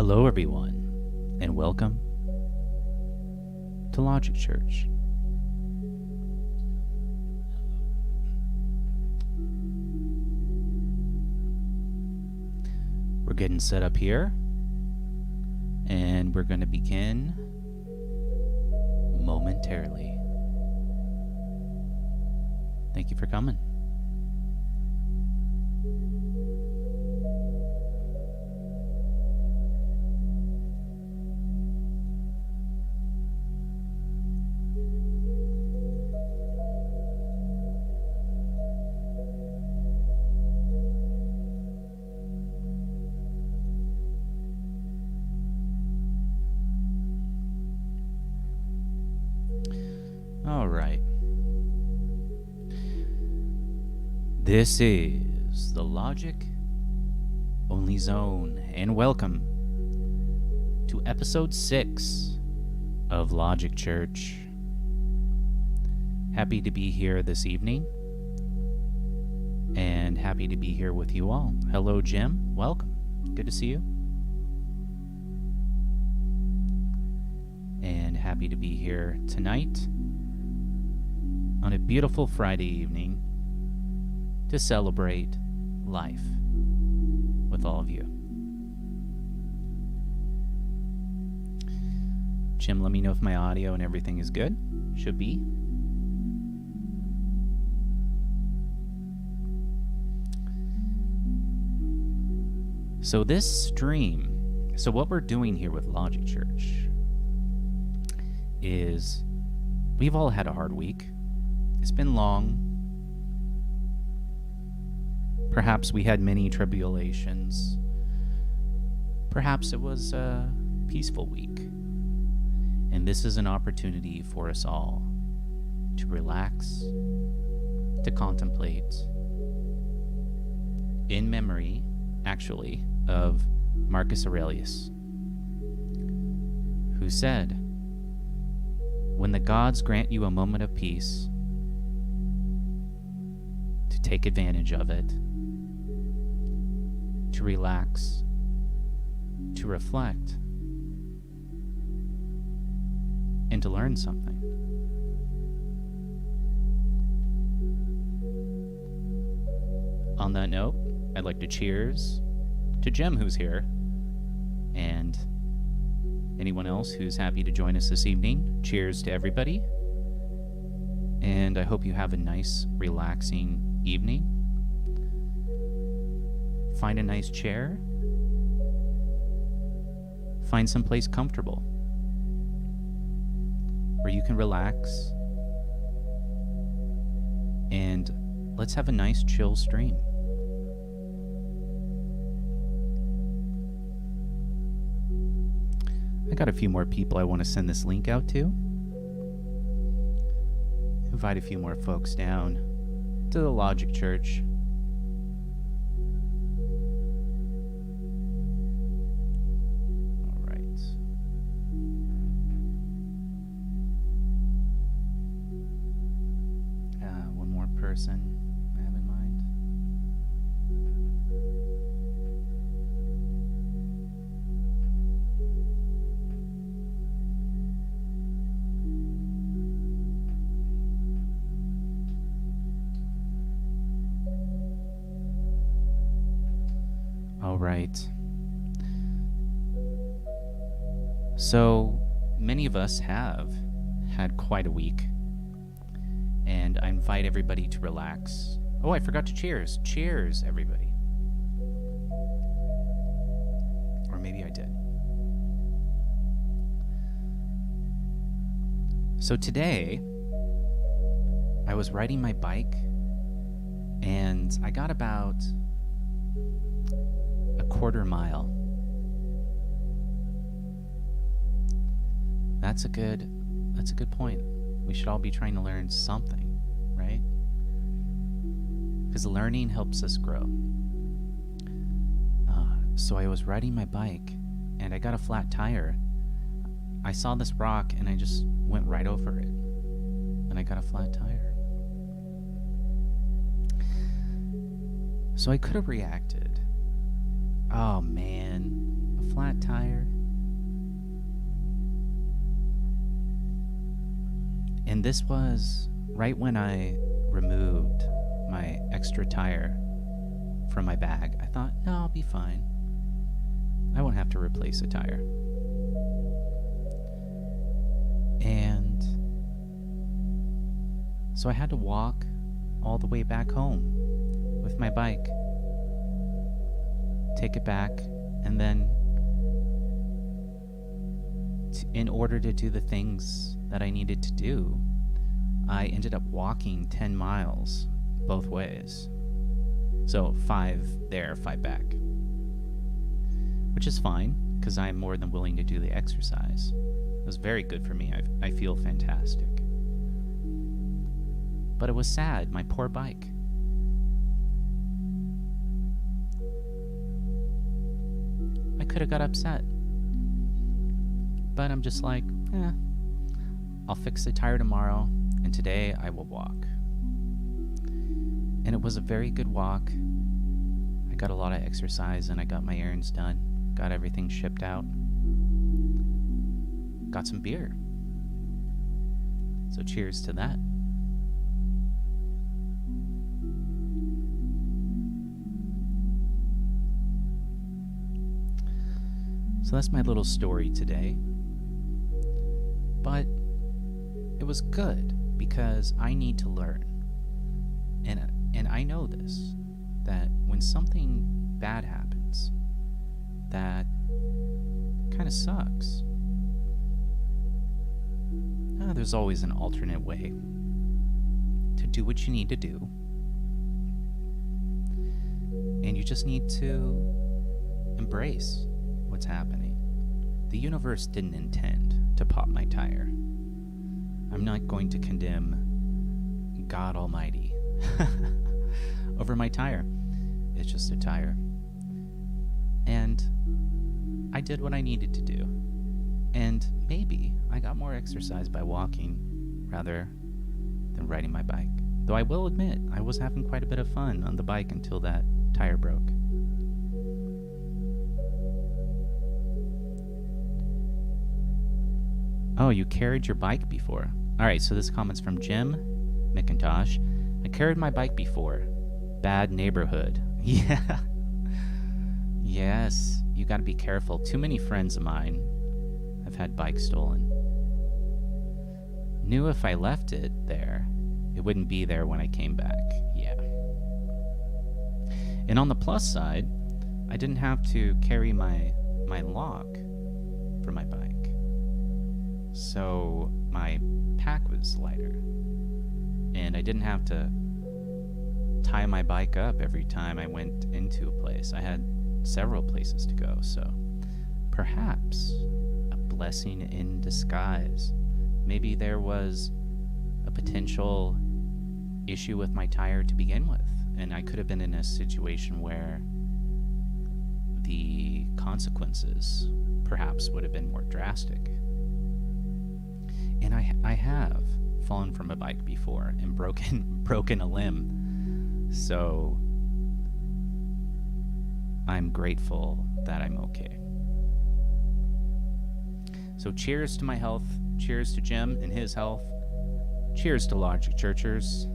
Hello, everyone, and welcome to Logic Church. We're getting set up here, and we're going to begin momentarily. Thank you for coming. All right. This is the Logic Only Zone, and welcome to episode 6 of Logic Church. Happy to be here this evening, and happy to be here with you all. Hello, Jim. Welcome. Good to see you. And happy to be here tonight on a beautiful Friday evening to celebrate life with all of you. Jim, let me know if my audio and everything is good. Should be. So this stream, so what we're doing here with Logic Church is we've all had a hard week. It's been long. Perhaps we had many tribulations. Perhaps it was a peaceful week. And this is an opportunity for us all to relax, to contemplate, in memory, actually, of Marcus Aurelius, who said, "When the gods grant you a moment of peace, to take advantage of it, to relax, to reflect, and to learn something." On that note, I'd like to cheers to Jim, who's here, and anyone else who's happy to join us this evening. Cheers to everybody, and I hope you have a nice, relaxing evening. Find a nice chair. Find someplace comfortable where you can relax, and let's have a nice, chill stream. I got a few more people I want to send this link out to. Invite a few more folks down to the Logic Church. All right. One more person I have in mind. All right. So many of us have had quite a week, and I invite everybody to relax. Oh, I forgot to cheers. Cheers, everybody. Or maybe I did. So today, I was riding my bike, and I got about a quarter mile. That's a good point. We should all be trying to learn something, right? Because learning helps us grow. So I was riding my bike, and I got a flat tire. I saw this rock, and I just went right over it, and I got a flat tire. So I could have reacted, "Oh man, a flat tire. And this was right when I removed my extra tire from my bag. I thought, no, I'll be fine. I won't have to replace a tire. And so I had to walk all the way back home with my bike, take it back, and then in order to do the things that I needed to do, I ended up walking 10 miles both ways. So 5 there, 5 back. Which is fine, because I'm more than willing to do the exercise. It was very good for me. I feel fantastic. But it was sad, my poor bike. I could have got upset. But I'm just like, I'll fix the tire tomorrow, and today I will walk. And it was a very good walk. I got a lot of exercise, and I got my errands done. Got everything shipped out. Got some beer. So cheers to that. So that's my little story today. But it was good because I need to learn. And I know this, that when something bad happens, that kind of sucks. There's always an alternate way to do what you need to do. And you just need to embrace what's happening. The universe didn't intend to pop my tire. I'm not going to condemn God Almighty over my tire. It's just a tire. And I did what I needed to do. And maybe I got more exercise by walking rather than riding my bike. Though I will admit, I was having quite a bit of fun on the bike until that tire broke. Oh, you carried your bike before. Alright, so this comment's from Jim McIntosh. I carried my bike before. Bad neighborhood. Yeah. Yes, you gotta be careful. Too many friends of mine have had bikes stolen. Knew if I left it there, it wouldn't be there when I came back. Yeah. And on the plus side, I didn't have to carry my lock for my bike. So my pack was lighter. And I didn't have to tie my bike up every time I went into a place. I had several places to go, so perhaps a blessing in disguise. Maybe there was a potential issue with my tire to begin with, and I could have been in a situation where the consequences perhaps would have been more drastic. And I have fallen from a bike before and broken a limb, so I'm grateful that I'm okay. So cheers to my health, cheers to Jim and his health, cheers to Logic Churchers.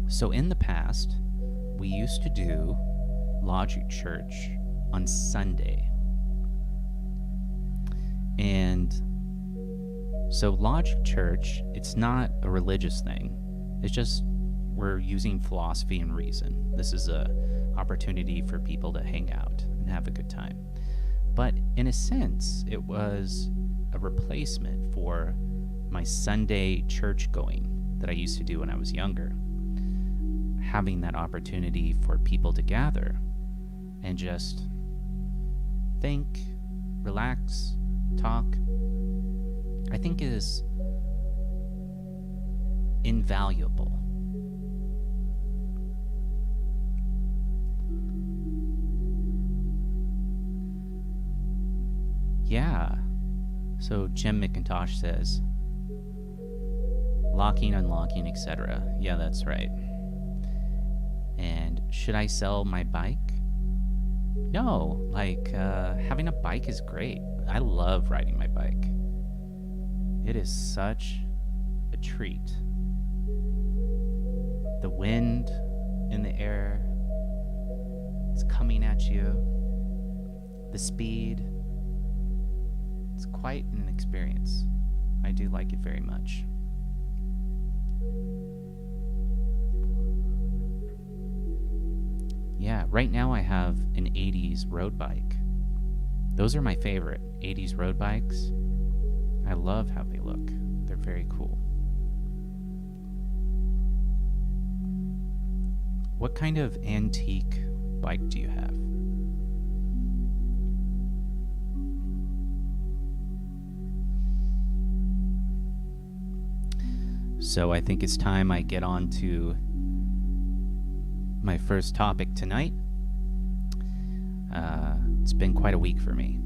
So in the past, we used to do Logic Church on Sunday. And so Logic Church, it's not a religious thing. It's just we're using philosophy and reason. This is a opportunity for people to hang out and have a good time. But in a sense, it was a replacement for my Sunday church going that I used to do when I was younger. Having that opportunity for people to gather and just think, relax, talk, I think is invaluable. Yeah. So Jim McIntosh says, locking, unlocking, etc. Yeah, that's right. And should I sell my bike? No, having a bike is great. I love riding my bike. It is such a treat. The wind in the air, it's coming at you. The speed, it's quite an experience. I do like it very much. Yeah, right now I have an 80s road bike. Those are my favorite, 80s road bikes. I love how they look. They're very cool. What kind of antique bike do you have? So I think it's time I get on to my first topic tonight. It's been quite a week for me.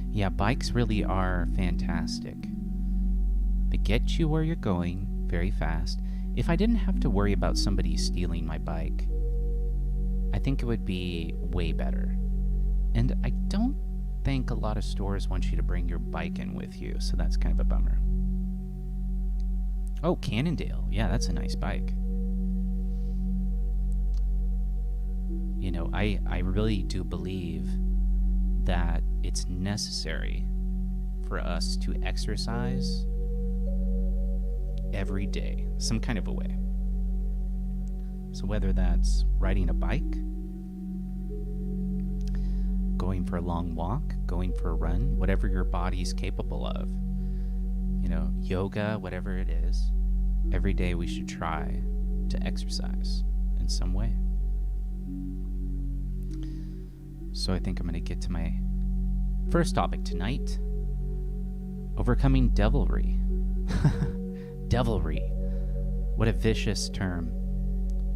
Yeah, bikes really are fantastic. They get you where you're going very fast. If I didn't have to worry about somebody stealing my bike, I think it would be way better. And I don't think a lot of stores want you to bring your bike in with you, so that's kind of a bummer. Oh, Cannondale. Yeah, that's a nice bike. You know, I really do believe that it's necessary for us to exercise every day, some kind of a way. So whether that's riding a bike, going for a long walk, going for a run, whatever your body's capable of, you know, yoga, whatever it is, every day we should try to exercise in some way. So I think I'm going to get to my first topic tonight: overcoming devilry. Devilry. What a vicious term.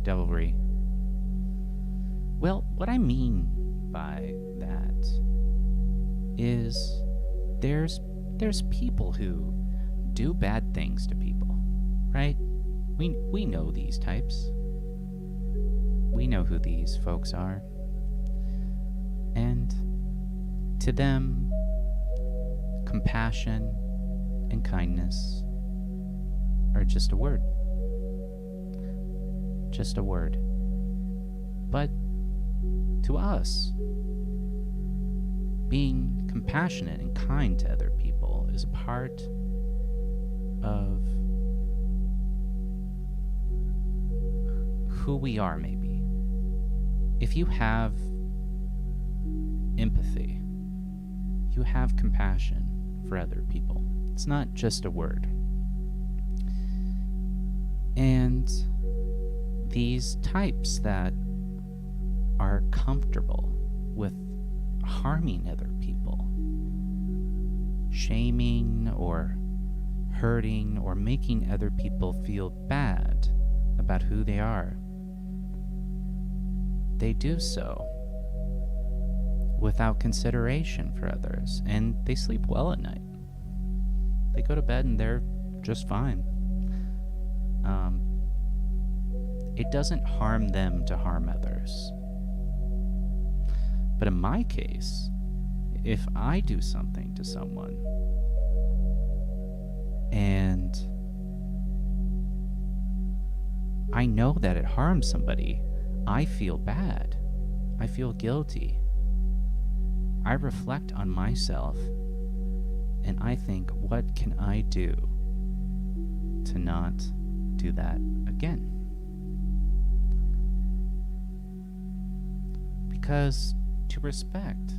Devilry. Well, what I mean by that is there's people who do bad things to people, right? We know these types. We know who these folks are. And to them, compassion and kindness are just a word. Just a word. But to us, being compassionate and kind to other people is a part of who we are, maybe. If you have empathy, you have compassion for other people. It's not just a word. And these types that are comfortable with harming other people, shaming or hurting or making other people feel bad about who they are, they do so without consideration for others, and they sleep well at night. They go to bed and they're just fine. It doesn't harm them to harm others. But in my case, if I do something to someone and I know that it harms somebody, I feel bad. I feel guilty. I reflect on myself and I think, what can I do to not do that again? Because to respect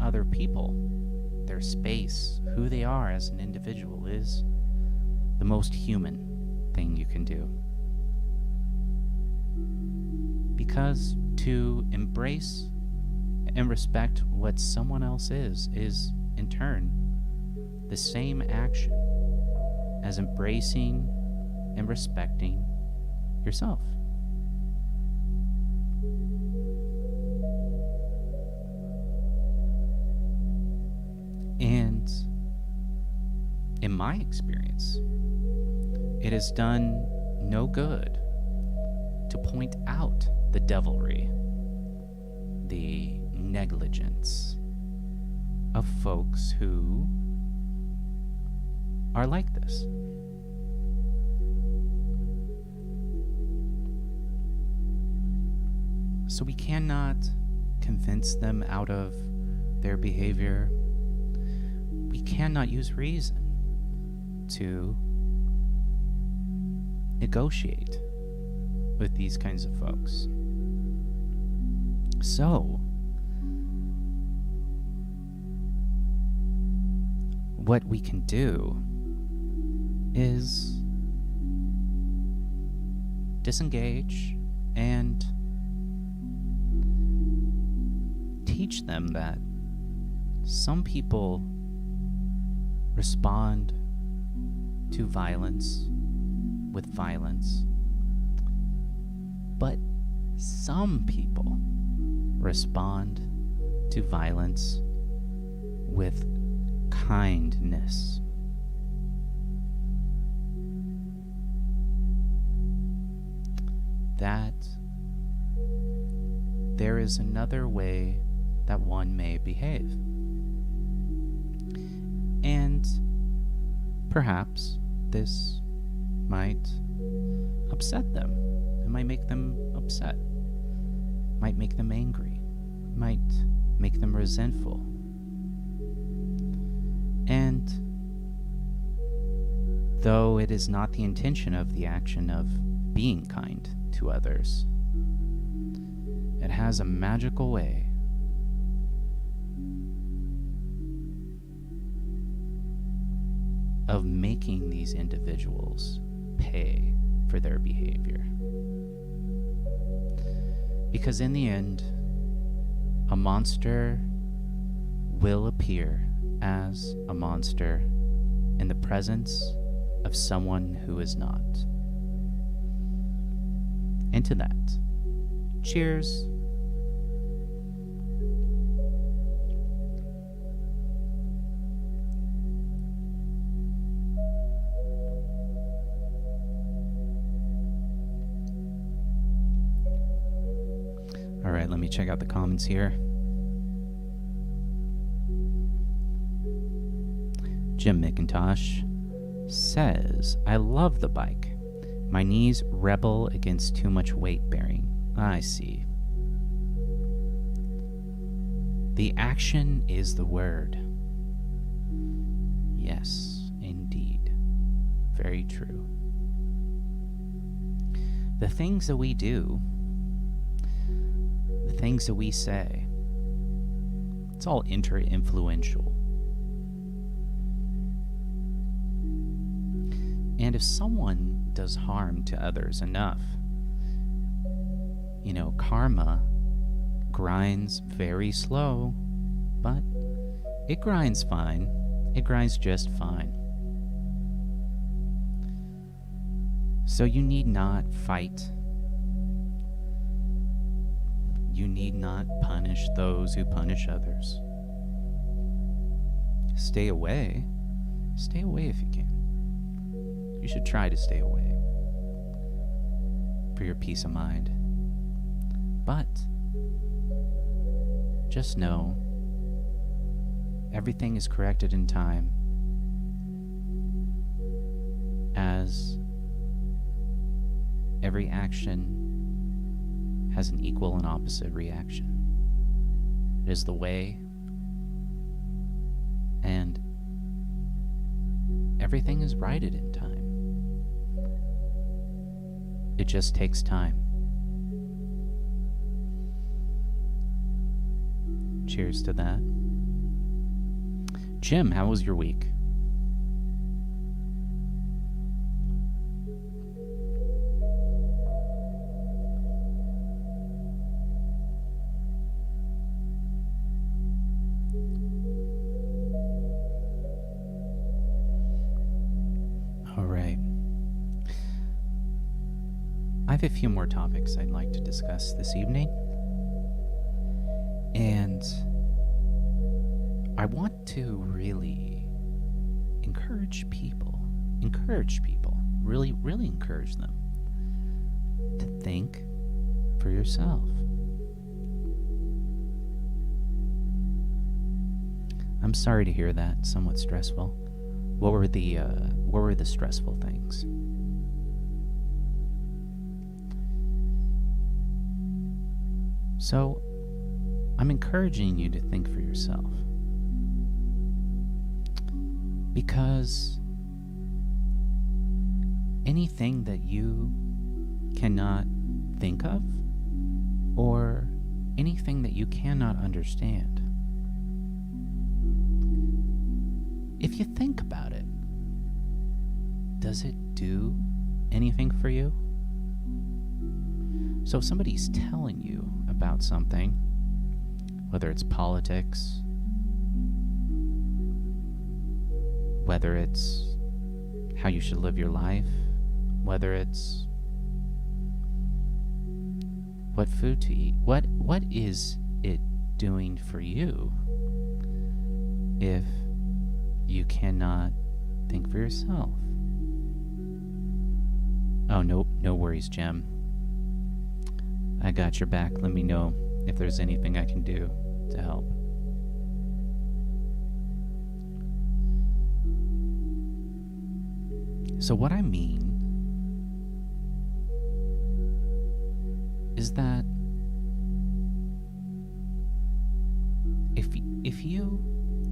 other people, their space, who they are as an individual, is the most human thing you can do. Because to embrace and respect what someone else is in turn the same action as embracing and respecting yourself. And in my experience, it has done no good to point out the devilry, the negligence of folks who are like this. So we cannot convince them out of their behavior. We cannot use reason to negotiate with these kinds of folks. So, what we can do is disengage and teach them that some people respond to violence with violence, but some people respond to violence with kindness. That there is another way that one may behave. And perhaps this might upset them. It might make them upset. Might make them angry. Might make them resentful. And though it is not the intention of the action of being kind to others, it has a magical way of making these individuals pay for their behavior. Because in the end, a monster will appear as a monster in the presence of someone who is not. And to that, cheers. All right, let me check out the comments here. Jim McIntosh says, I love the bike. My knees rebel against too much weight bearing. I see. The action is the word. Yes, indeed. Very true. The things that we do, the things that we say, it's all inter-influential. And if someone does harm to others enough, karma grinds very slow, but it grinds fine. It grinds just fine. So you need not fight. You need not punish those who punish others. Stay away. Stay away if you can. You should try to stay away for your peace of mind. But just know everything is corrected in time, as every action has an equal and opposite reaction. It is the way, and everything is righted in time. It just takes time. Cheers to that. Jim, how was your week? All right. I have a few more topics I'd like to discuss this evening. And I want to really encourage people, really, really encourage them to think for yourself. I'm sorry to hear that. Somewhat stressful. What were the stressful things? So, I'm encouraging you to think for yourself. Because anything that you cannot think of, or anything that you cannot understand, if you think about it, does it do anything for you? So if somebody's telling you about something, whether it's politics, whether it's how you should live your life, whether it's what food to eat, what is it doing for you if you cannot think for yourself? Oh, no worries, Jem. I got your back. Let me know if there's anything I can do to help. So what I mean is that if you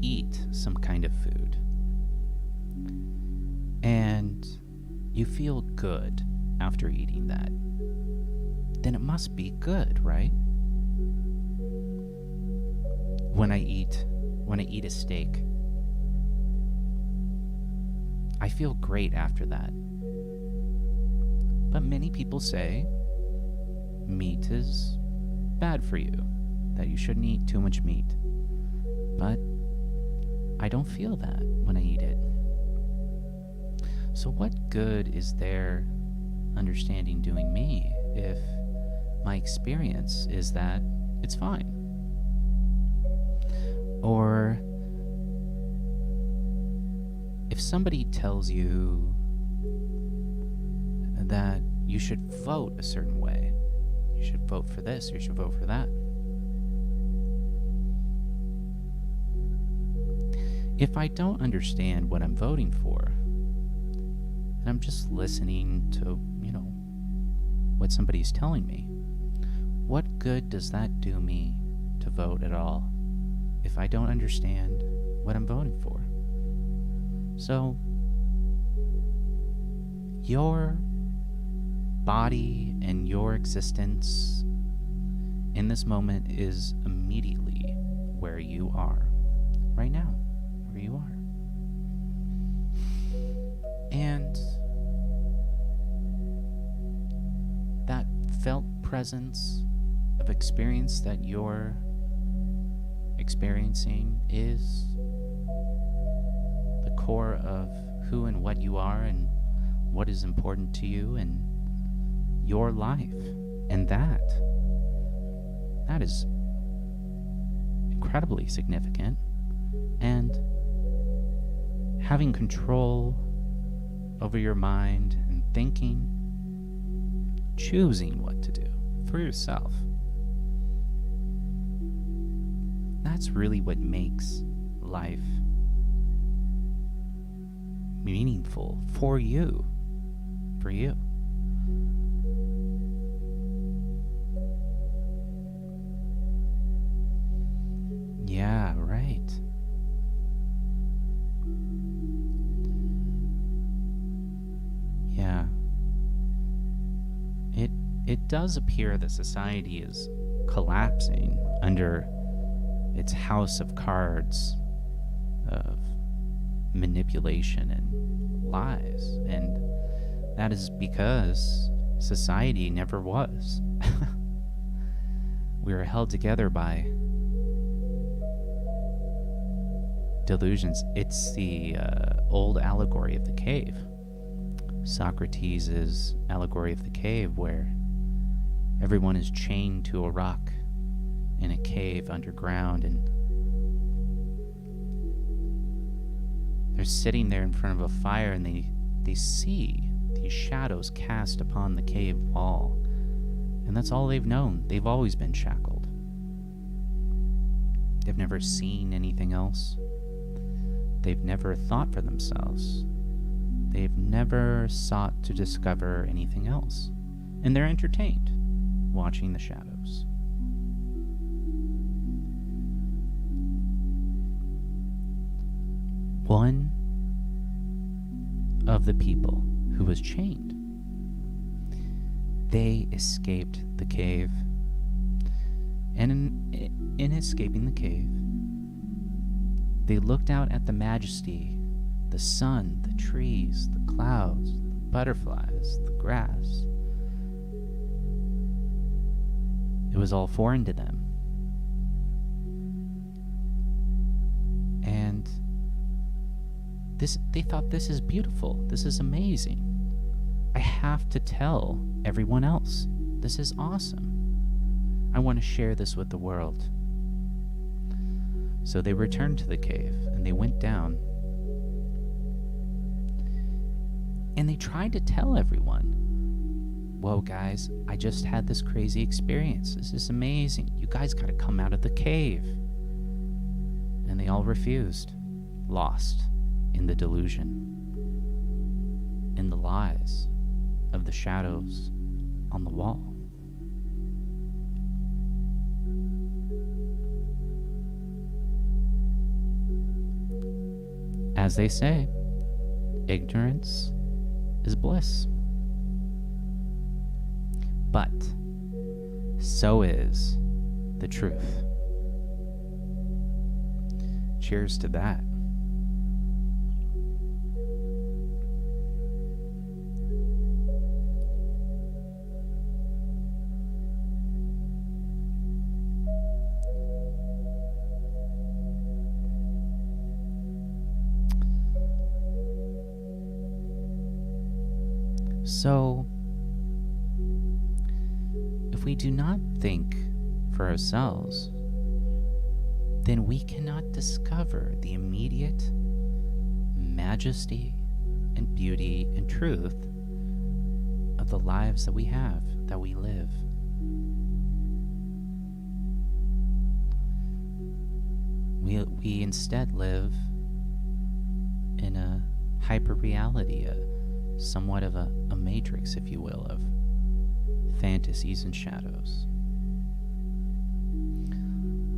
eat some kind of food and you feel good after eating that, then it must be good, right? When I eat a steak, I feel great after that. But many people say meat is bad for you, that you shouldn't eat too much meat. But I don't feel that when I eat it. So what good is their understanding doing me if my experience is that it's fine? Or if somebody tells you that you should vote a certain way, you should vote for this, you should vote for that. If I don't understand what I'm voting for, and I'm just listening to, what somebody's telling me, what good does that do me to vote at all if I don't understand what I'm voting for? So, your body and your existence in this moment is immediately where you are right now, where you are. And that felt presence of experience that you're experiencing is the core of who and what you are and what is important to you and your life. And that is incredibly significant. And having control over your mind and thinking, choosing what to do for yourself, that's really what makes life meaningful for you. Yeah, right. Yeah. It does appear that society is collapsing under its house of cards of manipulation and lies, and that is because society never was. We were held together by delusions. It's the old allegory of the cave, Socrates' allegory of the cave, where everyone is chained to a rock in a cave underground, and They're sitting there in front of a fire, and they see these shadows cast upon the cave wall. And that's all they've known. They've always been shackled. They've never seen anything else. They've never thought for themselves. They've never sought to discover anything else. And they're entertained watching the shadows. One of the people who was chained, they escaped the cave. And in escaping the cave, they looked out at the majesty, the sun, the trees, the clouds, the butterflies, the grass. It was all foreign to them. And they thought, this is beautiful. This is amazing. I have to tell everyone else. This is awesome. I want to share this with the world. So they returned to the cave, and they went down. And they tried to tell everyone, whoa, guys, I just had this crazy experience. This is amazing. You guys got to come out of the cave. And they all refused, lost in the delusion, in the lies of the shadows on the wall. As they say, ignorance is bliss. But so is the truth. Cheers to that. So, if we do not think for ourselves, then we cannot discover the immediate majesty and beauty and truth of the lives that we have, that we live. We instead live in a hyper-reality, somewhat of a matrix, if you will, of fantasies and shadows.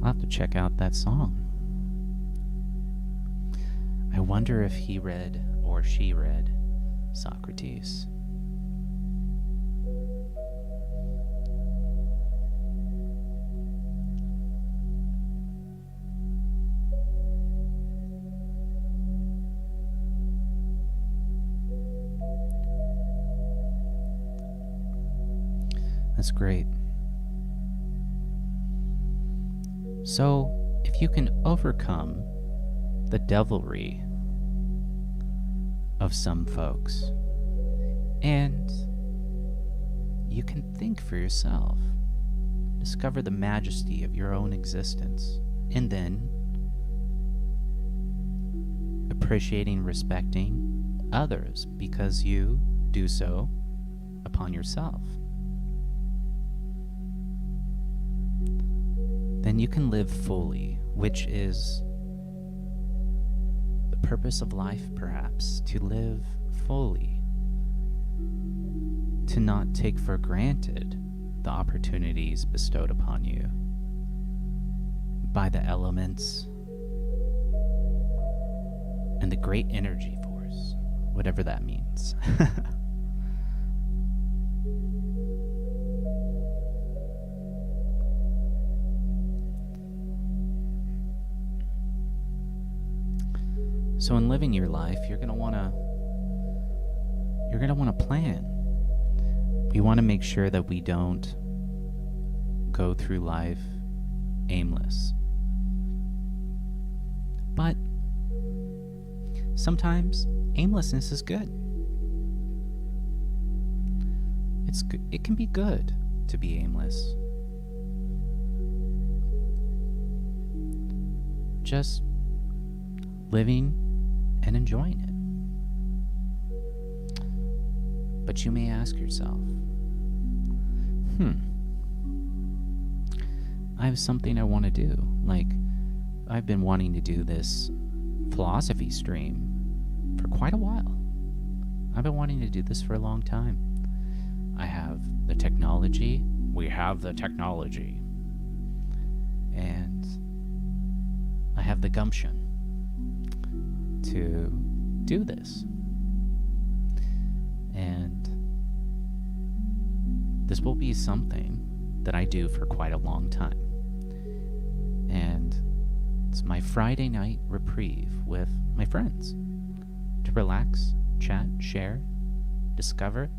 I'll have to check out that song. I wonder if he read or she read Socrates. That's great. So, if you can overcome the devilry of some folks, and you can think for yourself, discover the majesty of your own existence, and then appreciating, respecting others because you do so upon yourself, then you can live fully, which is the purpose of life, perhaps, to live fully, to not take for granted the opportunities bestowed upon you by the elements and the great energy force, whatever that means. So in living your life, you're going to want to plan. We want to make sure that we don't go through life aimless. But sometimes aimlessness is good. It can be good to be aimless. Just living and enjoying it. But you may ask yourself, I have something I want to do. Like, I've been wanting to do this philosophy stream for quite a while. I've been wanting to do this for a long time. I have the technology. We have the technology. And I have the gumption to do this. And this will be something that I do for quite a long time. And it's my Friday night reprieve with my friends to relax, chat, share, discover.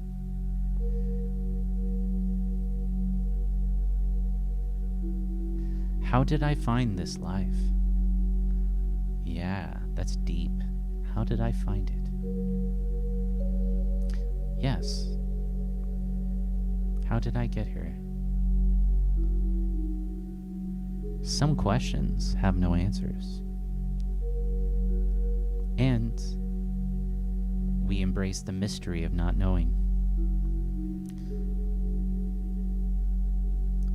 How did I find this life? Yeah, that's deep. How did I find it? Yes. How did I get here? Some questions have no answers. And we embrace the mystery of not knowing.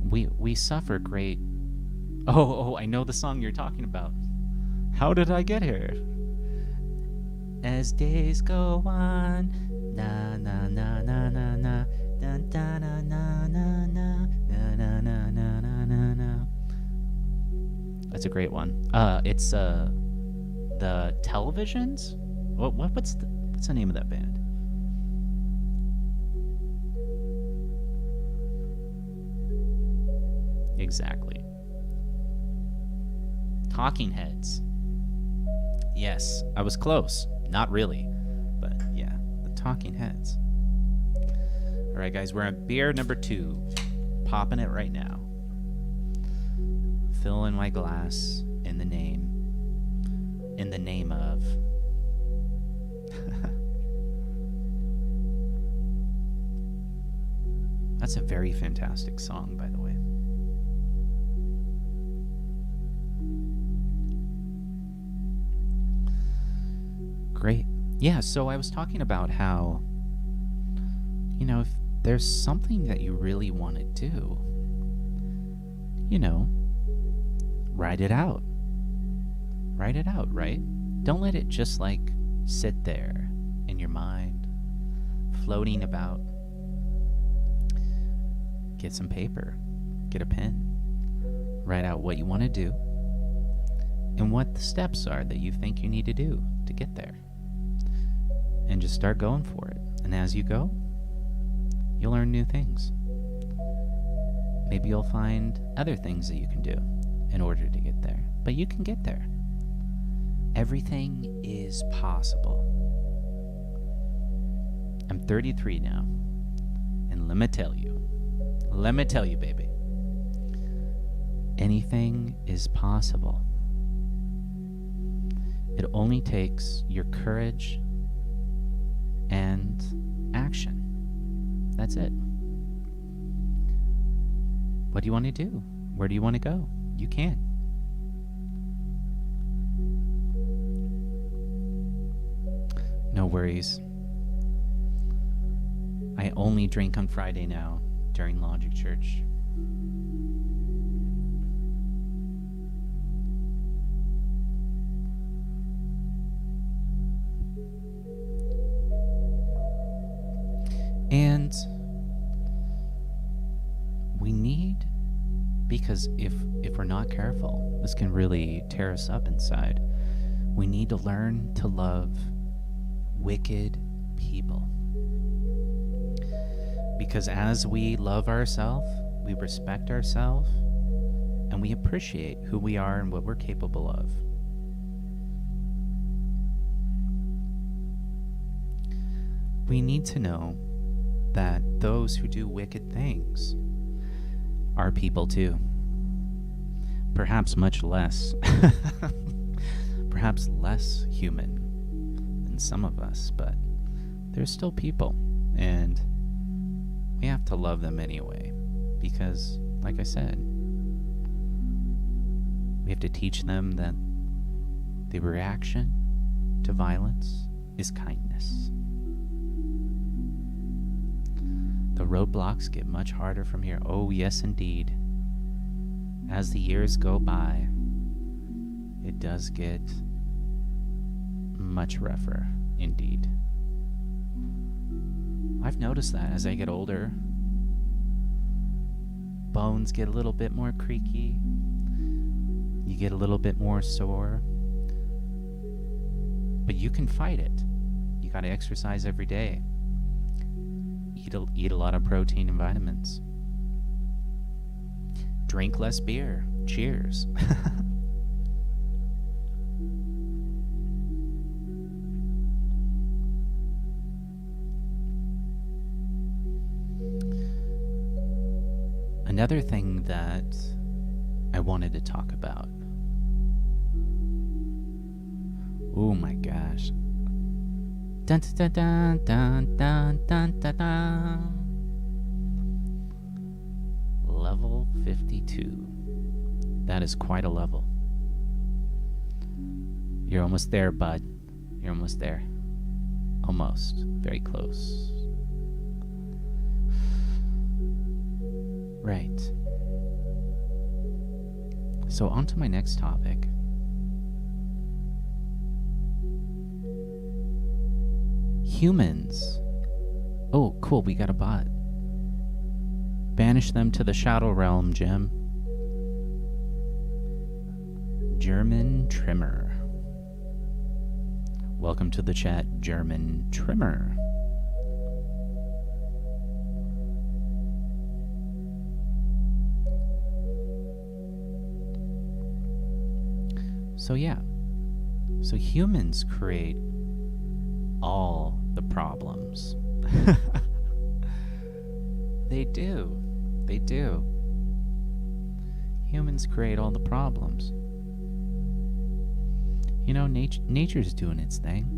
We suffer great... Oh, I know the song you're talking about. How did I get here? As days go on, na na na na na na, da da na na na na na na na na na na. That's a great one. It's the Televisions. What's the name of that band? Exactly. Talking Heads. Yes, I was close. Not really, but yeah, the Talking Heads. All right, guys, we're on beer number 2. Popping it right now. Filling my glass in the name of. That's a very fantastic song, by the way. Great. Yeah, so I was talking about how, if there's something that you really want to do, write it out. Write it out, right? Don't let it just sit there in your mind, floating about. Get some paper, get a pen, write out what you want to do and what the steps are that you think you need to do to get there. And just start going for it. And as you go, you'll learn new things. Maybe you'll find other things that you can do in order to get there. But you can get there. Everything is possible. I'm 33 now. And let me tell you, baby. Anything is possible. It only takes your courage and action. That's it. What do you want to do? Where do you want to go? You can. No worries. I only drink on Friday now during Logic Church. And we need, because if we're not careful, this can really tear us up inside. We need to learn to love wicked people. Because as we love ourselves, we respect ourselves, and we appreciate who we are and what we're capable of. We need to know that those who do wicked things are people too. Perhaps much less. Perhaps less human than some of us, but they're still people. And we have to love them anyway. Because, like I said, we have to teach them that the reaction to violence is kindness. The roadblocks get much harder from here. Oh, yes, indeed. As the years go by, it does get much rougher, indeed. I've noticed that as I get older, bones get a little bit more creaky. You get a little bit more sore. But you can fight it. You gotta exercise every day. Eat a lot of protein and vitamins. Drink less beer. Cheers. Another thing that I wanted to talk about. Oh my gosh. Dun dun dun dun dun dun dun dun. Level 52. That is quite a level. You're almost there, bud. You're almost there. Almost. Very close. Right. So on to my next topic. Humans. Oh, cool, we got a bot. Banish them to the Shadow Realm, Jim. German Trimmer. Welcome to the chat, German Trimmer. So yeah, so humans create all the problems. They do. They do. Humans create all the problems. You know, nature's doing its thing.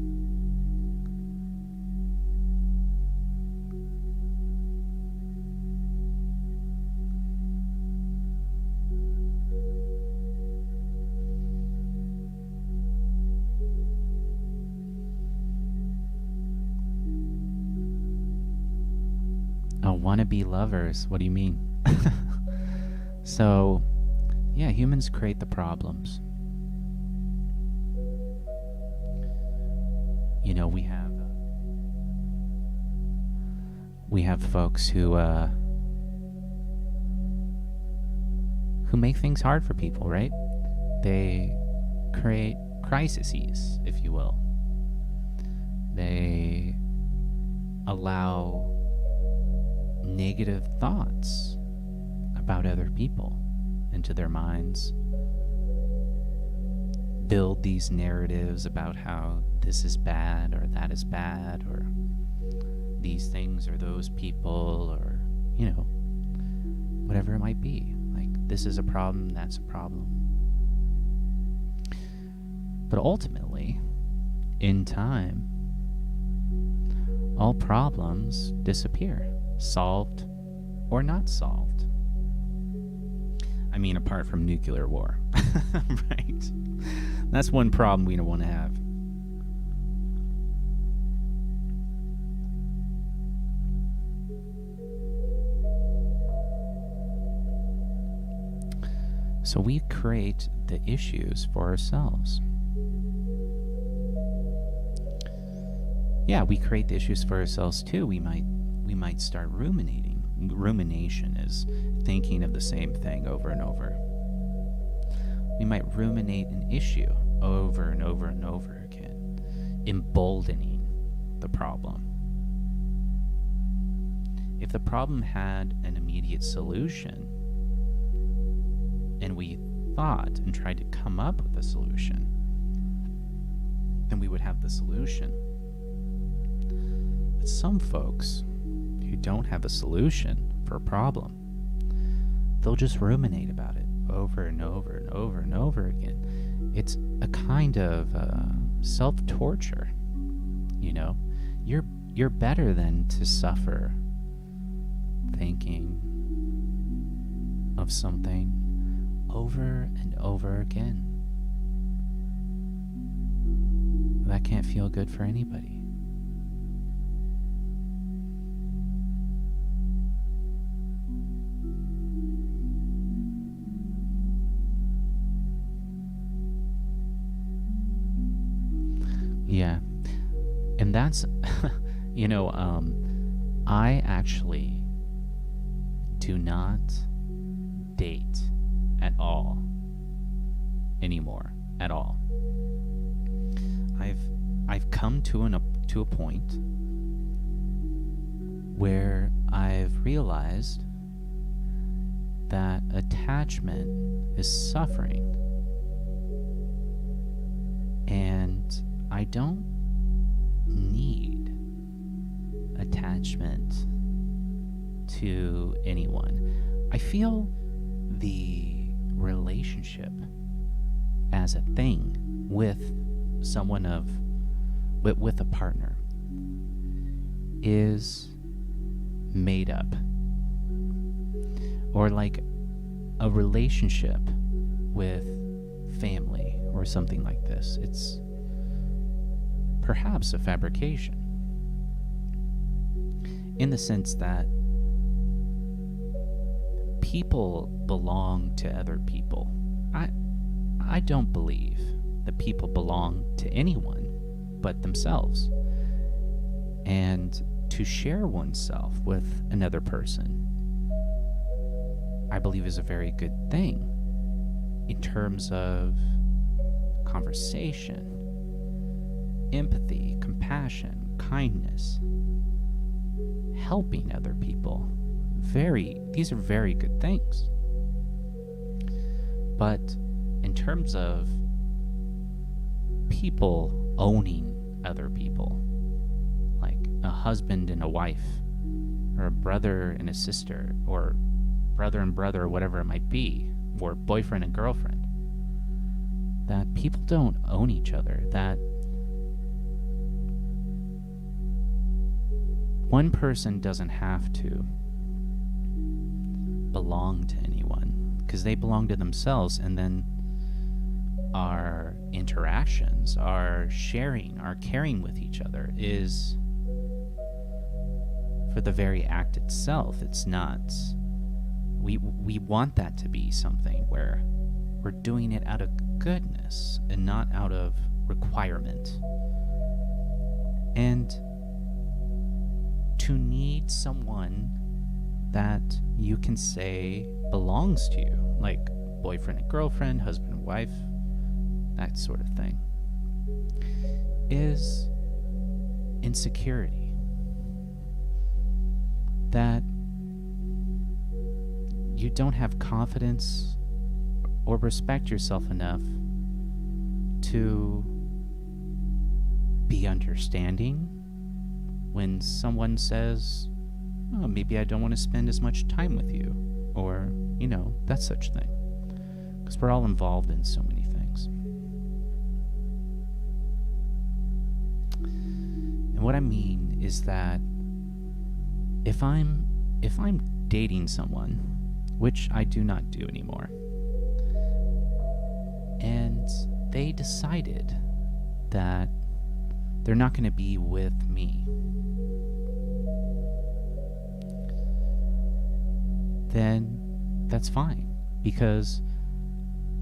Wannabe lovers. What do you mean? So, yeah, humans create the problems. You know, we have folks who make things hard for people, right? They create crises, if you will. They allow negative thoughts about other people into their minds, build these narratives about how this is bad or that is bad or these things or those people or, you know, whatever it might be. Like, this is a problem, that's a problem. But ultimately, in time, all problems disappear. Solved or not solved. I mean, apart from nuclear war. Right? That's one problem we don't want to have. So we create the issues for ourselves. Yeah, we create the issues for ourselves too. We might start ruminating. Rumination is thinking of the same thing over and over. We might ruminate an issue over and over and over again, emboldening the problem. If the problem had an immediate solution, and we thought and tried to come up with a solution, then we would have the solution. But some folks who don't have a solution for a problem, they'll just ruminate about it over and over and over and over again. It's a kind of self-torture. You know, you're better than to suffer thinking of something over and over again. that can't feel good for anybody. Yeah. And that's, I actually do not date at all anymore, at all. I've come to a point where I've realized that attachment is suffering, and I don't need attachment to anyone. I feel the relationship as a thing with someone with a partner is made up, or like a relationship with family or something like this. It's perhaps a fabrication, in the sense that people belong to other people. I don't believe that people belong to anyone but themselves. And to share oneself with another person, I believe, is a very good thing in terms of conversation, empathy, compassion, kindness, helping other people. These are very good things. But in terms of people owning other people, like a husband and a wife, or a brother and a sister, or brother and brother, or whatever it might be, or boyfriend and girlfriend, that people don't own each other, that one person doesn't have to belong to anyone, because they belong to themselves, and then our interactions, our sharing, our caring with each other is for the very act itself. It's not, we want that to be something where we're doing it out of goodness and not out of requirement. And to need someone that you can say belongs to you, like boyfriend and girlfriend, husband and wife, that sort of thing, is insecurity. That you don't have confidence or respect yourself enough to be understanding when someone says, oh, maybe I don't want to spend as much time with you, or, that such thing. Because we're all involved in so many things. And what I mean is that if I'm dating someone, which I do not do anymore, and they decided that they're not going to be with me, then that's fine, because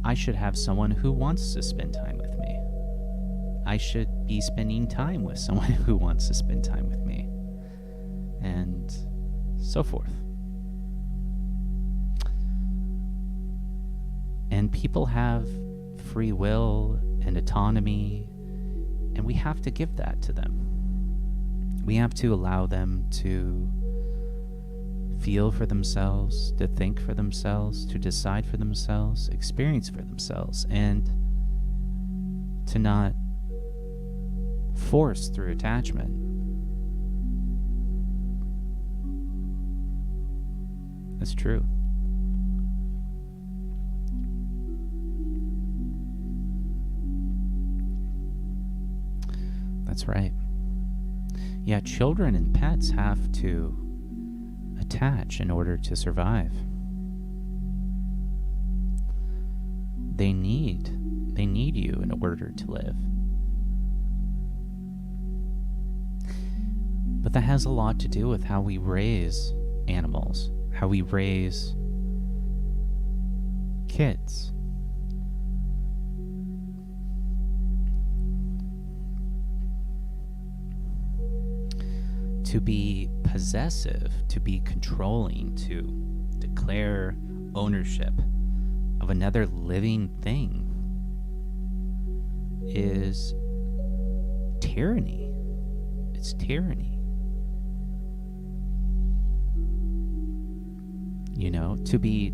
I should have someone who wants to spend time with me. I should be spending time with someone who wants to spend time with me, and so forth. And people have free will and autonomy, and we have to give that to them. We have to allow them to feel for themselves, to think for themselves, to decide for themselves, experience for themselves, and to not force through attachment. That's true. That's right. Yeah, children and pets have to attach in order to survive. They need you in order to live. But that has a lot to do with how we raise animals, how we raise kids. To be possessive, to be controlling, to declare ownership of another living thing is tyranny. It's tyranny. You know, to be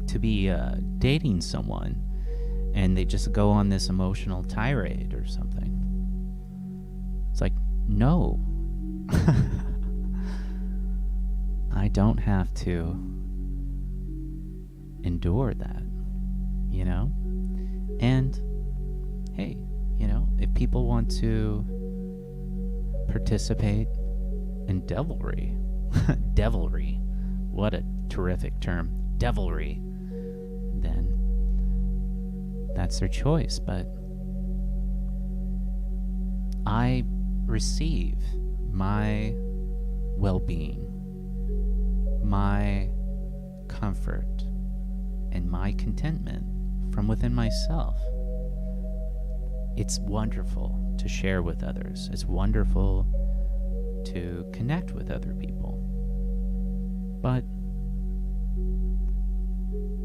dating someone and they just go on this emotional tirade or something. It's like, no. I don't have to endure that, you know? And hey, you know, if people want to participate in devilry, devilry, what a terrific term, devilry, then that's their choice. But I receive my well-being, my comfort, and my contentment from within myself. It's wonderful to share with others. It's wonderful to connect with other people. But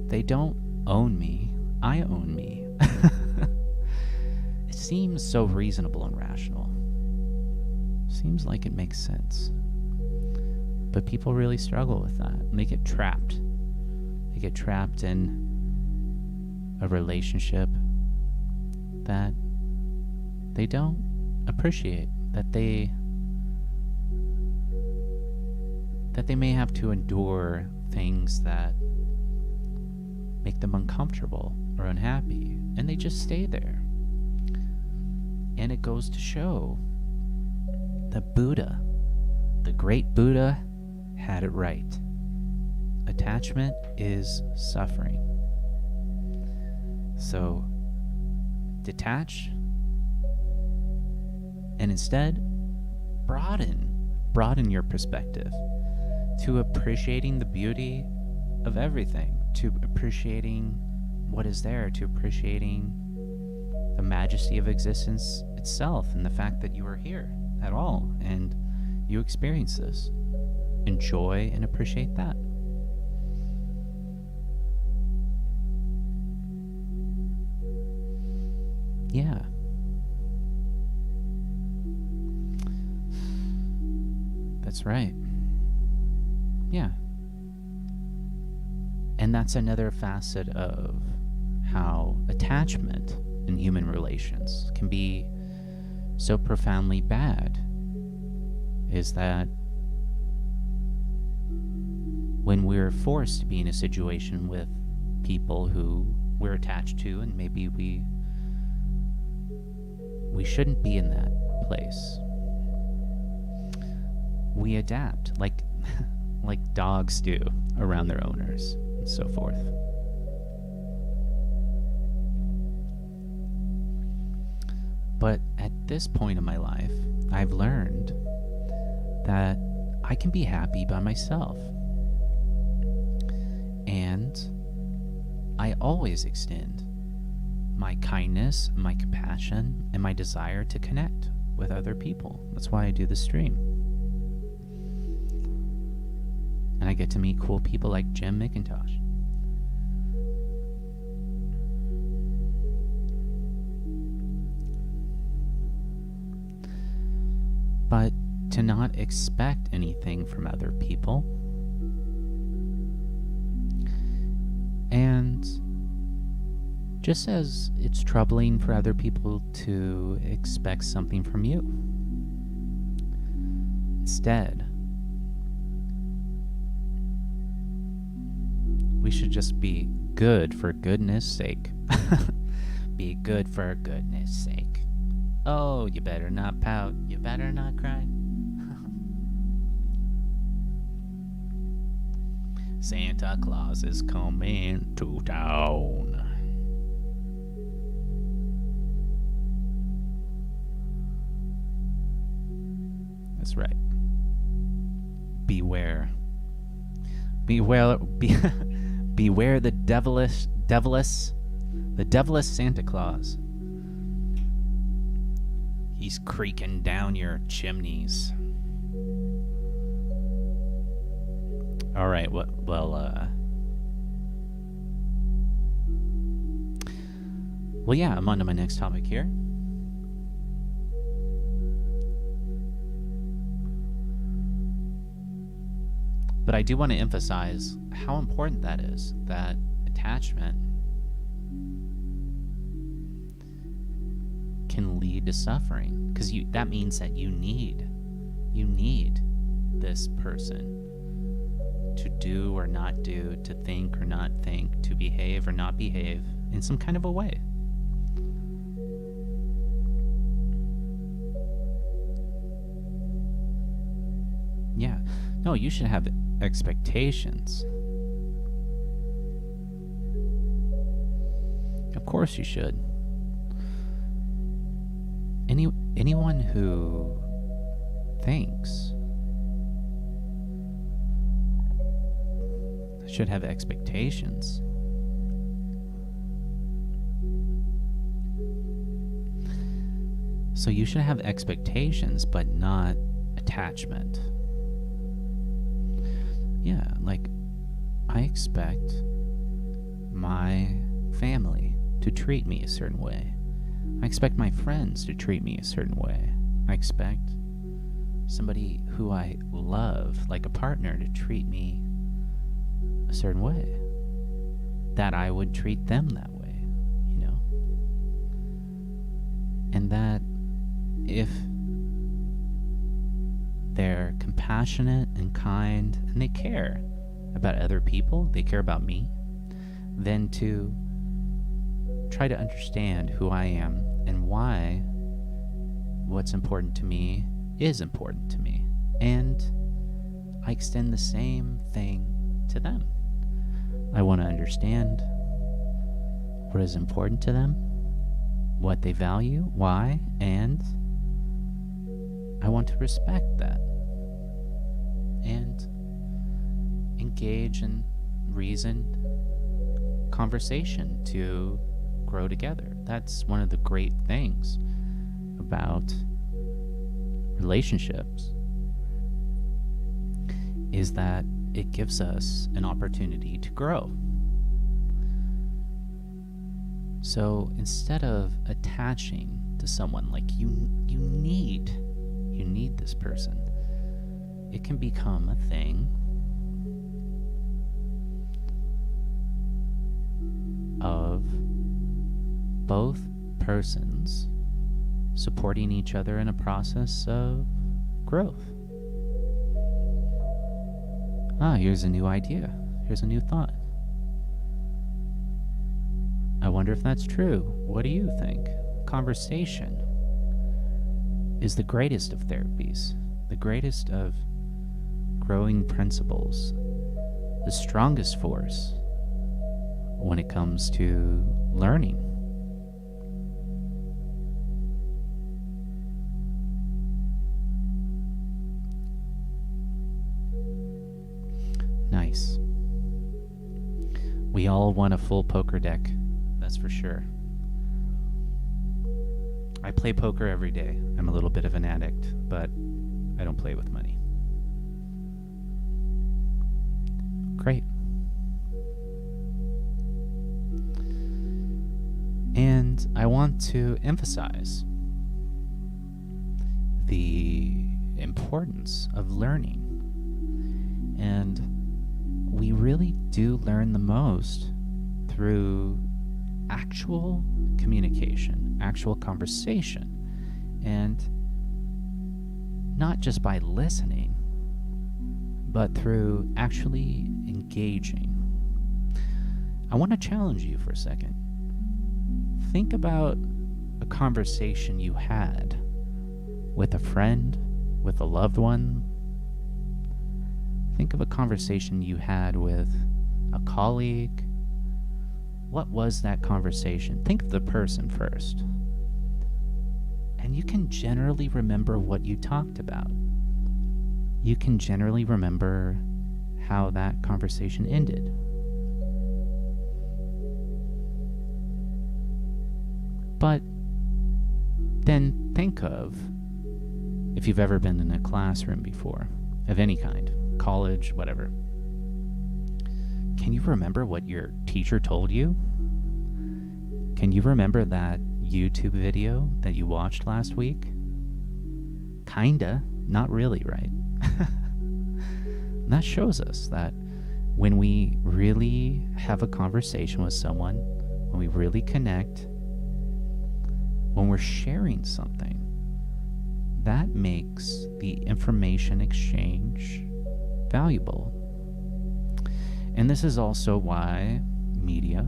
they don't own me. I own me. It seems so reasonable and rational. Seems like it makes sense. But people really struggle with that. And they get trapped. They get trapped in a relationship that they don't appreciate, that they may have to endure things that make them uncomfortable or unhappy, and they just stay there. And it goes to show that Buddha, the great Buddha, had it right. Attachment is suffering. So detach and instead broaden your perspective to appreciating the beauty of everything, to appreciating what is there, to appreciating the majesty of existence itself and the fact that you are here at all and you experience this. Enjoy and appreciate that. Yeah. That's right. Yeah. And that's another facet of how attachment in human relations can be so profoundly bad, is that when we're forced to be in a situation with people who we're attached to, and maybe we shouldn't be in that place, we adapt like dogs do around their owners and so forth. But at this point in my life, I've learned that I can be happy by myself. And I always extend my kindness, my compassion, and my desire to connect with other people. That's why I do the stream. And I get to meet cool people like Jem McIntosh. But to not expect anything from other people, and just as it's troubling for other people to expect something from you, instead, we should just be good for goodness sake. Be good for goodness sake. Oh, you better not pout. You better not cry. Santa Claus is coming to town. That's right. beware. Beware, beware the devilish Santa Claus. He's creaking down your chimneys. All right, well, yeah, I'm on to my next topic here. But I do want to emphasize how important that is, that attachment can lead to suffering, because that means that you need this person to do or not do, to think or not think, to behave or not behave in some kind of a way. Yeah. No, you should have expectations. Of course you should. Anyone who thinks should have expectations. So you should have expectations, but not attachment. Yeah, like, I expect my family to treat me a certain way. I expect my friends to treat me a certain way. I expect somebody who I love, like a partner, to treat me a certain way. That I would treat them that way, you know? And that if they're compassionate and kind and they care about other people, they care about me, then to try to understand who I am and why what's important to me is important to me. And I extend the same thing to them. I want to understand what is important to them, what they value, why, and I want to respect that and engage in reasoned conversation to grow together. That's one of the great things about relationships, is that it gives us an opportunity to grow. So instead of attaching to someone like you need this person, it can become a thing of both persons supporting each other in a process of growth. Here's a new idea. Here's a new thought. I wonder if that's true. What do you think? Conversation is the greatest of therapies, the greatest of growing principles, the strongest force when it comes to learning. Nice. We all want a full poker deck, that's for sure. I play poker every day. I'm a little bit of an addict, but I don't play with money. Great. And I want to emphasize the importance of learning. And we really do learn the most through actual communication, actual conversation, and not just by listening, but through actually engaging. I want to challenge you for a second. Think about a conversation you had with a friend, with a loved one. Think of a conversation you had with a colleague. What was that conversation? Think of the person first. And you can generally remember what you talked about. you can generally remember how that conversation ended. But then think of if you've ever been in a classroom before, of any kind, college, whatever. Can you remember what your teacher told you? Can you remember that YouTube video that you watched last week? Kinda, not really, right? That shows us that when we really have a conversation with someone, when we really connect, when we're sharing something, that makes the information exchange valuable. And this is also why media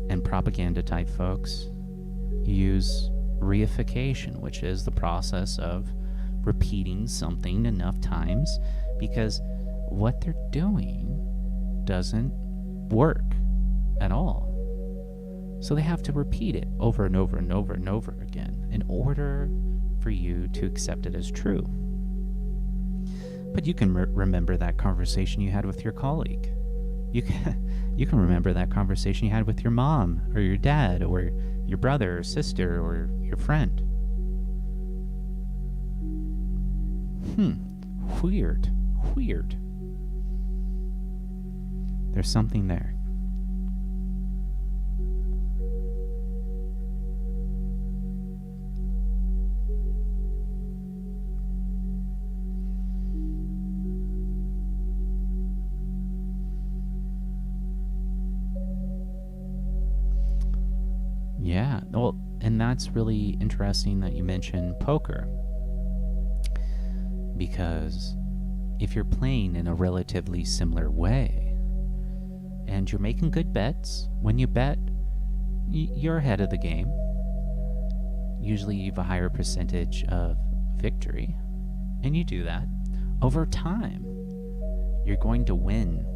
and propaganda type folks use reification, which is the process of repeating something enough times, because what they're doing doesn't work at all. So they have to repeat it over and over and over and over again in order for you to accept it as true. But you can remember that conversation you had with your colleague. You can remember that conversation you had with your mom or your dad or your brother or sister or your friend. Weird. There's something there. Yeah, well, and that's really interesting that you mentioned poker. Because if you're playing in a relatively similar way, and you're making good bets, when you bet, you're ahead of the game. Usually you have a higher percentage of victory, and you do that. Over time, you're going to win,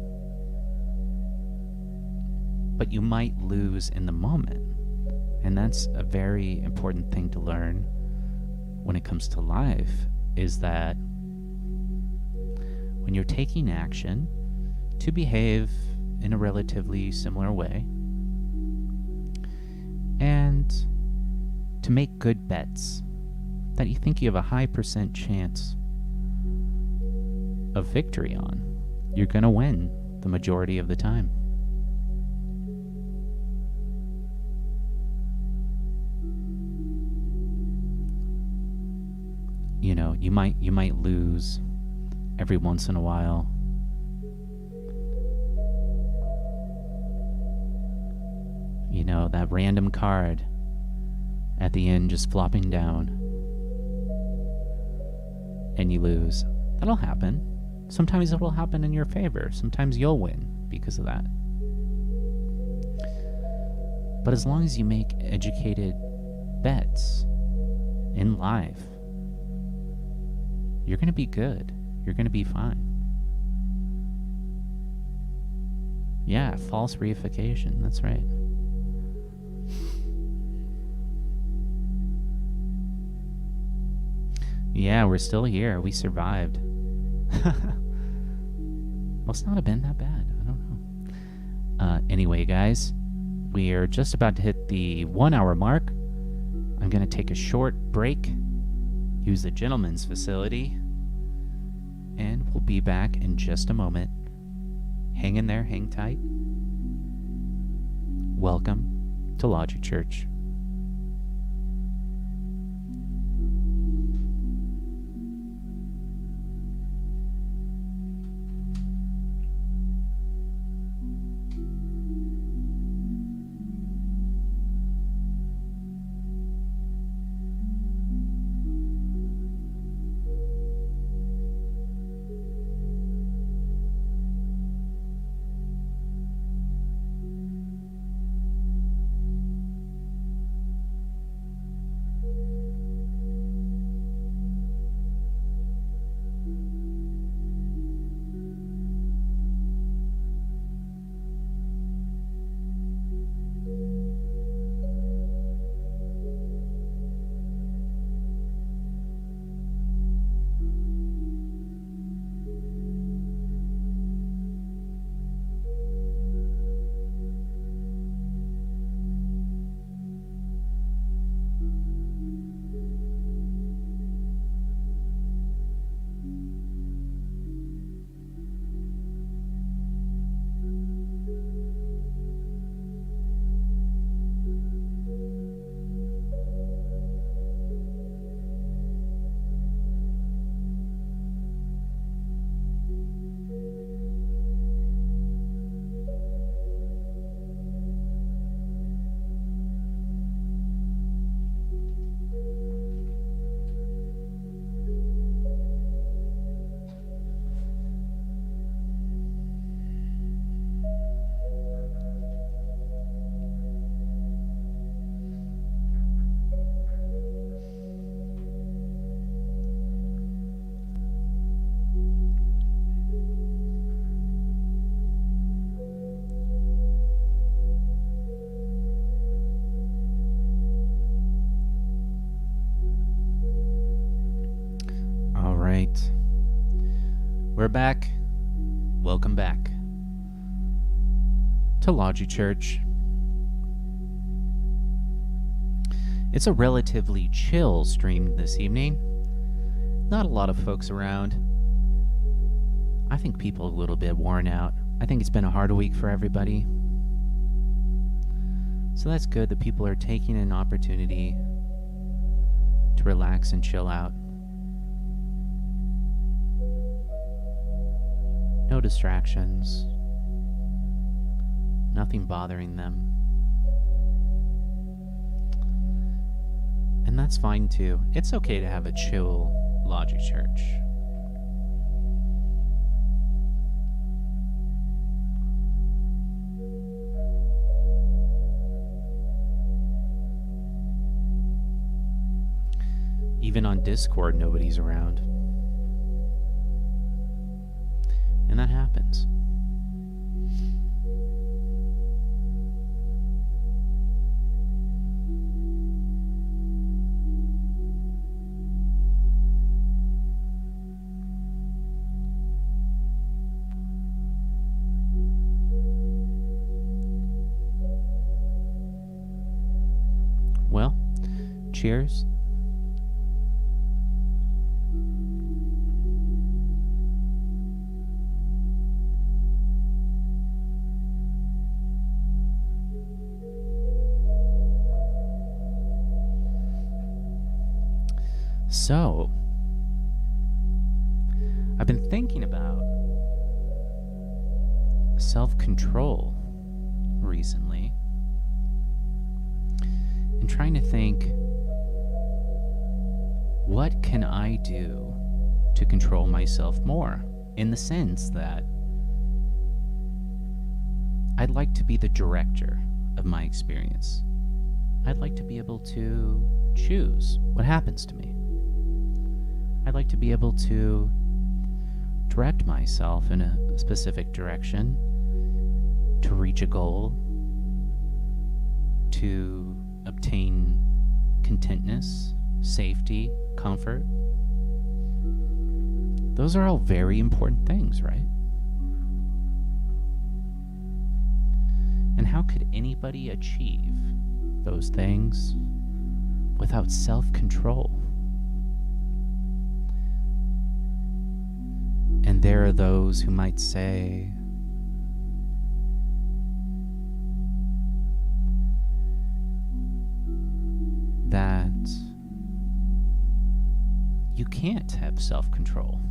but you might lose in the moment. And that's a very important thing to learn when it comes to life, is that when you're taking action to behave in a relatively similar way and to make good bets that you think you have a high % chance of victory on, you're going to win the majority of the time. You know, you might lose every once in a while. You know, that random card at the end just flopping down and you lose. That'll happen. Sometimes it will happen in your favor. Sometimes you'll win because of that. But as long as you make educated bets in life, you're going to be good. You're going to be fine. Yeah, false reification. That's right. Yeah, we're still here. We survived. Must not have been that bad. I don't know. Anyway, guys, we are just about to hit the 1 hour mark. I'm going to take a short break, use the gentleman's facility, and we'll be back in just a moment. Hang in there, hang tight. Welcome to Logic Church. right. We're back. Welcome back to Logi Church. It's a relatively chill stream this evening. Not a lot of folks around. I think people are a little bit worn out. I think it's been a hard week for everybody. So that's good that people are taking an opportunity to relax and chill out. No distractions. Nothing bothering them. And that's fine too. It's okay to have a chill Logi Church. Even on Discord, nobody's around. And that happens. Well, cheers. So, I've been thinking about self-control recently and trying to think, what can I do to control myself more? In the sense that I'd like to be the director of my experience. I'd like to be able to choose what happens to me. I'd like to be able to direct myself in a specific direction to reach a goal, to obtain contentness, safety, comfort. Those are all very important things, right? And how could anybody achieve those things without self-control? And there are those who might say, that you can't have self-control.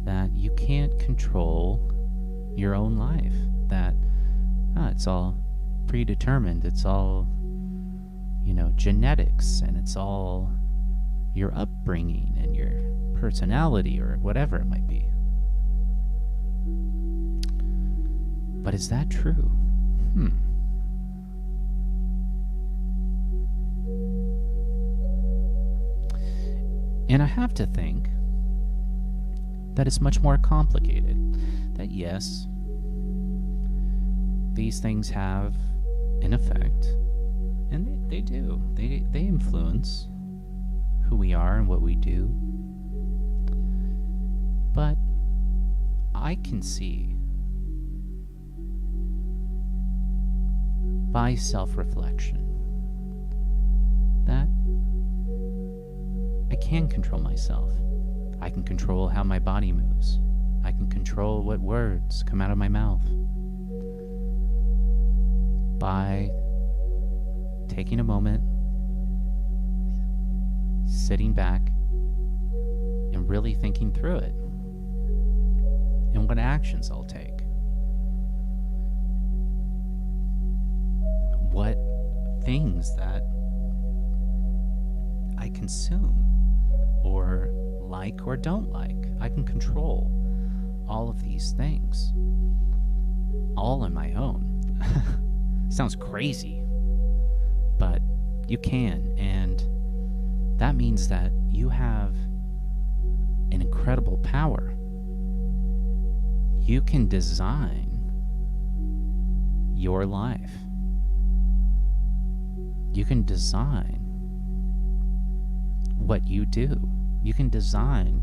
That you can't control your own life. That it's all predetermined. It's all, genetics, and it's all your upbringing and your personality or whatever it might be. But is that true? And I have to think that it's much more complicated. That yes, these things have an effect, and they do. They influence who we are and what we do. But I can see by self-reflection that I can control myself. I can control how my body moves. I can control what words come out of my mouth by taking a moment, sitting back, and really thinking through it and what actions I'll take. What things that I consume or like or don't like. I can control all of these things all on my own. Sounds crazy, but you can, and that means that you have an incredible power. You can design your life. You can design what you do You can design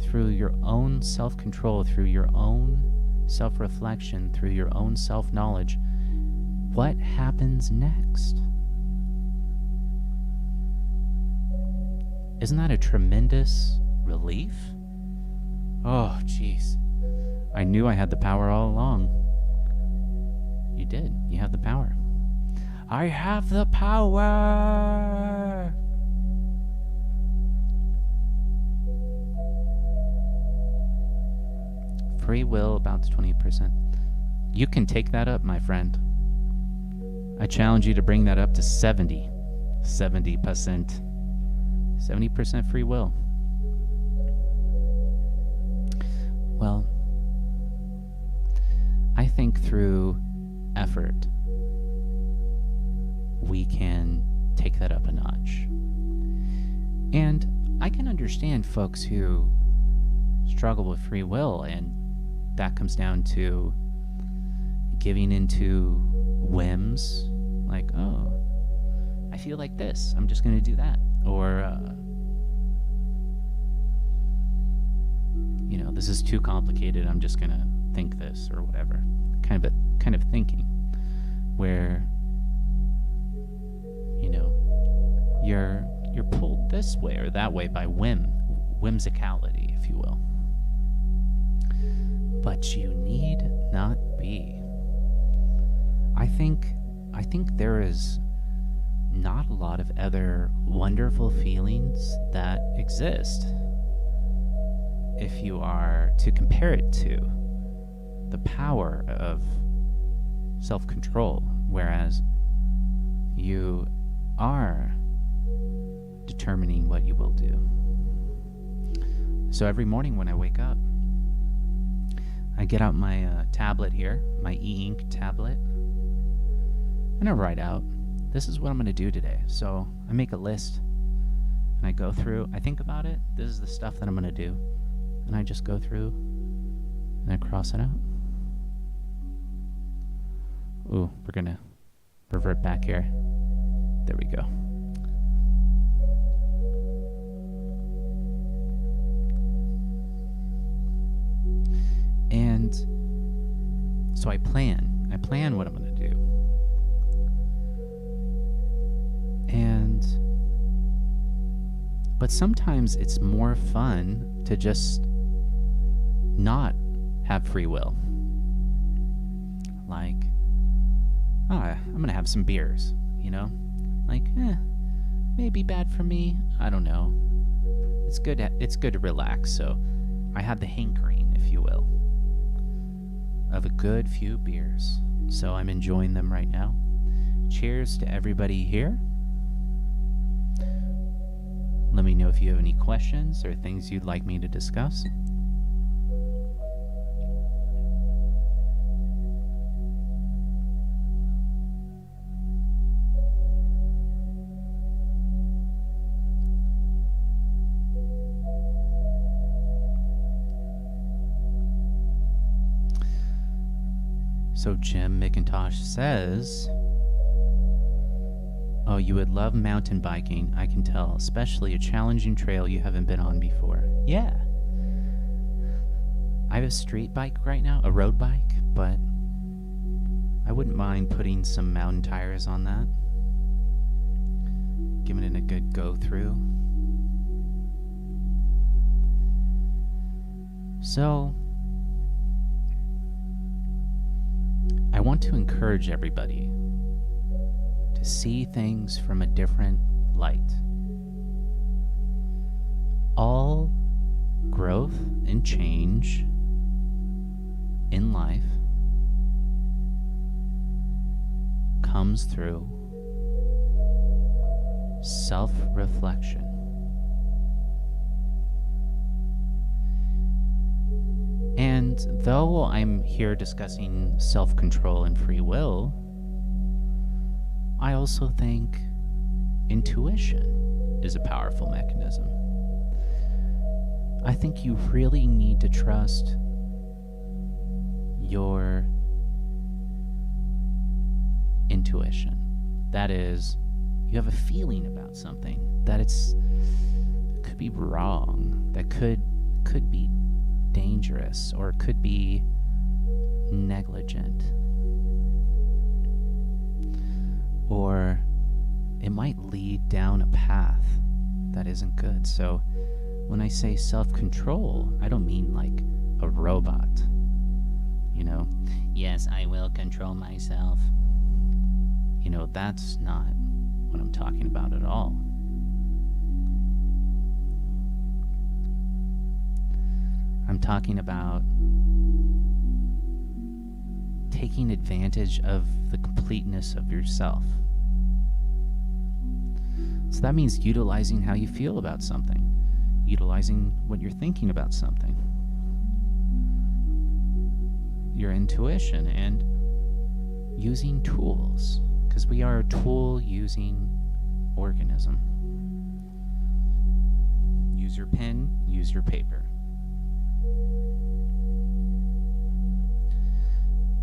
through your own self-control, through your own self-reflection, through your own self-knowledge, what happens next. Isn't that a tremendous relief? Oh, jeez. I knew I had the power all along. You did. You have the power. I have the power! Free will about to 20%. You can take that up, my friend. I challenge you to bring that up to 70%. 70% free will. Well, I think through effort, we can take that up a notch. And I can understand folks who struggle with free will, and that comes down to giving into whims, like, oh, I feel like this, I'm just going to do that. Or, this is too complicated, I'm just going to think this, or whatever. Kind of thinking where, you're pulled this way or that way by whimsicality, if you will. But you need not be. I think there is not a lot of other wonderful feelings that exist if you are to compare it to the power of self-control, whereas you are determining what you will do. So every morning when I wake up, I get out my tablet here, my e-ink tablet, and I write out, this is what I'm going to do today. So I make a list, and I go through, I think about it, this is the stuff that I'm going to do, and I just go through, and I cross it out. Ooh, we're going to revert back here. There we go. And so I plan what I'm going to do. But sometimes it's more fun to just not have free will. Like, I'm going to have some beers, Like, maybe bad for me. I don't know. It's good to relax, so I have the hankering, if you will, of a good few beers. So I'm enjoying them right now. Cheers to everybody here. Let me know if you have any questions or things you'd like me to discuss. So Jim McIntosh says, oh, you would love mountain biking, I can tell, especially a challenging trail you haven't been on before. Yeah. I have a street bike right now, a road bike, but I wouldn't mind putting some mountain tires on that. Giving it a good go through. So, I want to encourage everybody to see things from a different light. All growth and change in life comes through self-reflection. And though I'm here discussing self-control and free will, I also think intuition is a powerful mechanism. I think you really need to trust your intuition. That is, you have a feeling about something, that it's could be wrong, that could be dangerous, or could be negligent, or it might lead down a path that isn't good. So when I say self-control, I don't mean like a robot, yes, I will control myself. That's not what I'm talking about at all. I'm talking about taking advantage of the completeness of yourself. So that means utilizing how you feel about something, utilizing what you're thinking about something, your intuition, and using tools, because we are a tool-using organism. Use your pen, use your paper.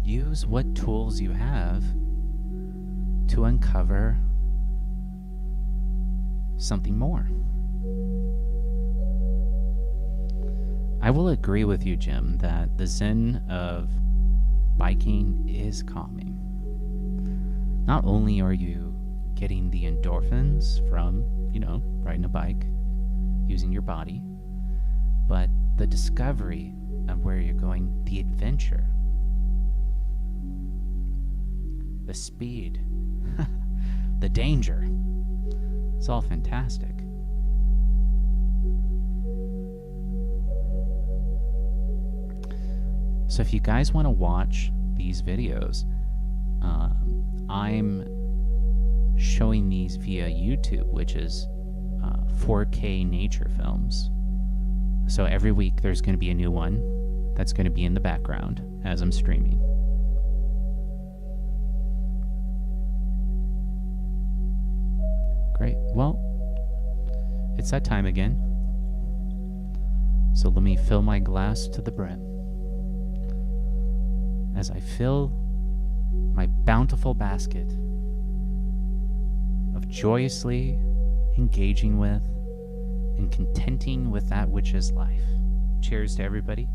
Use what tools you have to uncover something more. I will agree with you, Jim, that the zen of biking is calming. Not only are you getting the endorphins from, riding a bike, using your body, but the discovery of where you're going, the adventure, the speed, the danger, it's all fantastic. So if you guys want to watch these videos, I'm showing these via YouTube, which is 4K nature films. So every week there's going to be a new one that's going to be in the background as I'm streaming. Great. Well, it's that time again. So let me fill my glass to the brim. As I fill my bountiful basket of joyously engaging with and contenting with that which is life. Cheers to everybody.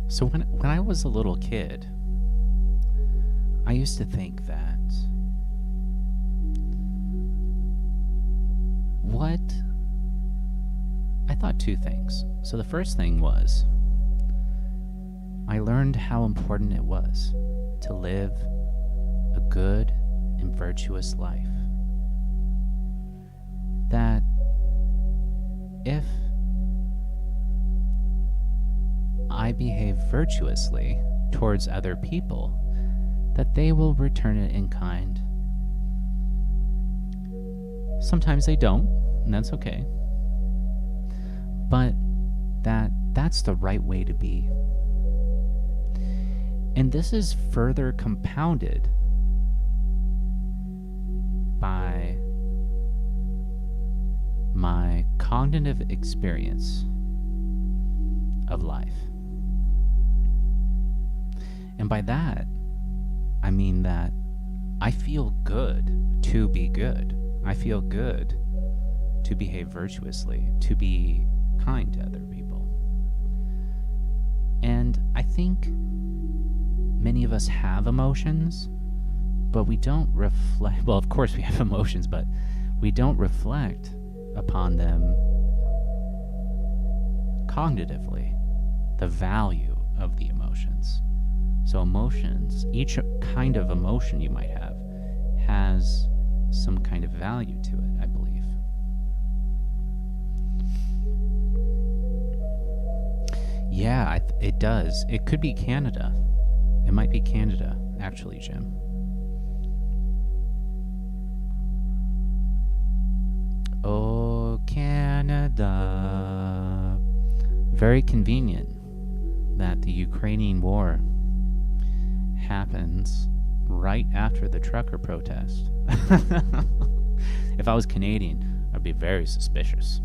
So when I was a little kid, I used to think that I thought two things. So the first thing was, I learned how important it was to live a good and virtuous life. That if I behave virtuously towards other people, that they will return it in kind. Sometimes they don't, and that's okay. But that's the right way to be. And this is further compounded by my cognitive experience of life. And by that, I mean that I feel good to be good. I feel good to behave virtuously, to be kind to other people. And I think many of us have emotions, but we don't reflect. Well, of course we have emotions, but we don't reflect upon them cognitively, the value of the emotions. So emotions, each kind of emotion you might have, has some kind of value to it, I believe. Yeah, it does. It could be Canada. It might be Canada, actually, Jim. Oh, Canada. Very convenient that the Ukrainian war happens right after the trucker protest. If I was Canadian, I'd be very suspicious.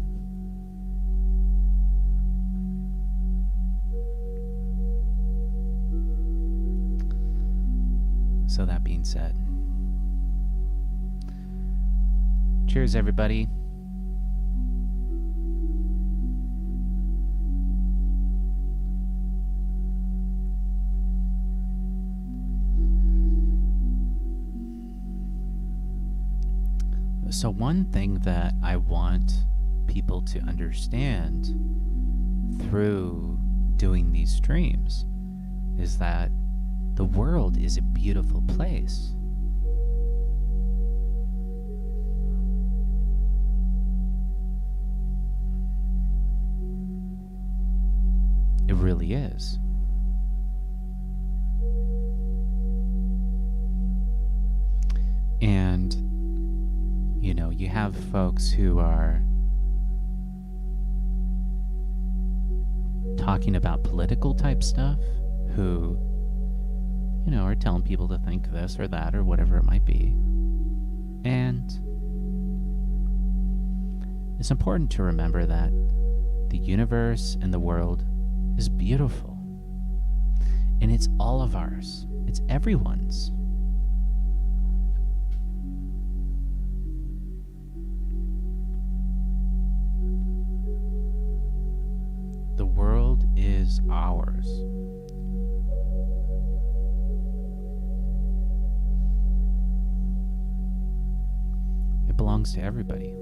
So that being said, cheers, everybody. So one thing that I want people to understand through doing these streams is that the world is a beautiful place. It really is. And, you know, you have folks who are talking about political type stuff, who, you know, are telling people to think this or that or whatever it might be. And it's important to remember that the universe and the world is beautiful. And it's all of ours. It's everyone's. The world is ours. It belongs to everybody.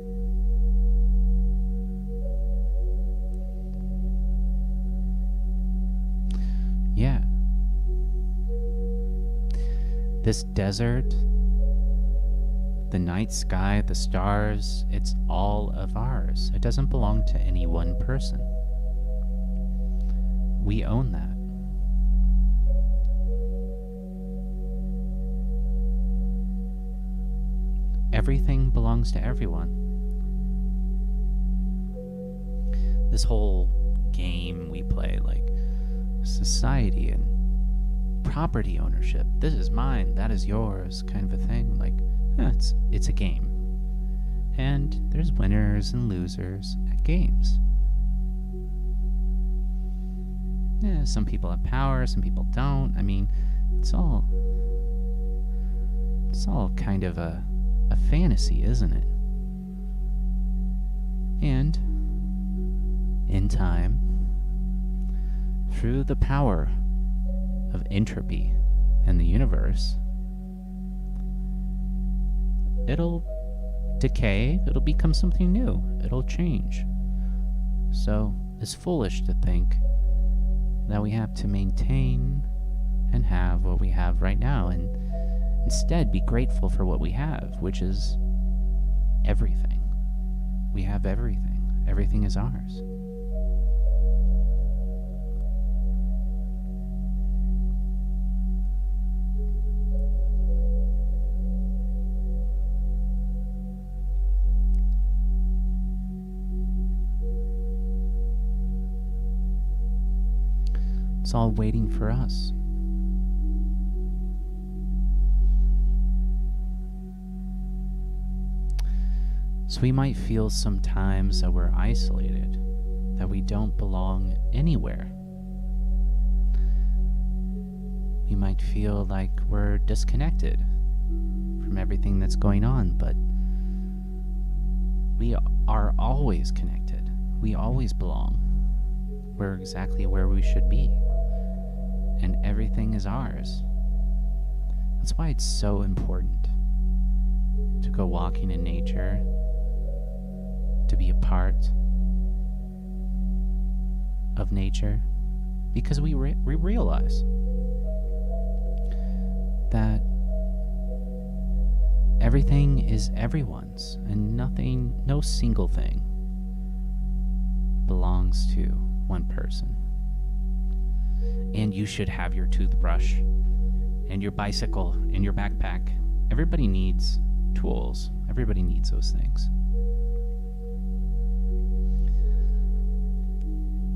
Yeah. This desert, the night sky, the stars, it's all of ours. It doesn't belong to any one person. We own that. Everything belongs to everyone. This whole game we play, like society and property ownership, this is mine, that is yours, kind of a thing. Like, it's a game. And there's winners and losers at games. Yeah, some people have power, some people don't. I mean, it's all kind of a fantasy, isn't it? And in time, through the power of entropy and the universe, it'll decay, it'll become something new, it'll change. So it's foolish to think that we have to maintain and have what we have right now, and instead be grateful for what we have, which is everything. We have everything. Everything is ours. It's all waiting for us. So we might feel sometimes that we're isolated, that we don't belong anywhere. We might feel like we're disconnected from everything that's going on, but we are always connected. We always belong. We're exactly where we should be. And everything is ours. That's why it's so important to go walking in nature, to be a part of nature, because we realize that everything is everyone's, and no single thing belongs to one person. And you should have your toothbrush and your bicycle and your backpack. Everybody needs tools. Everybody needs those things.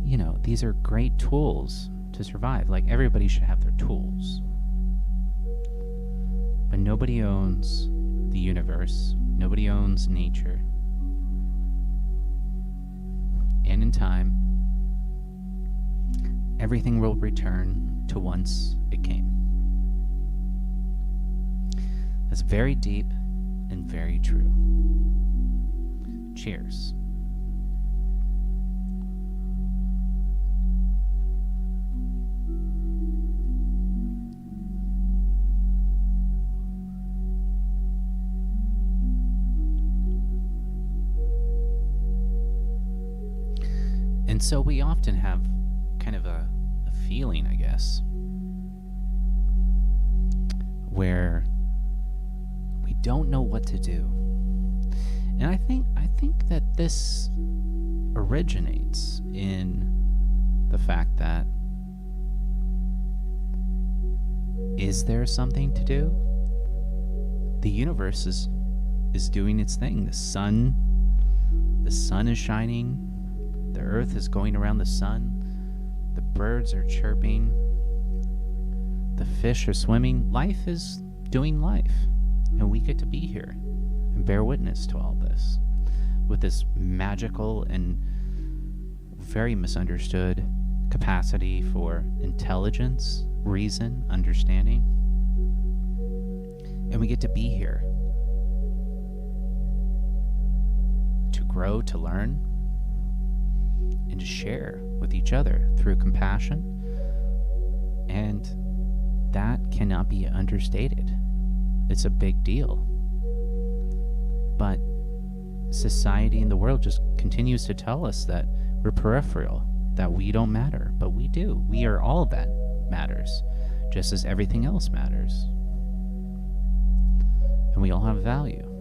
You know, these are great tools to survive. Like, everybody should have their tools. But nobody owns the universe. Nobody owns nature. and in time, everything will return to whence it came. That's very deep and very true. Cheers. And so we often have kind of a feeling, I guess, where we don't know what to do. And I think that this originates in the fact that, is there something to do? The universe is doing its thing. The sun is shining. The earth is going around the sun. The birds are chirping. The fish are swimming. Life is doing life. And we get to be here and bear witness to all this with this magical and very misunderstood capacity for intelligence, reason, understanding. And we get to be here to grow, to learn, and to share with each other through compassion. And that cannot be understated. It's a big deal. But society and the world just continues to tell us that we're peripheral, that we don't matter, but we do. We are all that matters, just as everything else matters. And we all have value.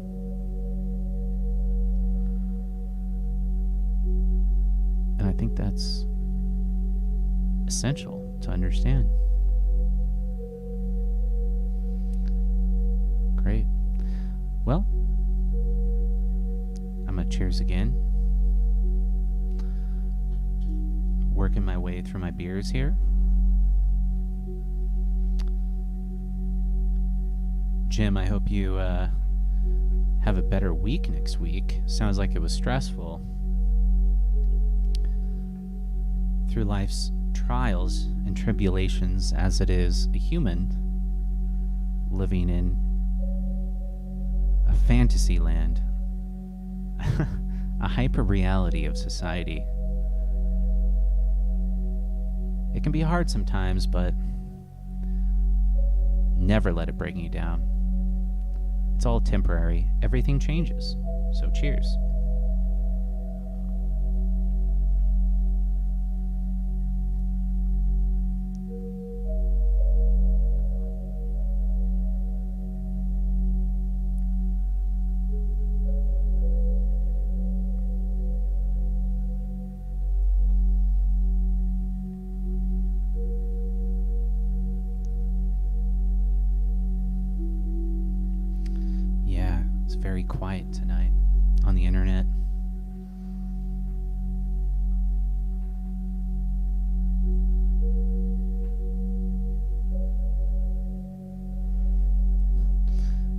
And I think that's essential to understand. Great. Well, I'm gonna cheers again. Working my way through my beers here. Jim, I hope you have a better week next week. Sounds like it was stressful. Through life's trials and tribulations, as it is a human living in a fantasy land, a hyper reality of society. It can be hard sometimes, but never let it bring you down. It's all temporary. Everything changes. So cheers. Very quiet tonight on the internet.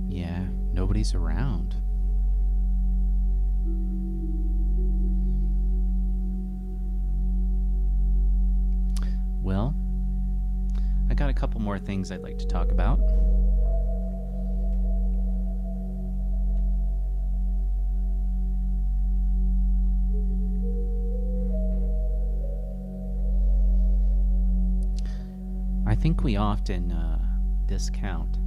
Yeah, nobody's around. Well, I got a couple more things I'd like to talk about. I think we often discount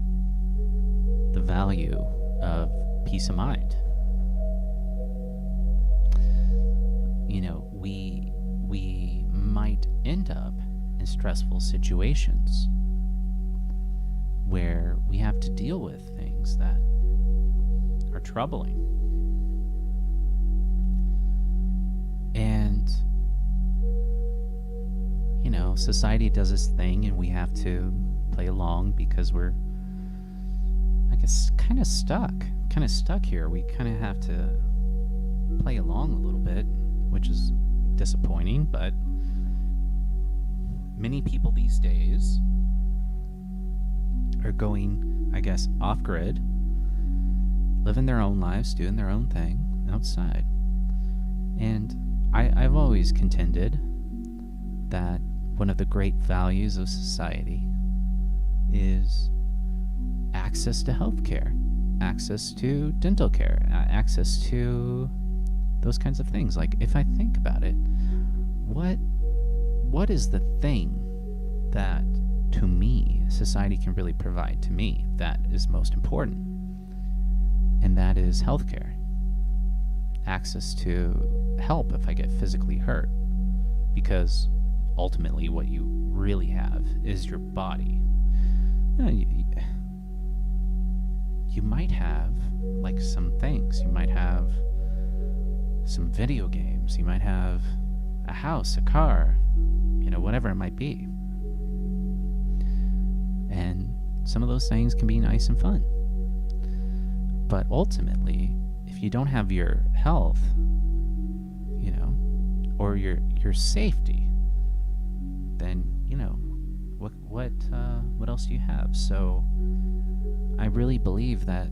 the value of peace of mind. You know, we might end up in stressful situations where we have to deal with things that are troubling. And you know, society does its thing and we have to play along because we're, I guess, kind of stuck here. We kind of have to play along a little bit, which is disappointing, but many people these days are going, I guess, off-grid, living their own lives, doing their own thing outside. And I've always contended that one of the great values of society is access to healthcare, access to dental care, access to those kinds of things. Like, if I think about it, what is the thing that, to me, society can really provide to me that is most important? And that is healthcare. Access to help if I get physically hurt. Because ultimately what you really have is your body. You might have, like, some things. You might have some video games. You might have a house, a car, whatever it might be. And some of those things can be nice and fun. But ultimately, if you don't have your health, or your safety, then, what else do you have? So I really believe that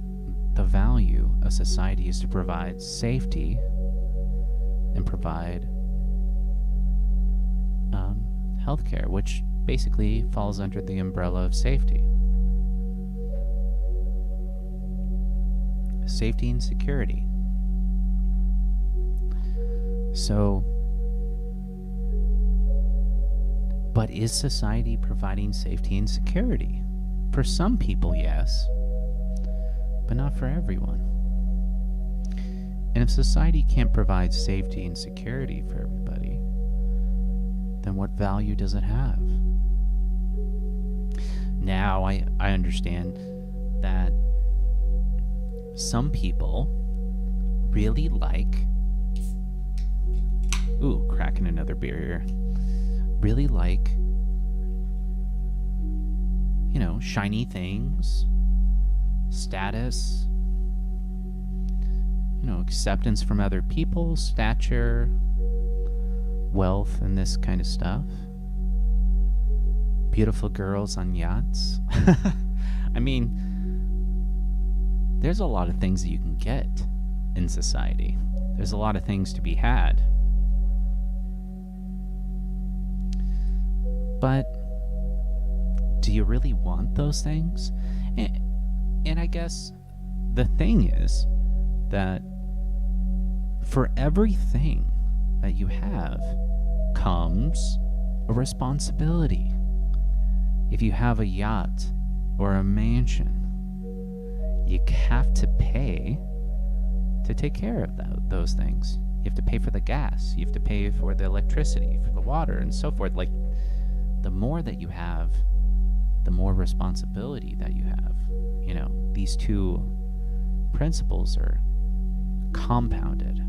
the value of society is to provide safety and provide healthcare, which basically falls under the umbrella of safety. Safety and security. So, but is society providing safety and security? For some people, yes, but not for everyone. And if society can't provide safety and security for everybody, then what value does it have? Now, I understand that some people really like, cracking another beer here, really like, shiny things, status, acceptance from other people, stature, wealth, and this kind of stuff. Beautiful girls on yachts. I mean, there's a lot of things that you can get in society. There's a lot of things to be had. But do you really want those things? And I guess the thing is that for everything that you have comes a responsibility. If you have a yacht or a mansion, you have to pay to take care of those things. You have to pay for the gas. You have to pay for the electricity, for the water, and so forth. Like, the more that you have, the more responsibility that you have. These two principles are compounded.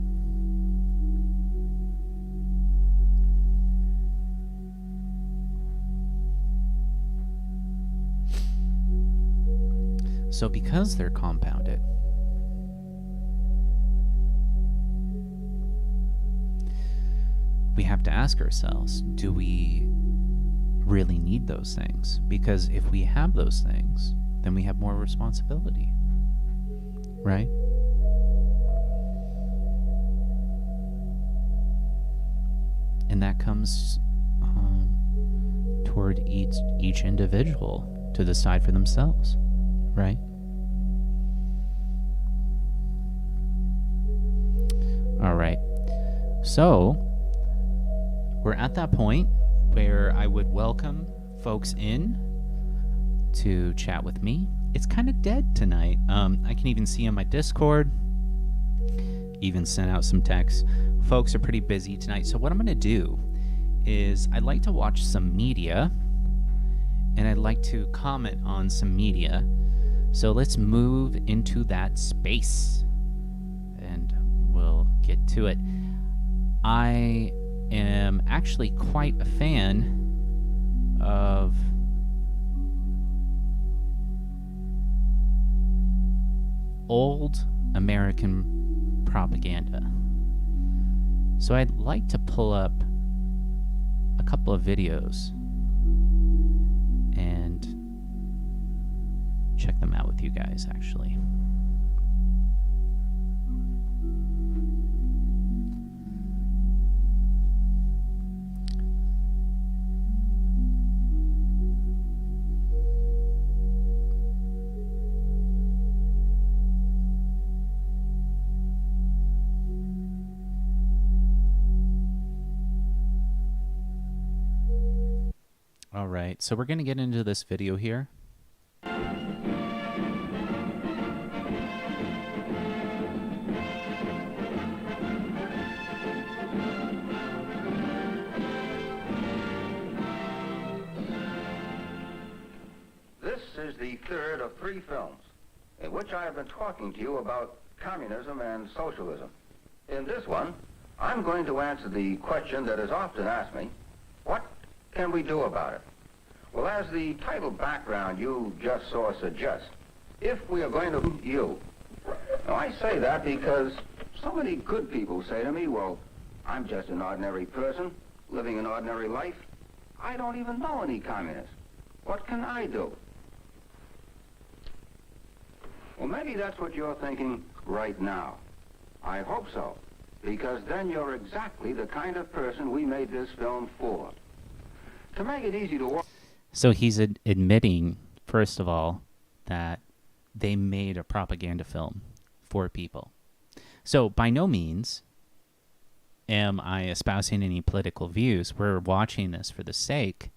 So because they're compounded, we have to ask ourselves, do we really need those things? Because if we have those things, then we have more responsibility, right? And that comes toward each individual to decide for themselves, right? All right. So we're at that point where I would welcome folks in to chat with me. It's kind of dead tonight. I can even see on my Discord, even sent out some texts. Folks are pretty busy tonight. So what I'm going to do is I'd like to watch some media, and I'd like to comment on some media. So let's move into that space, and we'll get to it. I am actually quite a fan of old American propaganda. So I'd like to pull up a couple of videos and check them out with you guys, actually. right, so we're going to get into this video here. This is the third of 3 films in which I have been talking to you about communism and socialism. In this one, I'm going to answer the question that is often asked me, what can we do about it? Well, as the title background you just saw suggest, if we are going to you. Now, I say that because so many good people say to me, well, I'm just an ordinary person living an ordinary life. I don't even know any communists. What can I do? Well, maybe that's what you're thinking right now. I hope so, because then you're exactly the kind of person we made this film for. To make it easy to watch. So he's admitting, first of all, that they made a propaganda film for people. So by no means am I espousing any political views. We're watching this for the sake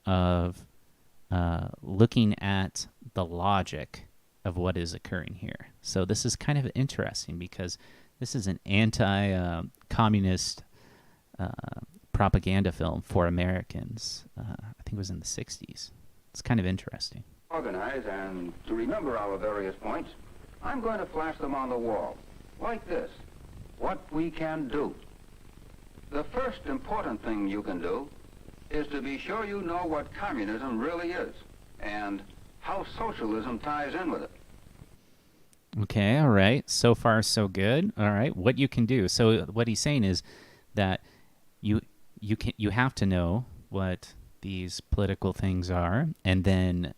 of looking at the logic of what is occurring here. So this is kind of interesting because this is an anti-communist propaganda film for Americans. I think it was in the 60s. It's kind of interesting. Organize and to remember our various points, I'm going to flash them on the wall, like this. What we can do. The first important thing you can do is to be sure you know what communism really is and how socialism ties in with it. Okay, all right. So far, so good. All right, what you can do. So what he's saying is that you have to know what these political things are, and then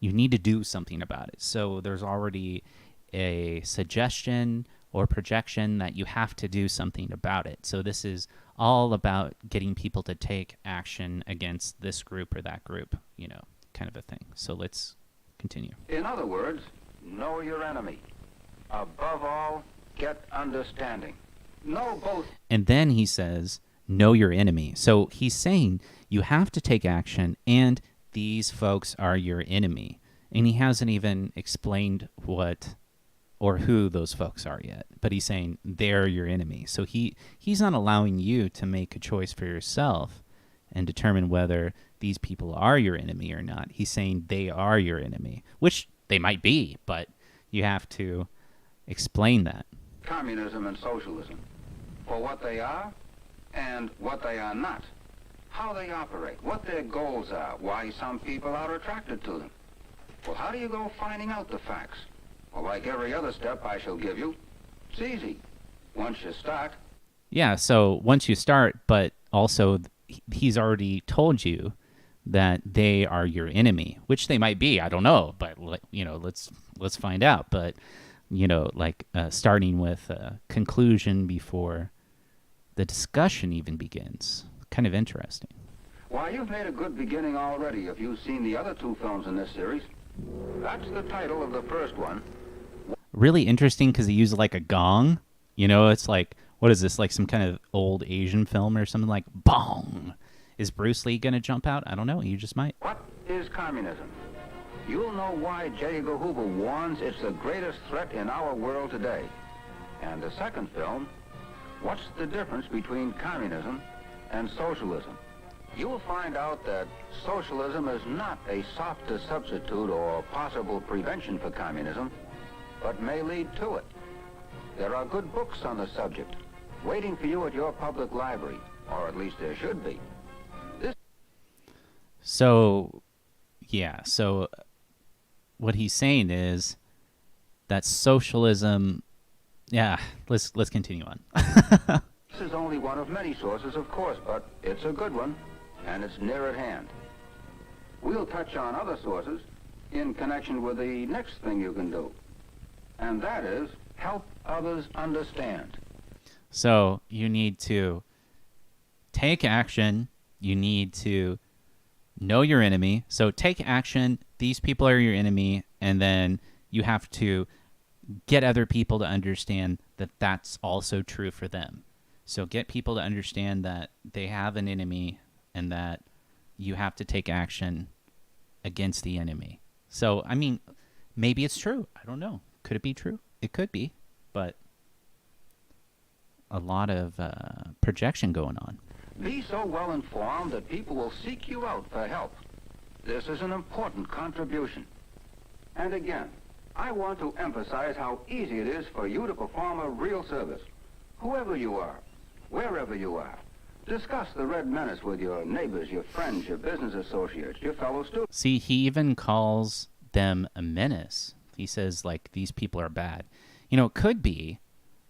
you need to do something about it. So there's already a suggestion or projection that you have to do something about it. So this is all about getting people to take action against this group or that group, you know, kind of a thing. So let's continue. In other words, know your enemy. Above all, get understanding. Know both. And then he says, know your enemy. So he's saying you have to take action, and these folks are your enemy. And he hasn't even explained what or who those folks are yet, but he's saying they're your enemy. So he's not allowing you to make a choice for yourself and determine whether these people are your enemy or not. He's saying they are your enemy, which they might be, but you have to explain that. Communism and socialism, for what they are and what they are not, how they operate, what their goals are, why some people are attracted to them. Well, how do you go finding out the facts? Well, like every other step I shall give you, it's easy. Once you start. Yeah, so once you start, but also he's already told you that they are your enemy, which they might be. I don't know, but you know, let's find out. But you know, like starting with a conclusion before the discussion even begins, kind of interesting. Why, you've made a good beginning already if you've seen the other 2 films in this series. That's the title of the first one. Really interesting because he used like a gong. You know, it's like, what is this, like some kind of old Asian film or something, like bong. Is Bruce Lee going to jump out? I don't know. You just might. What is communism? You'll know why J. Edgar Hoover warns it's the greatest threat in our world today. And the second film, what's the difference between communism and socialism? You will find out that socialism is not a softer substitute or possible prevention for communism, but may lead to it. There are good books on the subject waiting for you at your public library, or at least there should be. So, yeah, so what he's saying is that socialism, yeah, let's continue on. This is only one of many sources, of course, but it's a good one, and it's near at hand. We'll touch on other sources in connection with the next thing you can do, and that is help others understand. So you need to take action. You need to know your enemy. So take action. These people are your enemy. And then you have to get other people to understand that that's also true for them. So get people to understand that they have an enemy and that you have to take action against the enemy. So, I mean, maybe it's true. I don't know. Could it be true? It could be, but a lot of projection going on. Be so well informed that people will seek you out for help. This is an important contribution. And again, I want to emphasize how easy it is for you to perform a real service. Whoever you are, wherever you are, discuss the Red Menace with your neighbors, your friends, your business associates, your fellow students. See, he even calls them a menace. He says, like, these people are bad. You know, it could be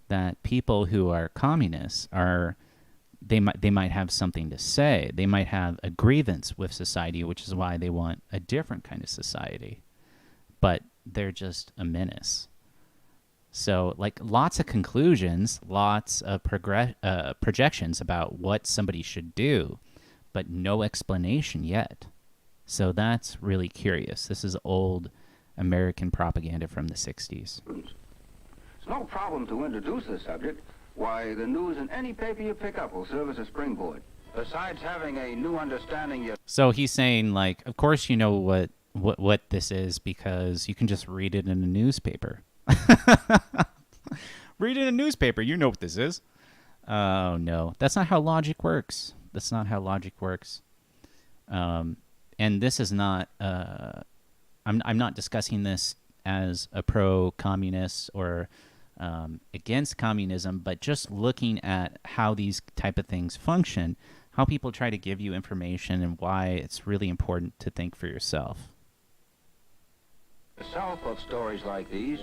that people who are communists are, they might have something to say. They might have a grievance with society, which is why they want a different kind of society. But they're just a menace. So, like, lots of conclusions, lots of projections about what somebody should do, but no explanation yet. So that's really curious. This is old American propaganda from the 60s. It's no problem to introduce the subject. Why, the news in any paper you pick up will serve as a springboard. Besides having a new understanding, So he's saying, like, of course you know what this is because you can just read it in a newspaper. Read it in a newspaper. You know what this is. Oh, no. That's not how logic works. That's not how logic works. And this is not... I'm not discussing this as a pro-communist or against communism, but just looking at how these type of things function, how people try to give you information, and why it's really important to think for yourself. yourself of stories like these,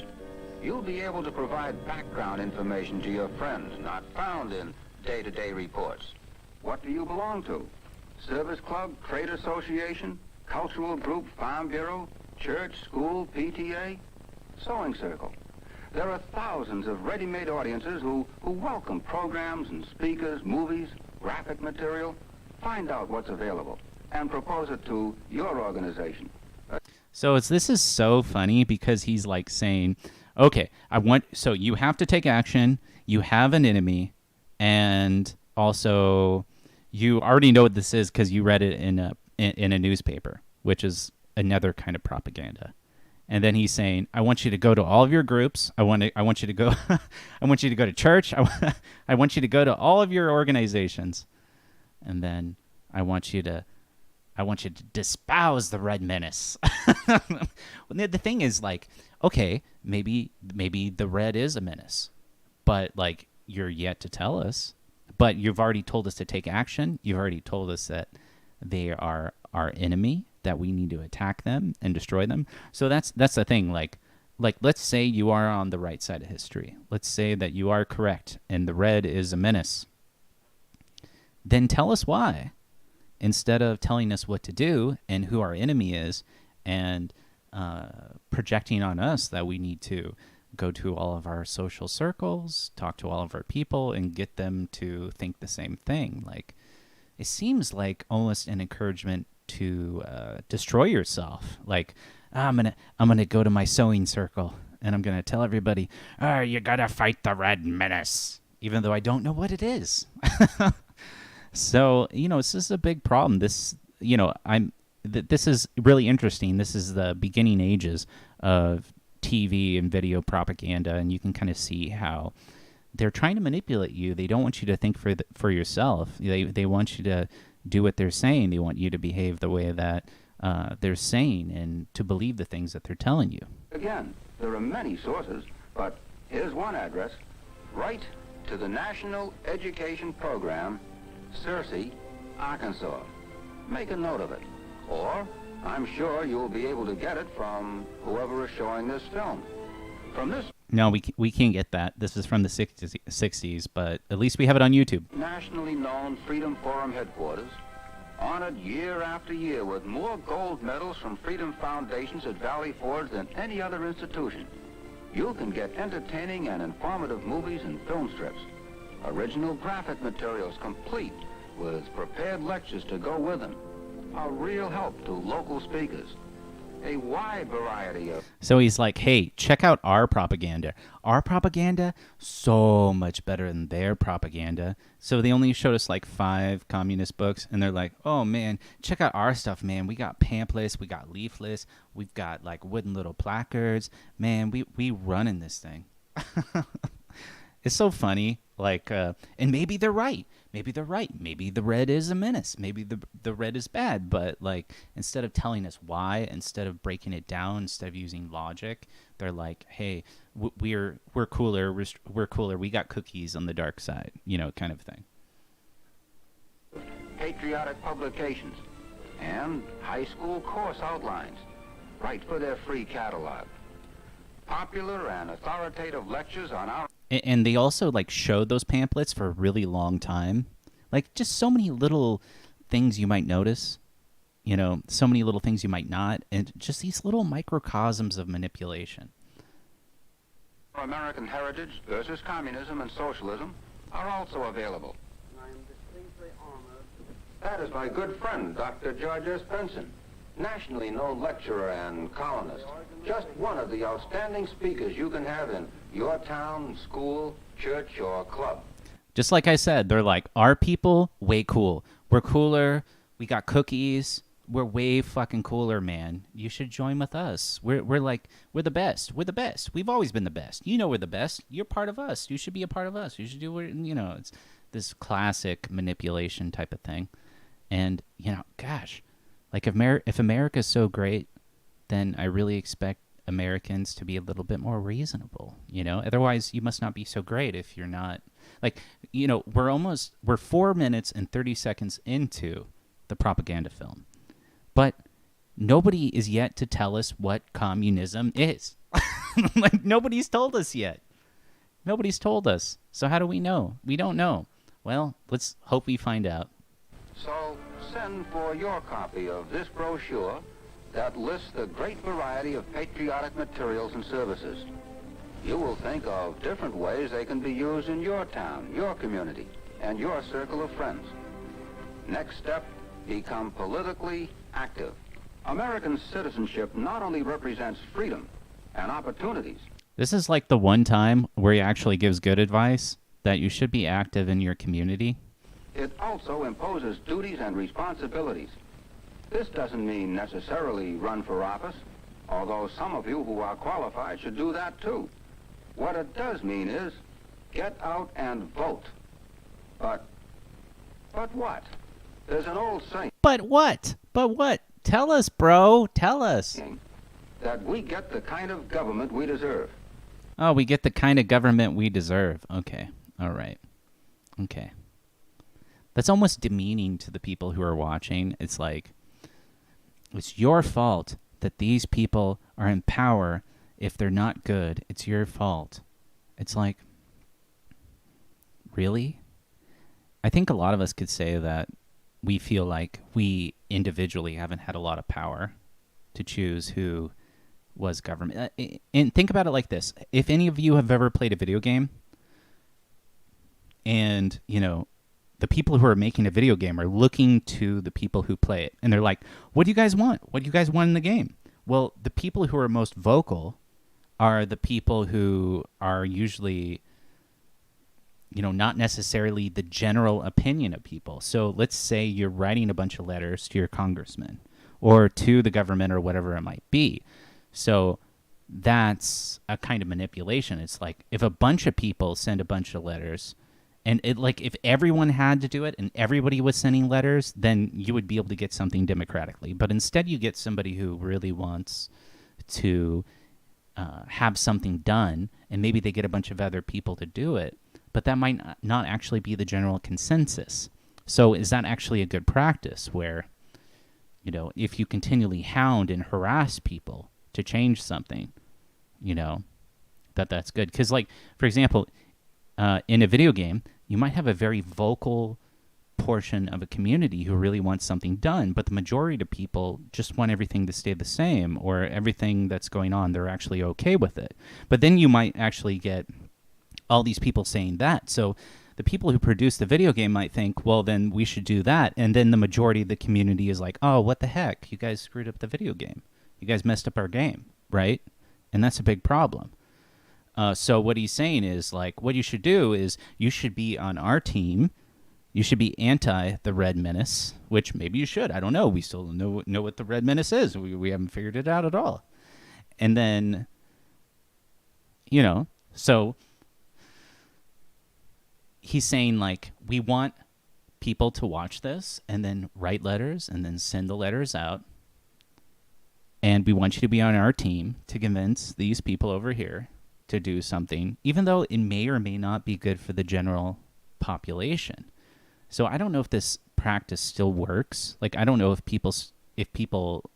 you'll be able to provide background information to your friends not found in day-to-day reports. What do you belong to? Service club, trade association, cultural group, farm bureau, church, school, PTA, sewing circle. There are thousands of ready-made audiences who welcome programs and speakers, movies, graphic material. Find out what's available and propose it to your organization. So this is so funny because he's like saying, okay, so you have to take action, you have an enemy, and also you already know what this is because you read it in a newspaper, which is another kind of propaganda. And then he's saying, I want you to go to all of your groups. I want you to go I want you to go to church. I want you to go to all of your organizations. And then I want you to espouse the Red Menace. Well, the thing is, like, okay, maybe the Red is a menace, but like you're yet to tell us. But you've already told us to take action. You've already told us that they are our enemy, that we need to attack them and destroy them. So that's the thing. Like let's say you are on the right side of history. Let's say that you are correct and the Red is a menace. Then tell us why, instead of telling us what to do and who our enemy is and projecting on us that we need to go to all of our social circles, talk to all of our people, and get them to think the same thing. Like, it seems like almost an encouragement to destroy yourself. Like, I'm gonna go to my sewing circle and I'm gonna tell everybody, "Oh, you gotta fight the Red Menace," even though I don't know what it is. So, this is a big problem. This, this is really interesting. This is the beginning ages of TV and video propaganda, and you can kind of see how they're trying to manipulate you. They don't want you to think for yourself. They want you to do what they're saying. They want you to behave the way that they're saying and to believe the things that they're telling you. Again, there are many sources, but here's one address. Write to the National Education Program, Searcy, Arkansas. Make a note of it. Or, I'm sure you'll be able to get it from whoever is showing this film. From this... No, we can't get that. This is from the 60s, but at least we have it on YouTube. Nationally known Freedom Forum headquarters, honored year after year with more gold medals from Freedom Foundations at Valley Forge than any other institution. You can get entertaining and informative movies and film strips, original graphic materials complete with prepared lectures to go with them, a real help to local speakers, a wide variety of... So he's like, hey, check out our propaganda. Our propaganda, so much better than their propaganda. So they only showed us like 5 communist books, and they're like, oh man, check out our stuff, man. We got pamphlets, we got leaflets, we've got like wooden little placards. Man, we running this thing. It's so funny. Like, and maybe they're right. Maybe they're right. Maybe the red is a menace. Maybe the red is bad. But like, instead of telling us why, instead of breaking it down, instead of using logic, they're like, hey, we're cooler. We're cooler. We got cookies on the dark side. Kind of thing. Patriotic publications and high school course outlines, right for their free catalog. Popular and authoritative lectures on our... And they also like showed those pamphlets for a really long time. Like just so many little things you might notice, so many little things you might not, and just these little microcosms of manipulation. American heritage versus communism and socialism are also available. I am distinctly honored. That is my good friend, Dr. George S. Benson, nationally known lecturer and columnist. Just one of the outstanding speakers you can have in your town, school, church, or club. Just like I said, they're like, our people, way cool. We're cooler. We got cookies. We're way fucking cooler, man. You should join with us. We're the best. We're the best. We've always been the best. We're the best. You're part of us. You should be a part of us. You should do what, it's this classic manipulation type of thing. And, gosh, like if America's so great, then I really expect Americans to be a little bit more reasonable, Otherwise, you must not be so great if you're not. Like, we're 4 minutes and 30 seconds into the propaganda film. But nobody is yet to tell us what communism is. Like, nobody's told us yet. Nobody's told us. So how do we know? We don't know. Well, let's hope we find out. So send for your copy of this brochure that lists the great variety of patriotic materials and services. You will think of different ways they can be used in your town, your community, and your circle of friends. Next step, become politically active. American citizenship not only represents freedom and opportunities. This is like the one time where he actually gives good advice that you should be active in your community. It also imposes duties and responsibilities. This doesn't mean necessarily run for office, although some of you who are qualified should do that too. What it does mean is get out and vote. But what? There's an old saying. But what? Tell us, bro. Tell us. That we get the kind of government we deserve. Oh, we get the kind of government we deserve. Okay. All right. Okay. That's almost demeaning to the people who are watching. It's like, it's your fault that these people are in power. If they're not good, it's your fault. It's like, really? I think a lot of us could say that we feel like we individually haven't had a lot of power to choose who was government. And think about it like this. If any of you have ever played a video game and, the people who are making a video game are looking to the people who play it. And they're like, what do you guys want? What do you guys want in the game? Well, the people who are most vocal are the people who are usually, not necessarily the general opinion of people. So let's say you're writing a bunch of letters to your congressman or to the government or whatever it might be. So that's a kind of manipulation. It's like if a bunch of people send a bunch of letters, and if everyone had to do it and everybody was sending letters, then you would be able to get something democratically. But instead you get somebody who really wants to have something done, and maybe they get a bunch of other people to do it, but that might not actually be the general consensus. So is that actually a good practice where, if you continually hound and harass people to change something, that's good? Because, for example, in a video game, you might have a very vocal portion of a community who really wants something done, but the majority of people just want everything to stay the same, or everything that's going on, they're actually okay with it. But then you might actually get all these people saying that. So the people who produce the video game might think, well, then we should do that. And then the majority of the community is like, oh, what the heck? You guys screwed up the video game. You guys messed up our game, right? and that's a big problem. So what he's saying is, like, what you should do is you should be on our team. You should be anti the Red Menace, which maybe you should. I don't know. We still know what the Red Menace is. We haven't figured it out at all. And then, so he's saying, like, we want people to watch this and then write letters and then send the letters out. And we want you to be on our team to convince these people over here to do something, even though it may or may not be good for the general population. So I don't know if this practice still works. Like, I don't know if people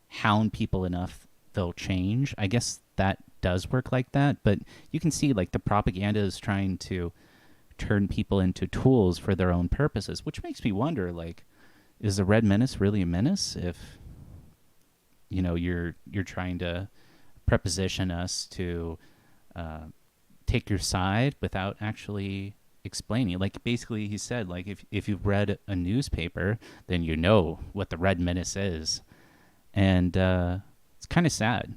hound people enough, they'll change. I guess that does work like that, but you can see, like, the propaganda is trying to turn people into tools for their own purposes, which makes me wonder, like, is the Red Menace really a menace if, you're trying to preposition us to take your side without actually explaining? Like, basically he said, like, if you've read a newspaper, then you know what the Red Menace is. And it's kind of sad.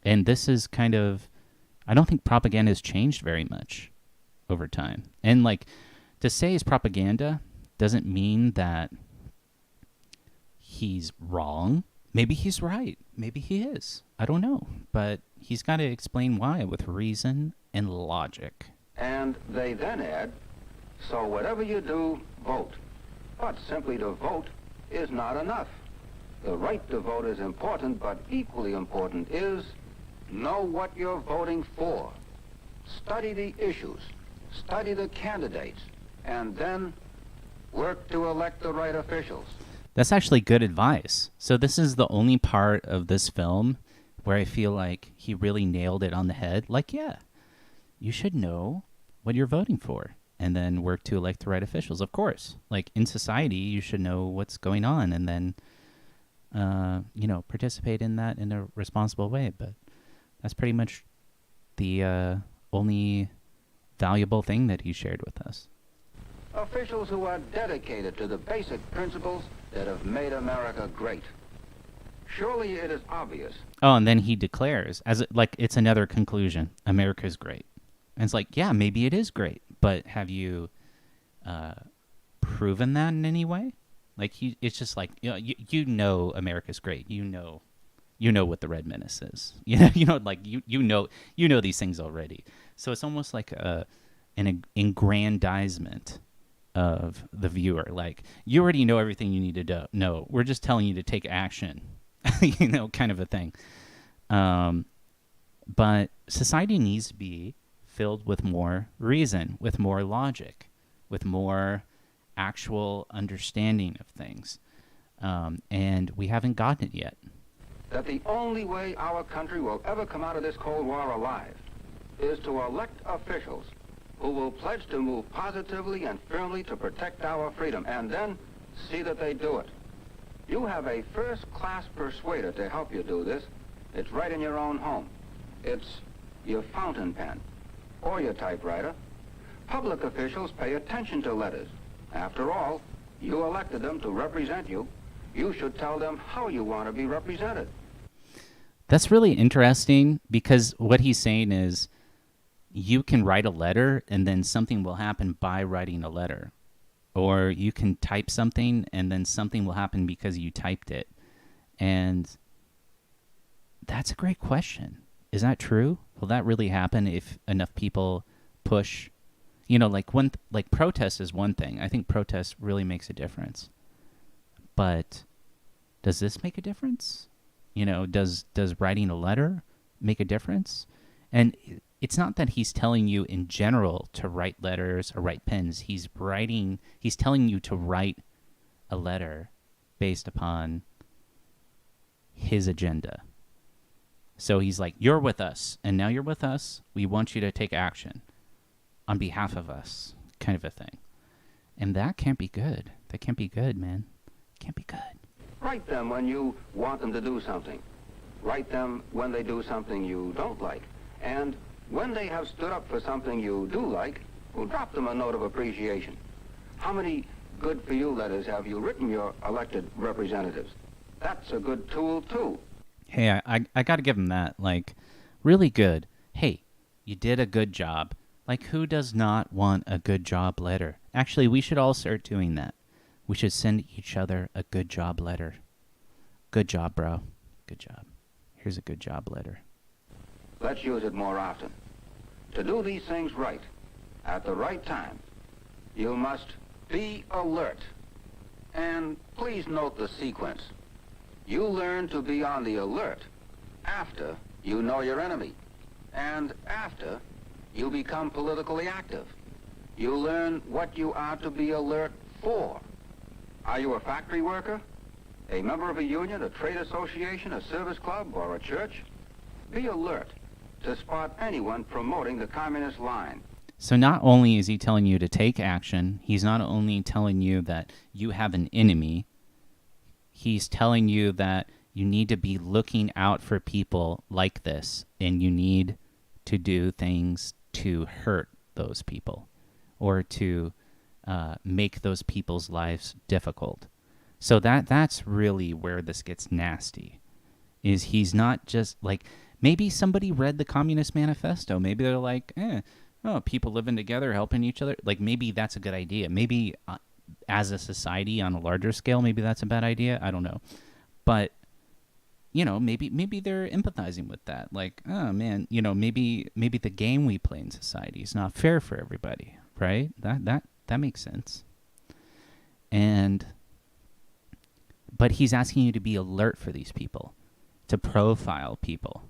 And this is kind of, I don't think propaganda has changed very much over time. And, like, to say it's propaganda doesn't mean that he's wrong. Maybe he's right. Maybe he is. I don't know. But he's got to explain why with reason and logic. And they then add, so whatever you do, vote. But simply to vote is not enough. The right to vote is important, but equally important is know what you're voting for. Study the issues, study the candidates, and then work to elect the right officials. That's actually good advice. So this is the only part of this film where I feel like he really nailed it on the head. Like, yeah, you should know what you're voting for and then work to elect the right officials. Of course, like, in society, you should know what's going on and then, participate in that in a responsible way. But that's pretty much the only valuable thing that he shared with us. Officials who are dedicated to the basic principles that have made America great. Surely it is obvious. Oh, and then he declares, it's another conclusion, America's great. And it's like, yeah, maybe it is great, but have you proven that in any way? Like, it's just like, you know America's great. You know what the Red Menace is. You know these things already. So it's almost like an aggrandizement of the viewer. Like, you already know everything you need to know. We're just telling you to take action, kind of a thing. But society needs to be filled with more reason, with more logic, with more actual understanding of things. And we haven't gotten it yet. That the only way our country will ever come out of this Cold War alive is to elect officials who will pledge to move positively and firmly to protect our freedom, and then see that they do it. You have a first-class persuader to help you do this. It's right in your own home. It's your fountain pen or your typewriter. Public officials pay attention to letters. After all, you elected them to represent you. You should tell them how you want to be represented. That's really interesting, because what he's saying is you can write a letter and then something will happen by writing a letter. Or you can type something and then something will happen because you typed it. And that's a great question. Is that true? Will that really happen if enough people push? Like protest is one thing. I think protest really makes a difference. But does this make a difference? Does writing a letter make a difference? And it's not that he's telling you in general to write letters or write pens. He's telling you to write a letter based upon his agenda. So he's like, you're with us, and now you're with us. We want you to take action on behalf of us, kind of a thing. And that can't be good. That can't be good, man. It can't be good. Write them when you want them to do something. Write them when they do something you don't like. And when they have stood up for something you do like, well, drop them a note of appreciation. How many good-for-you letters have you written your elected representatives? That's a good tool, too. Hey, I got to give him that. Like, really good. Hey, you did a good job. Like, who does not want a good job letter? Actually, we should all start doing that. We should send each other a good job letter. Good job, bro. Good job. Here's a good job letter. Let's use it more often. To do these things right, at the right time, you must be alert. And please note the sequence. You learn to be on the alert after you know your enemy, and after you become politically active. You learn what you are to be alert for. Are you a factory worker? A member of a union, a trade association, a service club, or a church? Be alert to spot anyone promoting the communist line. So not only is he telling you to take action, he's not only telling you that you have an enemy, he's telling you that you need to be looking out for people like this, and you need to do things to hurt those people or to make those people's lives difficult. So that's really where this gets nasty, is he's not just like, maybe somebody read the Communist Manifesto. Maybe they're like, people living together, helping each other. Like, maybe that's a good idea. Maybe as a society on a larger scale, maybe that's a bad idea. I don't know. But, maybe they're empathizing with that. Like, oh, man, maybe the game we play in society is not fair for everybody, right? That makes sense. But he's asking you to be alert for these people, to profile people.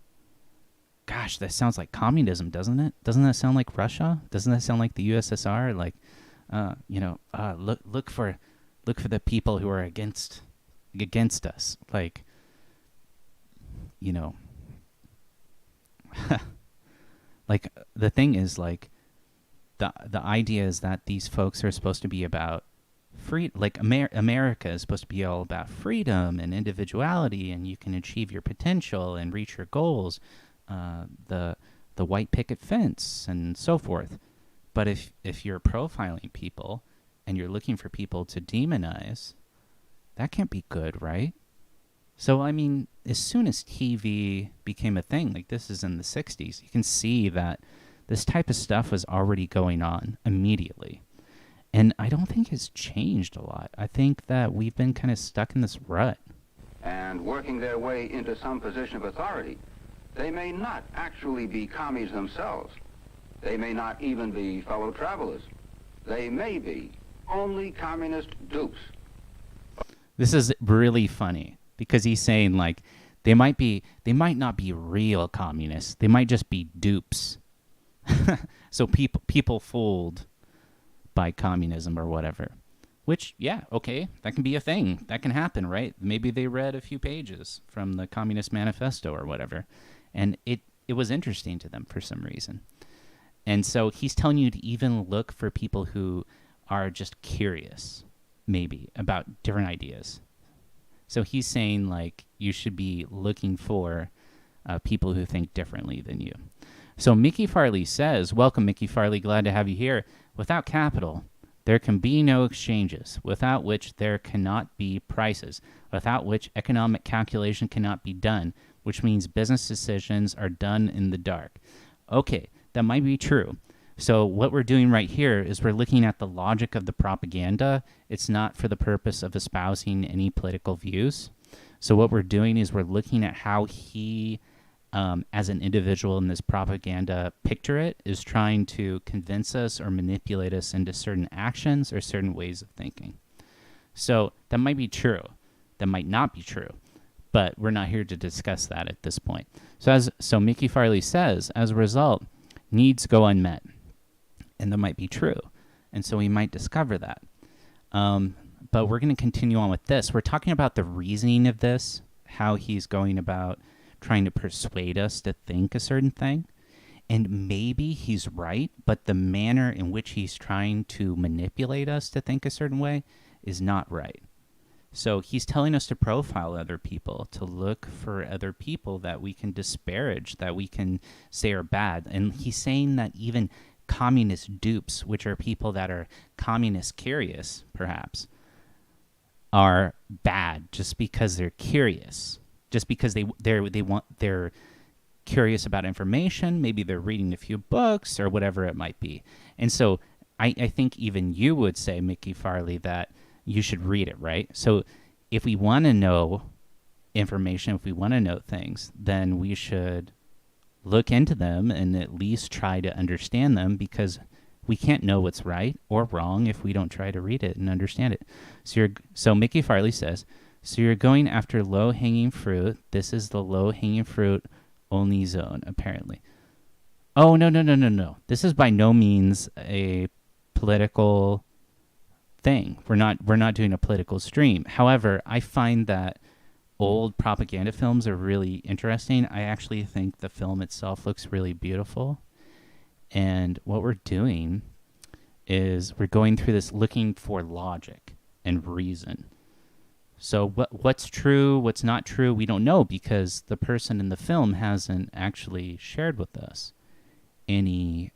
Gosh, that sounds like communism, doesn't it? Doesn't that sound like Russia? Doesn't that sound like the USSR? Like, look for the people who are against us. Like, like the thing is, like, the idea is that these folks are supposed to be about free. Like, America is supposed to be all about freedom and individuality, and you can achieve your potential and reach your goals. The white picket fence and so forth. But if you're profiling people and you're looking for people to demonize, that can't be good, right? So, I mean, as soon as TV became a thing, like this is in the 60s, you can see that this type of stuff was already going on immediately. And I don't think it's changed a lot. I think that we've been kind of stuck in this rut. And working their way into some position of authority. They may not actually be commies themselves. They may not even be fellow travelers. They may be only communist dupes. This is really funny because he's saying, like, they might not be real communists. They might just be dupes. So people fooled by communism or whatever. Which, yeah, okay, that can be a thing. That can happen, right? Maybe they read a few pages from the Communist Manifesto or whatever. And it was interesting to them for some reason. And so he's telling you to even look for people who are just curious, maybe, about different ideas. So he's saying, like, you should be looking for people who think differently than you. So Mickey Farley says, welcome, Mickey Farley, glad to have you here. Without capital, there can be no exchanges, without which there cannot be prices, without which economic calculation cannot be done, which means business decisions are done in the dark. Okay, that might be true. So what we're doing right here is we're looking at the logic of the propaganda. It's not for the purpose of espousing any political views. So what we're doing is we're looking at how he, as an individual in this propaganda picture it, is trying to convince us or manipulate us into certain actions or certain ways of thinking. So that might be true. That might not be true. But we're not here to discuss that at this point. So Mickey Farley says, as a result, needs go unmet. And that might be true. And so we might discover that. But we're going to continue on with this. We're talking about the reasoning of this, how he's going about trying to persuade us to think a certain thing. And maybe he's right, but the manner in which he's trying to manipulate us to think a certain way is not right. So he's telling us to profile other people, to look for other people that we can disparage, that we can say are bad. And he's saying that even communist dupes, which are people that are communist curious, perhaps, are bad just because they're curious, just because they're curious about information. Maybe they're reading a few books or whatever it might be. And so I think even you would say, Mickey Farley, that you should read it, right? So if we want to know information, if we want to know things, then we should look into them and at least try to understand them, because we can't know what's right or wrong if we don't try to read it and understand it. So Mickey Farley says, so you're going after low-hanging fruit. This is the low-hanging fruit only zone, apparently. Oh, no. This is by no means a political thing. We're not doing a political stream. However, I find that old propaganda films are really interesting. I actually think the film itself looks really beautiful. And what we're doing is we're going through this looking for logic and reason. So what's true, what's not true, we don't know, because the person in the film hasn't actually shared with us any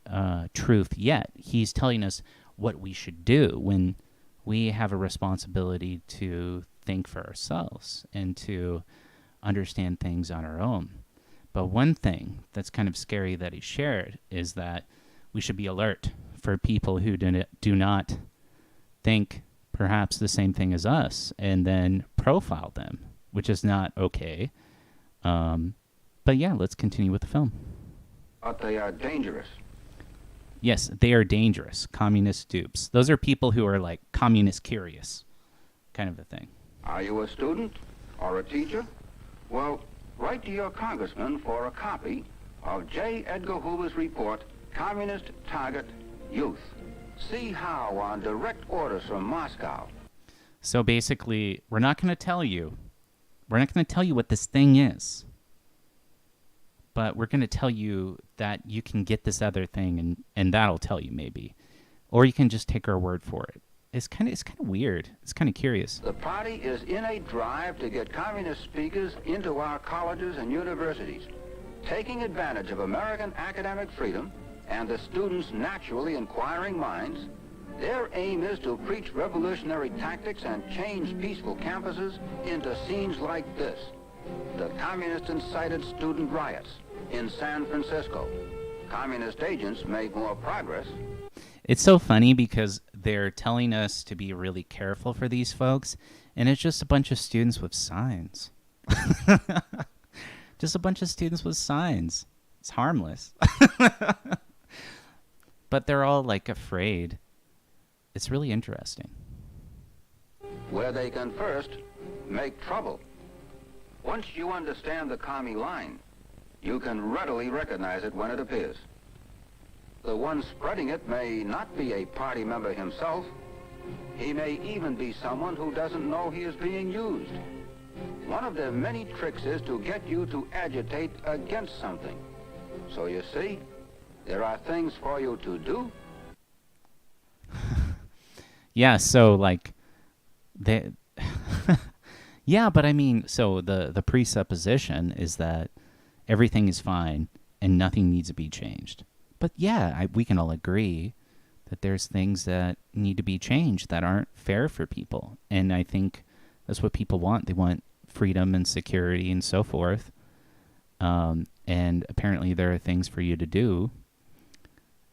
truth yet. He's telling us what we should do when we have a responsibility to think for ourselves and to understand things on our own. But one thing that's kind of scary that he shared is that we should be alert for people who do not think perhaps the same thing as us and then profile them, which is not okay. But yeah, let's continue with the film. But they are dangerous. Yes, they are dangerous. Communist dupes. Those are people who are like communist curious, kind of a thing. Are you a student or a teacher? Well, write to your congressman for a copy of J. Edgar Hoover's report, Communist Target Youth. See how on direct orders from Moscow. So basically, we're not going to tell you. We're not going to tell you what this thing is. But we're going to tell you that you can get this other thing, and that'll tell you maybe. Or you can just take our word for it. It's kind of weird. It's kind of curious. The party is in a drive to get communist speakers into our colleges and universities, taking advantage of American academic freedom and the students' naturally inquiring minds. Their aim is to preach revolutionary tactics and change peaceful campuses into scenes like this. The communist-incited student riots in San Francisco. Communist agents make more progress. It's so funny because they're telling us to be really careful for these folks, and it's just a bunch of students with signs. Just a bunch of students with signs. It's harmless. But they're all, like, afraid. It's really interesting. Where they can first make trouble. Once you understand the commie line, you can readily recognize it when it appears. The one spreading it may not be a party member himself. He may even be someone who doesn't know he is being used. One of their many tricks is to get you to agitate against something. So you see, there are things for you to do. Yeah, so, like, they... Yeah, but I mean, so the presupposition is that everything is fine and nothing needs to be changed. But yeah, we can all agree that there's things that need to be changed that aren't fair for people. And I think that's what people want. They want freedom and security and so forth. And apparently there are things for you to do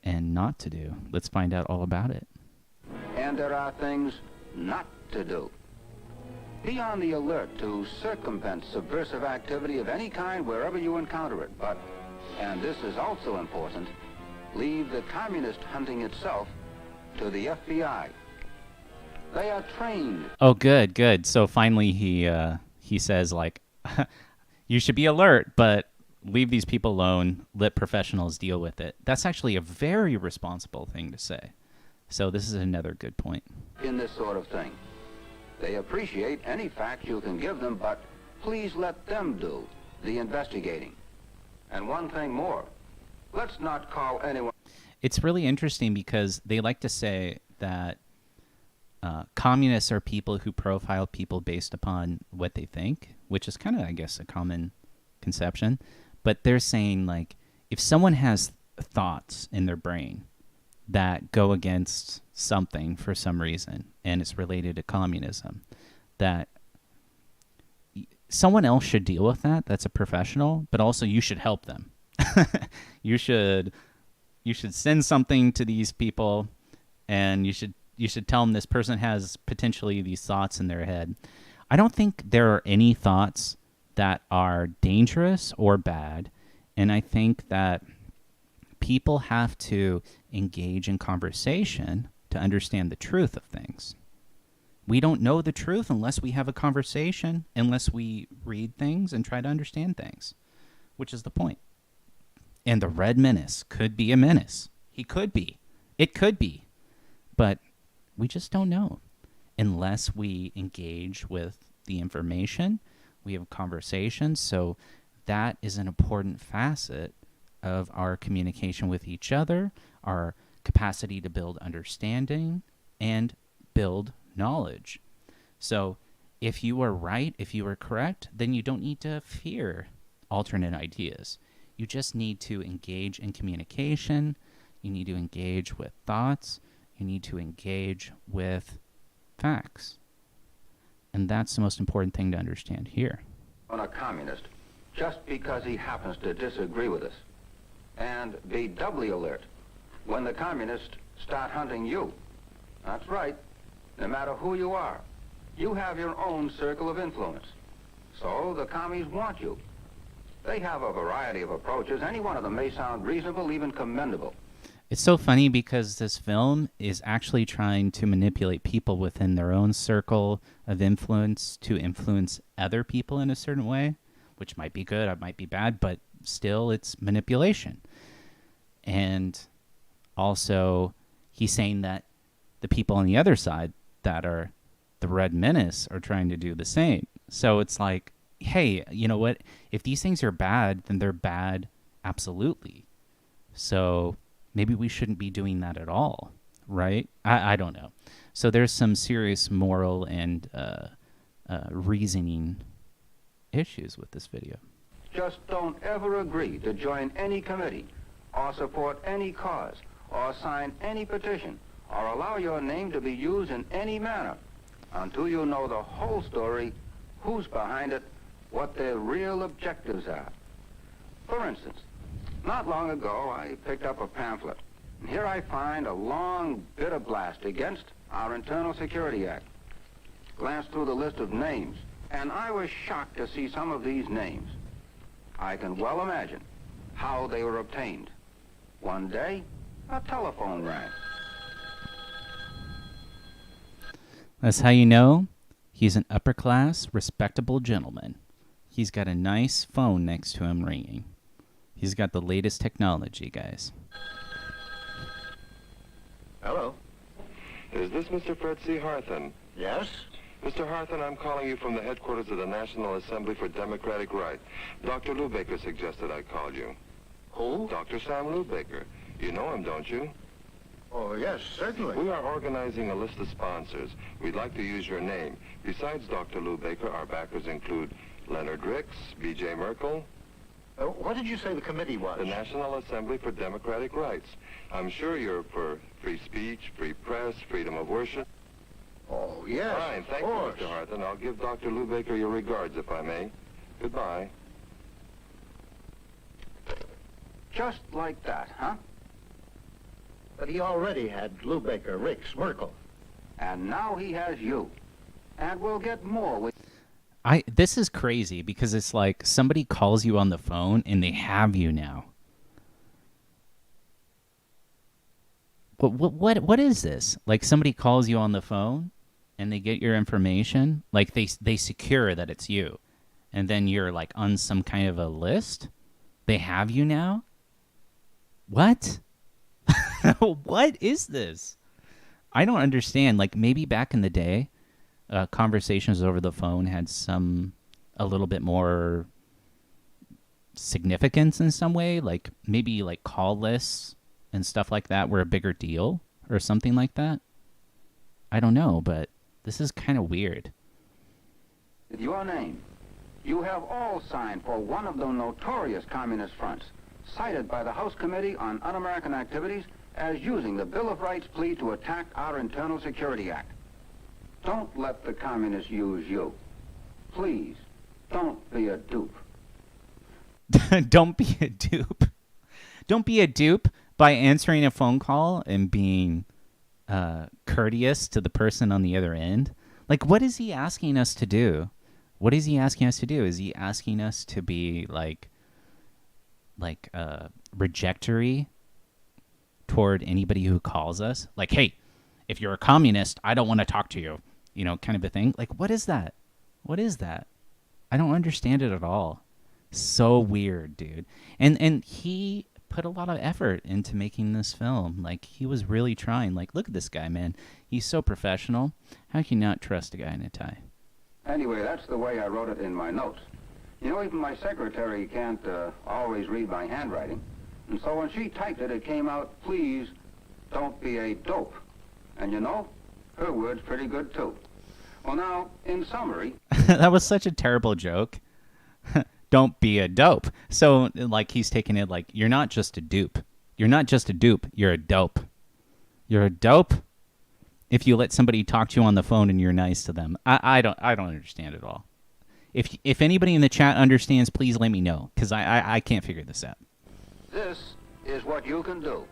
and not to do. Let's find out all about it. And there are things not to do. Be on the alert to circumvent subversive activity of any kind wherever you encounter it. But, and this is also important, leave the communist hunting itself to the FBI. They are trained. Oh, good. So finally he says, like, you should be alert, but leave these people alone. Let professionals deal with it. That's actually a very responsible thing to say. So this is another good point. In this sort of thing. They appreciate any facts you can give them, but please let them do the investigating. And one thing more, let's not call anyone... It's really interesting because they like to say that communists are people who profile people based upon what they think, which is kind of, I guess, a common conception. But they're saying, like, if someone has thoughts in their brain that go against something for some reason, and it's related to communism, that someone else should deal with that. That's a professional, but also you should help them. you should send something to these people, and you should tell them this person has potentially these thoughts in their head. I don't think there are any thoughts that are dangerous or bad, and I think that people have to engage in conversation to understand the truth of things. We don't know the truth unless we have a conversation, unless we read things and try to understand things, which is the point. And the Red Menace could be a menace. He could be. It could be. But we just don't know unless we engage with the information. We have conversations. So that is an important facet of our communication with each other, our capacity to build understanding and build knowledge. So if you are right, if you are correct, then you don't need to fear alternate ideas. You just need to engage in communication. You need to engage with thoughts. You need to engage with facts. And that's the most important thing to understand here. On a communist, just because he happens to disagree with us. And be doubly alert when the communists start hunting you. That's right. No matter who you are, you have your own circle of influence. So the commies want you. They have a variety of approaches. Any one of them may sound reasonable, even commendable. It's so funny because this film is actually trying to manipulate people within their own circle of influence to influence other people in a certain way, which might be good, it might be bad, but still it's manipulation. And also he's saying that the people on the other side that are the Red Menace are trying to do the same. So it's like, hey, you know what? If these things are bad, then they're bad absolutely. So maybe we shouldn't be doing that at all, right? I don't know. So there's some serious moral and reasoning issues with this video. Just don't ever agree to join any committee or support any cause or sign any petition or allow your name to be used in any manner until you know the whole story, who's behind it, what their real objectives are. For instance, not long ago I picked up a pamphlet, and here I find a long bitter blast against our Internal Security Act. Glanced through the list of names, and I was shocked to see some of these names. I can well imagine how they were obtained. One day, a telephone rang. That's how you know he's an upper-class, respectable gentleman. He's got a nice phone next to him ringing. He's got the latest technology, guys. Hello. Is this Mr. Fred C. Harthen? Yes? Mr. Harthen, I'm calling you from the headquarters of the National Assembly for Democratic Right. Dr. Lubaker suggested I called you. Who? Dr. Sam Lubaker. You know him, don't you? Oh, yes, certainly. We are organizing a list of sponsors. We'd like to use your name. Besides Dr. Lubaker, our backers include Leonard Ricks, B.J. Merkel. What did you say the committee was? The National Assembly for Democratic Rights. I'm sure you're for free speech, free press, freedom of worship. Oh, yes. Fine, thank you, Mr. Harthen. I'll give Dr. Lubaker your regards, if I may. Goodbye. Just like that, huh? But he already had Lubaker, Ricks, Merkel. And now he has you. And we'll get more with... This is crazy because it's like somebody calls you on the phone and they have you now. What is this? Like somebody calls you on the phone and they get your information, like they secure that it's you, and then you're like on some kind of a list. They have you now? What? What is this? I don't understand. Like maybe back in the day, conversations over the phone had a little bit more significance in some way. Like maybe like call lists and stuff like that were a bigger deal or something like that. I don't know, but this is kind of weird. With your name, you have all signed for one of the notorious communist fronts, cited by the House Committee on Un-American Activities as using the Bill of Rights plea to attack our Internal Security Act. Don't let the communists use you. Please, Don't be a dupe. Don't be a dupe. Don't be a dupe by answering a phone call and being courteous to the person on the other end. Like, what is he asking us to do? What is he asking us to do? Is he asking us to be like rejectory toward anybody who calls us? Like, hey, if you're a communist, I don't want to talk to you. You know, kind of a thing. Like, what is that? What is that? I don't understand it at all. So weird, dude. And he put a lot of effort into making this film. Like, he was really trying. Like, look at this guy, man. He's so professional. How can you not trust a guy in a tie? Anyway, that's the way I wrote it in my notes. You know, even my secretary can't always read my handwriting. And so when she typed it, it came out, please don't be a dope. And you know, her word's pretty good too. Well, now, in summary... That was such a terrible joke. Don't be a dope. So, like, he's taking it like, you're not just a dupe. You're not just a dupe. You're a dope. You're a dope if you let somebody talk to you on the phone and you're nice to them. I don't understand it all. If anybody in the chat understands, please let me know, because I can't figure this out. This is what you can do.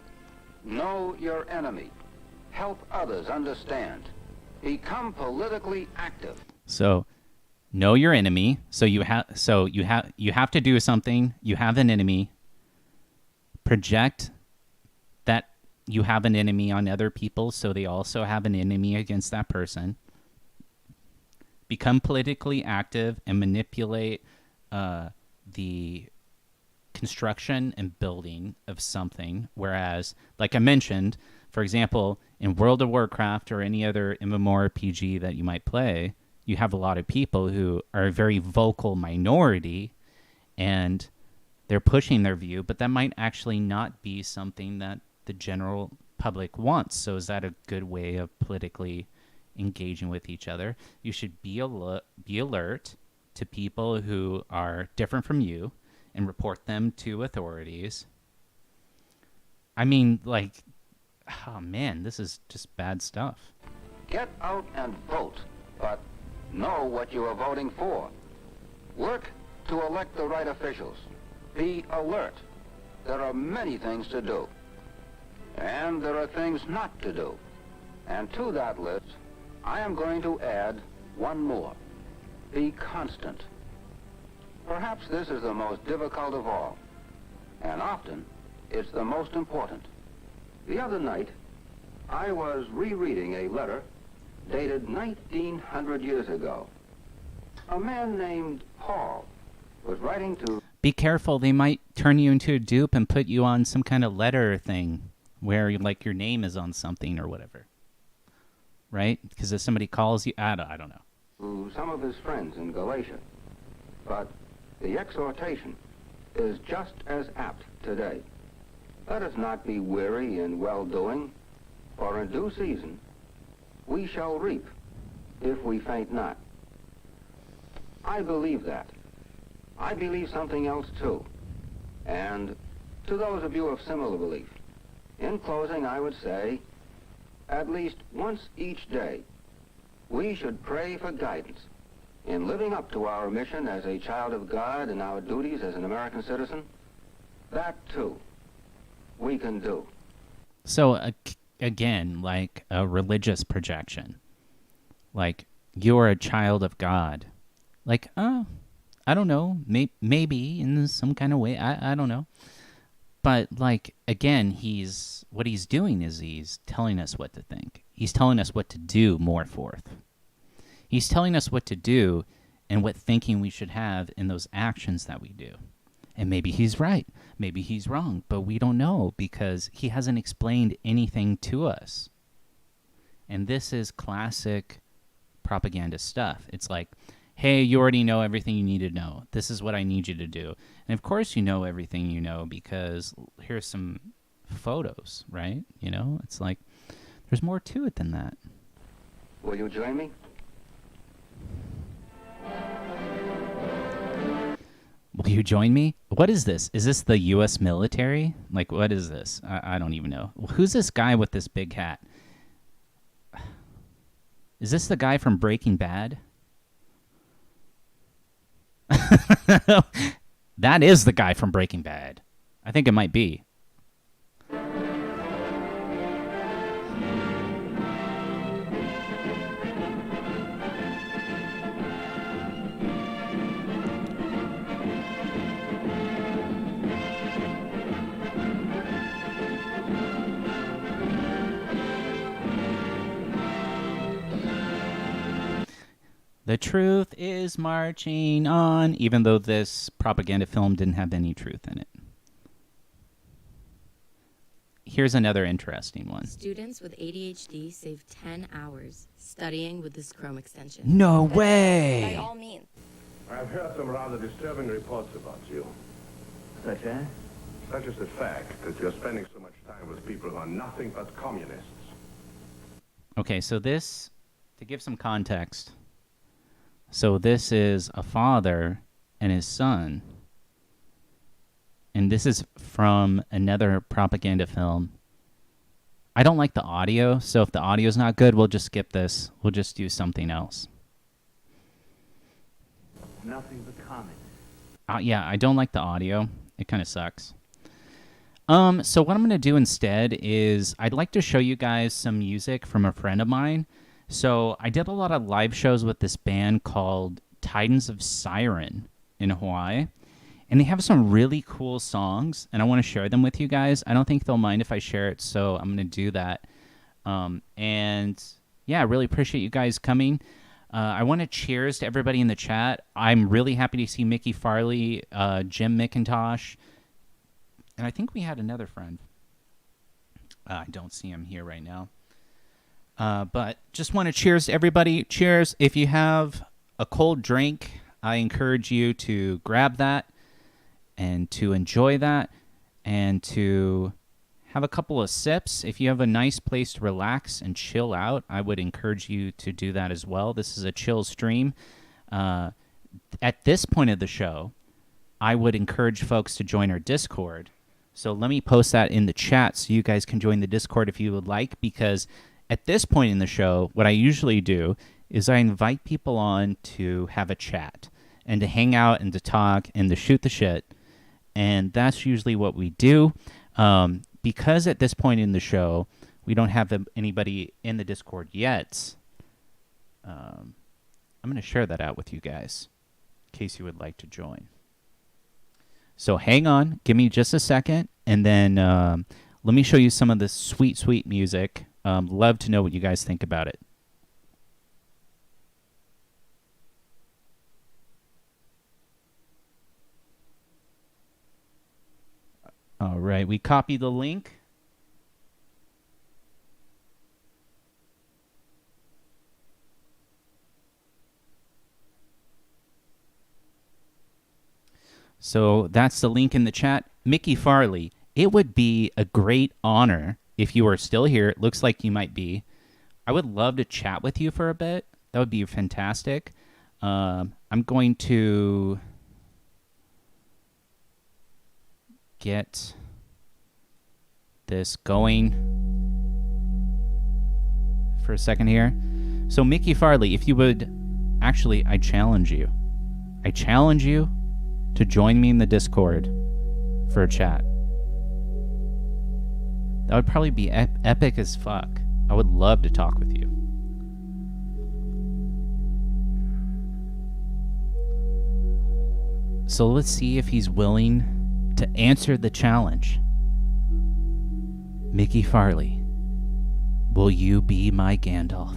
Know your enemy. Help others understand. Become politically active. So, know your enemy. So you have to do something. You have an enemy. Project that you have an enemy on other people, so they also have an enemy against that person. Become politically active and manipulate the construction and building of something. Whereas, like I mentioned, for example, in World of Warcraft or any other MMORPG that you might play, you have a lot of people who are a very vocal minority and they're pushing their view, but that might actually not be something that the general public wants. So is that a good way of politically engaging with each other? You should be alert to people who are different from you and report them to authorities. I mean, like, oh man, this is just bad stuff. Get out and vote, but know what you are voting for. Work to elect the right officials. Be alert. There are many things to do. And there are things not to do. And to that list, I am going to add one more. Be constant. Perhaps this is the most difficult of all. And often, it's the most important. The other night, I was rereading a letter dated 1900 years ago. A man named Paul was writing to... Be careful, they might turn you into a dupe and put you on some kind of letter thing where, like, your name is on something or whatever. Right? Because if somebody calls you... I don't know. To some of his friends in Galatia. But the exhortation is just as apt today. Let us not be weary in well-doing, for in due season we shall reap if we faint not. I believe that. I believe something else too. And to those of you of similar belief, in closing I would say, at least once each day, we should pray for guidance in living up to our mission as a child of God and our duties as an American citizen. That too, we can do. So, again, like a religious projection. Like, you're a child of God. Like, I don't know. Maybe in some kind of way. I don't know. But, like, again, what he's doing is he's telling us what to think. He's telling us what to do, more forth. He's telling us what to do and what thinking we should have in those actions that we do. And maybe he's right. Maybe he's wrong. But we don't know because he hasn't explained anything to us. And this is classic propaganda stuff. It's like, hey, you already know everything you need to know. This is what I need you to do. And of course you know everything you know because here's some photos, right? You know, it's like there's more to it than that. Will you join me? Will you join me? What is this? Is this the U.S. military? Like, what is this? I don't even know. Who's this guy with this big hat? Is this the guy from Breaking Bad? That is the guy from Breaking Bad. I think it might be. The truth is marching on, even though this propaganda film didn't have any truth in it. Here's another interesting one. Students with ADHD save 10 hours studying with this Chrome extension. No By way! all means. I've heard some rather disturbing reports about you. Such as? Such as the fact that you're spending so much time with people who are nothing but communists. Okay, so this, to give some context, so this is a father and his son. And this is from another propaganda film. I don't like the audio, so if the audio's not good, we'll just skip this. We'll just do something else. Nothing but comments. Yeah, I don't like the audio. It kind of sucks. So what I'm going to do instead is I'd like to show you guys some music from a friend of mine. So I did a lot of live shows with this band called Titans of Siren in Hawaii. And they have some really cool songs, and I want to share them with you guys. I don't think they'll mind if I share it, so I'm going to do that. And yeah, I really appreciate you guys coming. I want to cheers to everybody in the chat. I'm really happy to see Mickey Farley, Jim McIntosh, and I think we had another friend. I don't see him here right now. But just want to cheers to everybody. Cheers. If you have a cold drink, I encourage you to grab that and to enjoy that and to have a couple of sips. If you have a nice place to relax and chill out, I would encourage you to do that as well. This is a chill stream. At this point of the show, I would encourage folks to join our Discord. So let me post that in the chat so you guys can join the Discord if you would like, because at this point in the show, what I usually do is I invite people on to have a chat and to hang out and to talk and to shoot the shit. And that's usually what we do. Because at this point in the show, we don't have anybody in the Discord yet, I'm going to share that out with you guys in case you would like to join. So hang on. Give me just a second. And then let me show you some of the sweet, sweet music. Love to know what you guys think about it. All right, we copy the link. So that's the link in the chat. Mickey Farley, it would be a great honor if you are still here. It looks like you might be. I would love to chat with you for a bit. That would be fantastic. I'm going to get this going for a second here. So Mickey Farley, if you would, actually, I challenge you to join me in the Discord for a chat. That would probably be epic as fuck. I would love to talk with you. So let's see if he's willing to answer the challenge. Mickey Farley, will you be my Gandalf?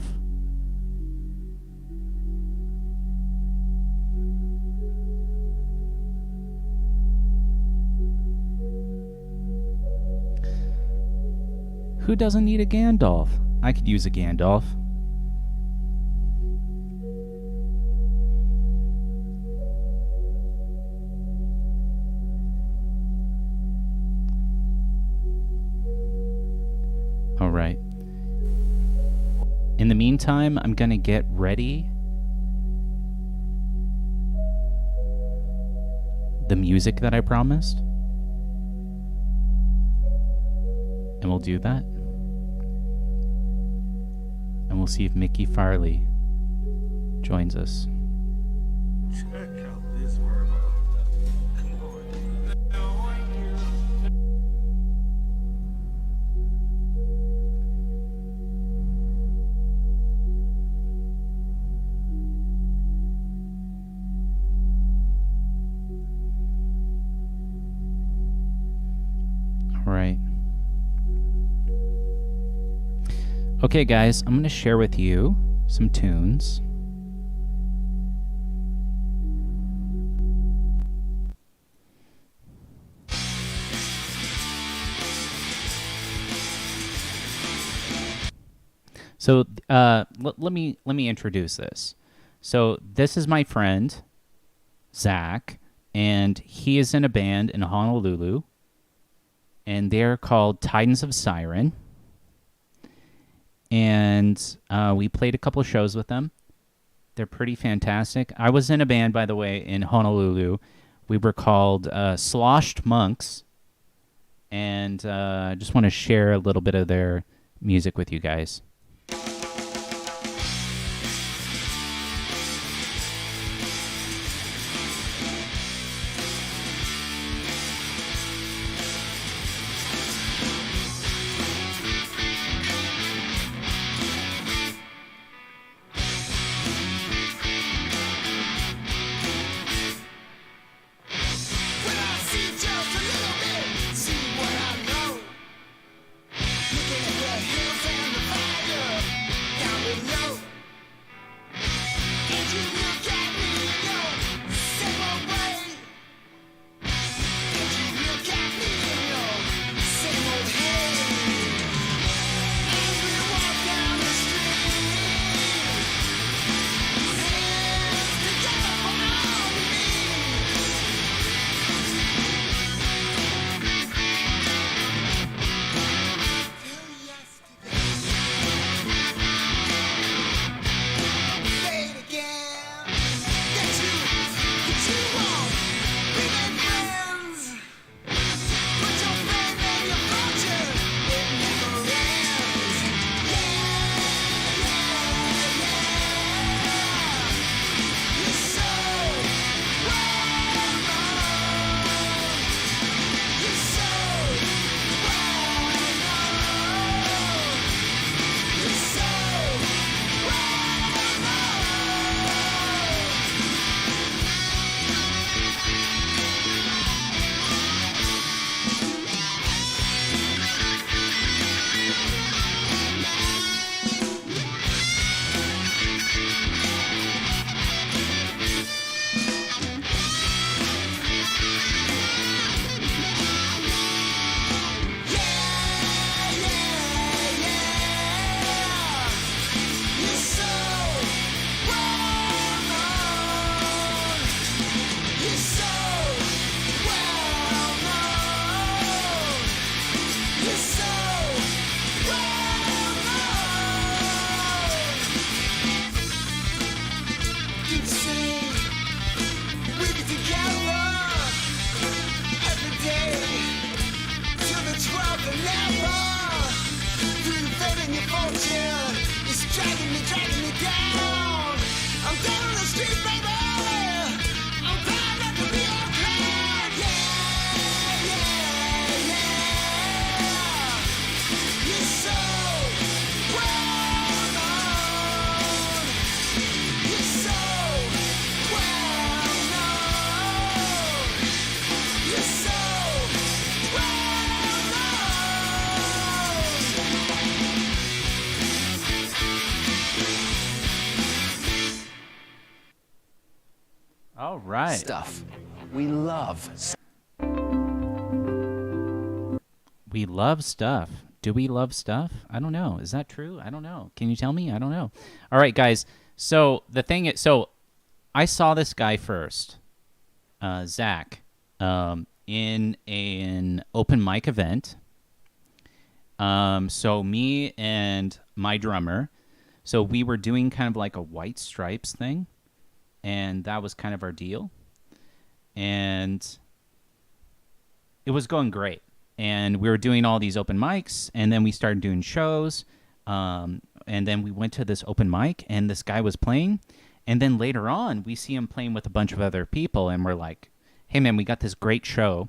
Who doesn't need a Gandalf? I could use a Gandalf. All right. In the meantime, I'm going to get ready the music that I promised. And we'll do that. And we'll see if Mickey Farley joins us. Check out this Okay, guys, I'm going to share with you some tunes. So let me introduce this. So this is my friend Zach, and he is in a band in Honolulu, and they're called Titans of Siren. And we played a couple of shows with them. They're pretty fantastic. I was in a band, by the way, in Honolulu. We were called Sloshed Monks, and I just want to share a little bit of their music with you guys. All right. Stuff we love. We love stuff. Do we love stuff? I don't know. Is that true? I don't know. Can you tell me? I don't know. All right, guys. So the thing is, I saw this guy first, Zach, in an open mic event. So me and my drummer, so we were doing kind of like a White Stripes thing, and that was kind of our deal. And it was going great. And we were doing all these open mics, and then we started doing shows. And then we went to this open mic, and this guy was playing. And then later on, we see him playing with a bunch of other people, and we're like, hey, man, we got this great show.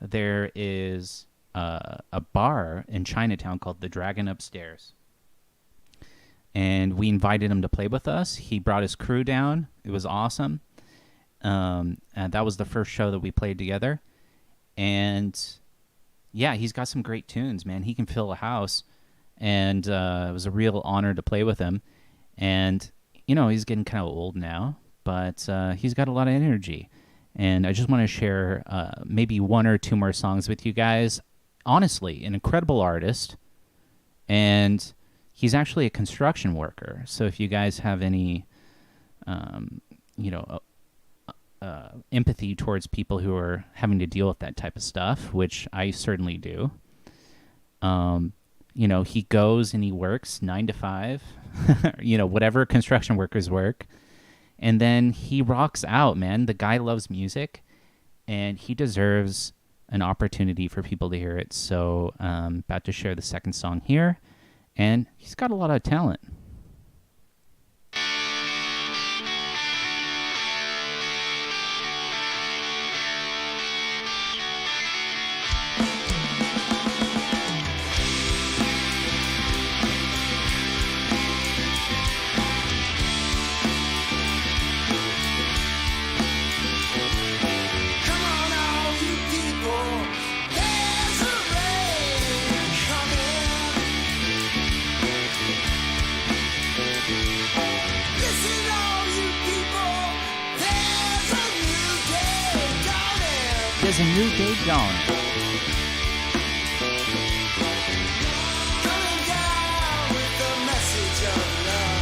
There is a bar in Chinatown called The Dragon Upstairs. And we invited him to play with us. He brought his crew down. It was awesome. And that was the first show that we played together. And yeah, he's got some great tunes, man. He can fill a house. and it was a real honor to play with him. And he's getting kind of old now, but he's got a lot of energy. And I just want to share maybe one or two more songs with you guys. Honestly, an incredible artist, and he's actually a construction worker. So if you guys have any, empathy towards people who are having to deal with that type of stuff, which I certainly do, he goes and he works 9 to 5, whatever construction workers work. And then he rocks out, man. The guy loves music, and he deserves an opportunity for people to hear it. So about to share the second song here, and he's got a lot of talent. There's a new day dawning. Coming down with the message of love,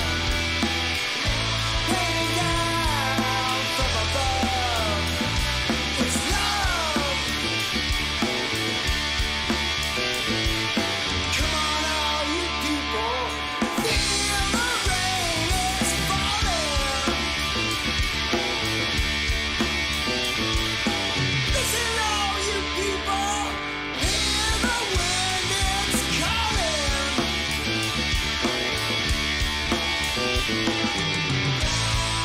raining down from above. It's love. Come on, all you people, feel the rain is falling. Listen, all you people, hear the wind is calling.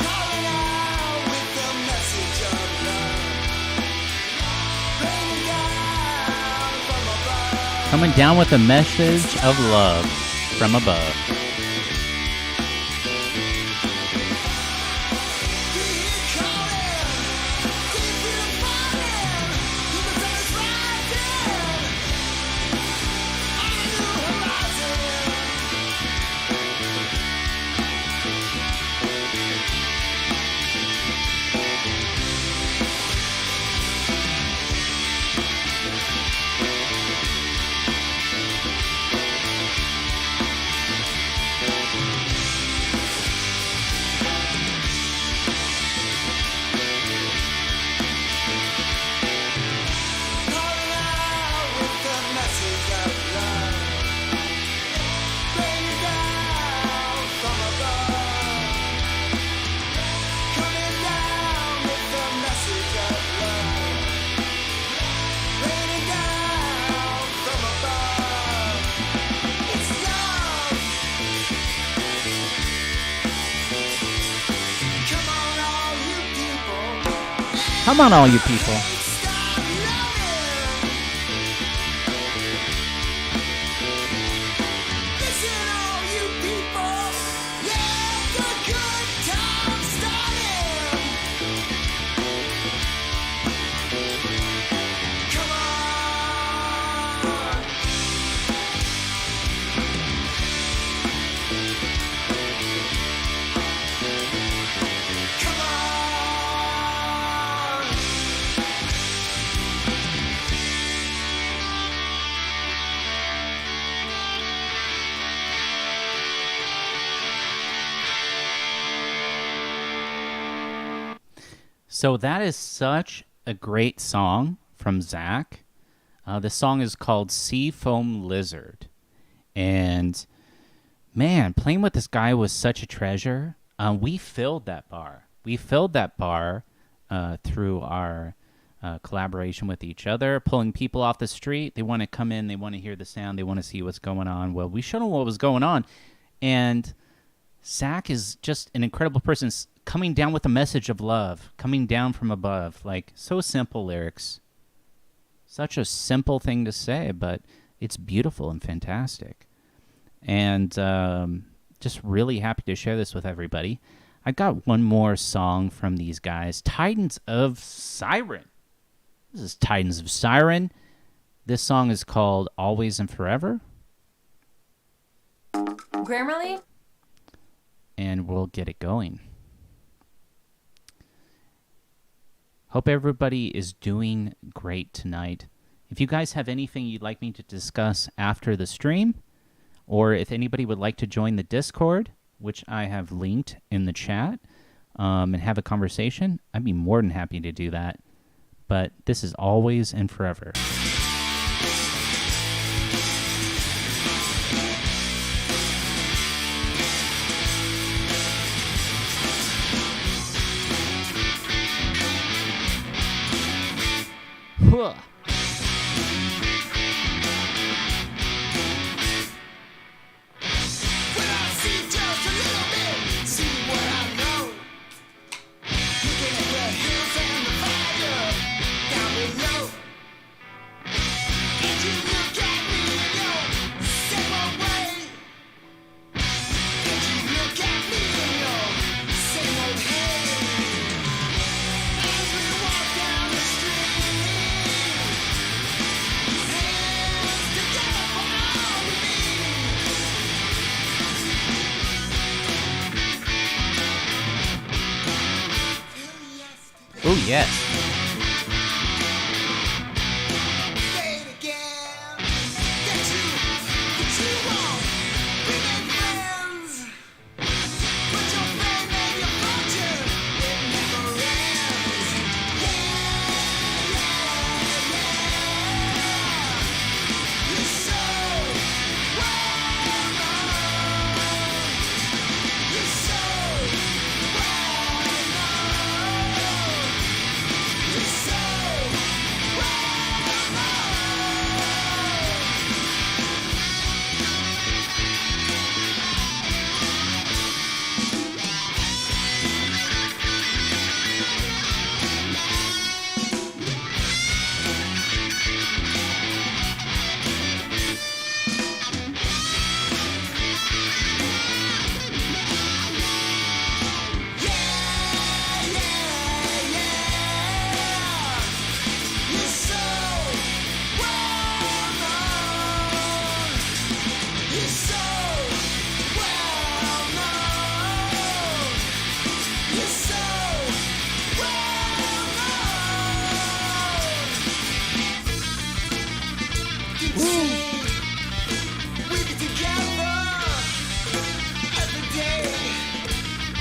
Calling out with the message of love, raining down from above. Coming down with a message of love from above. Come on, all you people. So that is such a great song from Zach. The song is called Seafoam Lizard. And man, playing with this guy was such a treasure. We filled that bar. We filled that bar through our collaboration with each other, pulling people off the street. They want to come in. They want to hear the sound. They want to see what's going on. Well, we showed them what was going on. And Zach is just an incredible person, coming down with a message of love, coming down from above. Like, so simple lyrics. Such a simple thing to say, but it's beautiful and fantastic. And just really happy to share this with everybody. I got one more song from these guys, Titans of Siren. This is Titans of Siren. This song is called Always and Forever. Grammarly? and we'll get it going. Hope everybody is doing great tonight. If you guys have anything you'd like me to discuss after the stream, or if anybody would like to join the Discord, which I have linked in the chat, and have a conversation, I'd be more than happy to do that. But this is always and forever. Huh. When I see just a little bit, see what I know. Looking at the hills and the fire down below. And you look at me in your same way. And you look at me in your same old head. As we walk down the street, hands together for all we need. Oh, yes. Say it again. That you won't remain friends. But your fame and your fortune, it never ends. You're so well known. You're so well known. You're so well known. You're so well known. You're so well known. You're so well known. We get together every day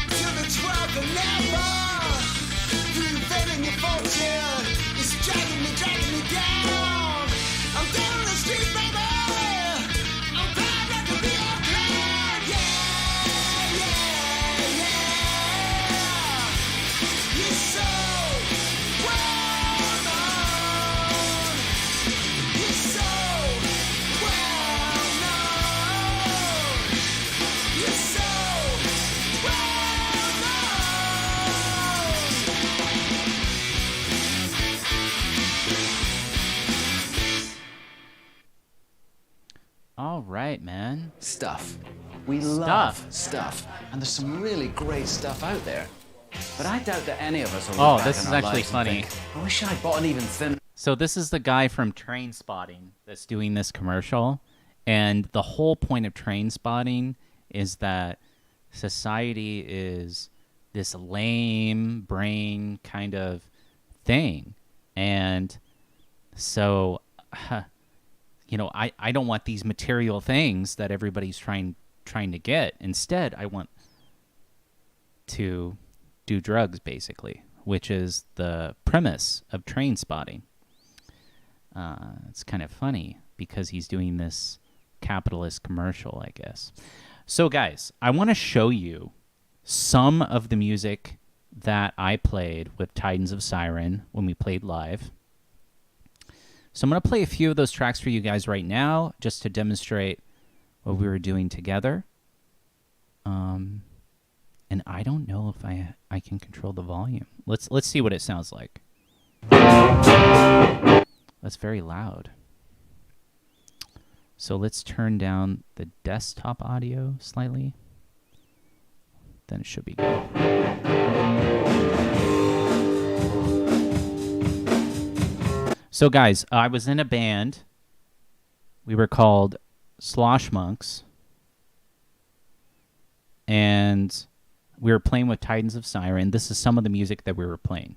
till the 12th of never. Through the fame and your fortune, it's dragging me down. I'm down on the street, baby. I'm proud not to be a clown. Yeah. You're so well known. You're so well known. You're so well known. All right, man. Stuff. We Stuff. love stuff. And there's some really great stuff out there. But I doubt that any of us will Oh, look back this in is our actually lives and funny. think, I wish I'd bought an even thinner. So this is the guy from Train Spotting that's doing this commercial. And the whole point of Train Spotting is that society is this lame brain kind of thing. And so, I don't want these material things that everybody's trying to get. Instead, I want to do drugs, basically, which is the premise of Train Spotting. It's kind of funny because he's doing this capitalist commercial, I guess. So, guys, I want to show you some of the music that I played with Titans of Siren when we played live. So I'm going to play a few of those tracks for you guys right now just to demonstrate what we were doing together. And I don't know if I can control the volume. Let's see what it sounds like. That's very loud. So let's turn down the desktop audio slightly. Then it should be good. So guys, I was in a band. We were called Slosh Monks. and we were playing with Titans of Siren. This is some of the music that we were playing.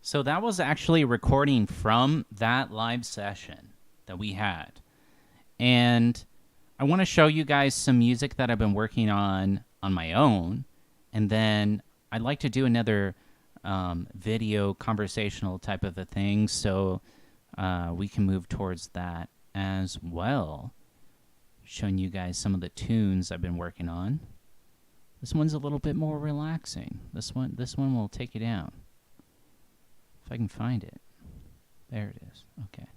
So that was actually a recording from that live session that we had. And I want to show you guys some music that I've been working on my own. And then I'd like to do another video conversational type of a thing. So we can move towards that as well. Showing you guys some of the tunes I've been working on. This one's a little bit more relaxing. This one will take you down. If I can find it. There it is. Okay.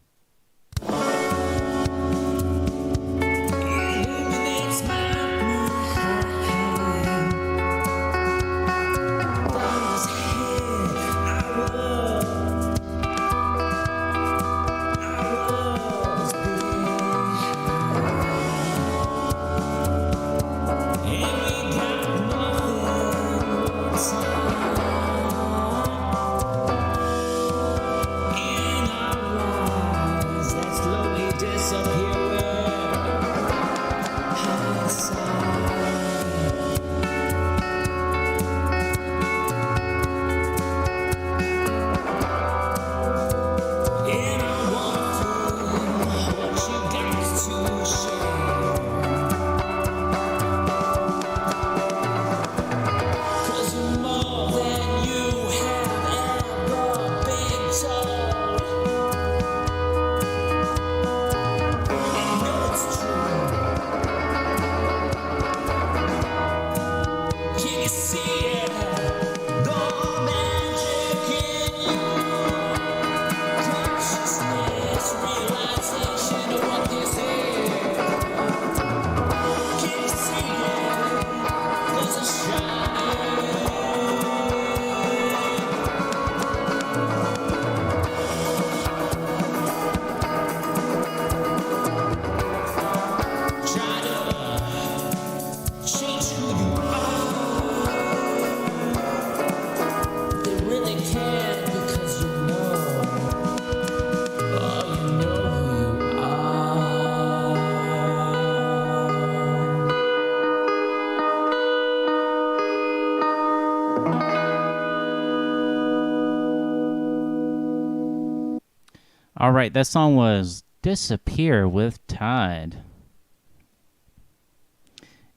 All right, that song was Disappear with Tide.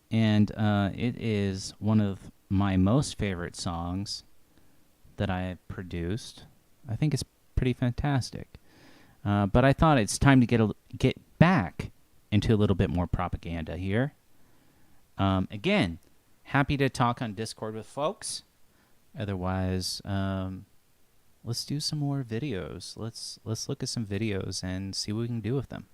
And it is one of my most favorite songs that I have produced. I think it's pretty fantastic. But I thought it's time to get back into a little bit more propaganda here. Again, happy to talk on Discord with folks. Otherwise, let's do some more videos. Let's look at some videos and see what we can do with them.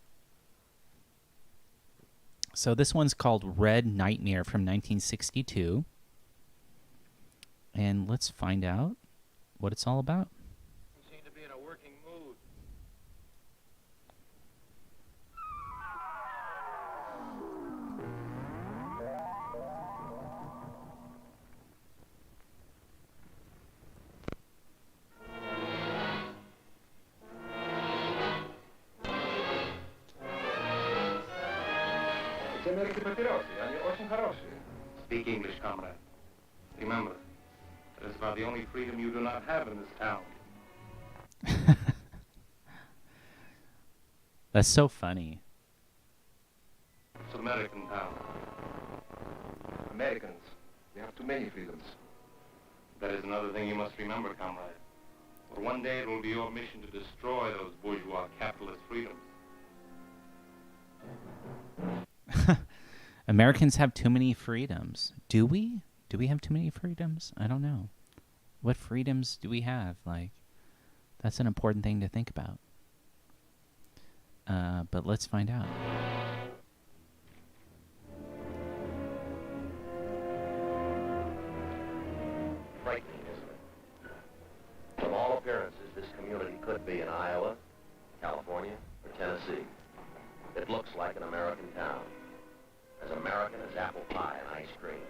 So this one's called Red Nightmare from 1962. And let's find out what it's all about. You seem to be in a working mood. Speak English, comrade. Remember, that is about the only freedom you do not have in this town. That's so funny. It's American town. Americans, we have too many freedoms. That is another thing you must remember, comrade. For one day it will be your mission to destroy those bourgeois capitalist freedoms. Americans have too many freedoms. Do we? Do we have too many freedoms? I don't know. What freedoms do we have? Like, that's an important thing to think about. But let's find out. Frightening, isn't it? From all appearances, this community could be in Iowa, California, or Tennessee. It looks like an American town. As American as apple pie and ice cream.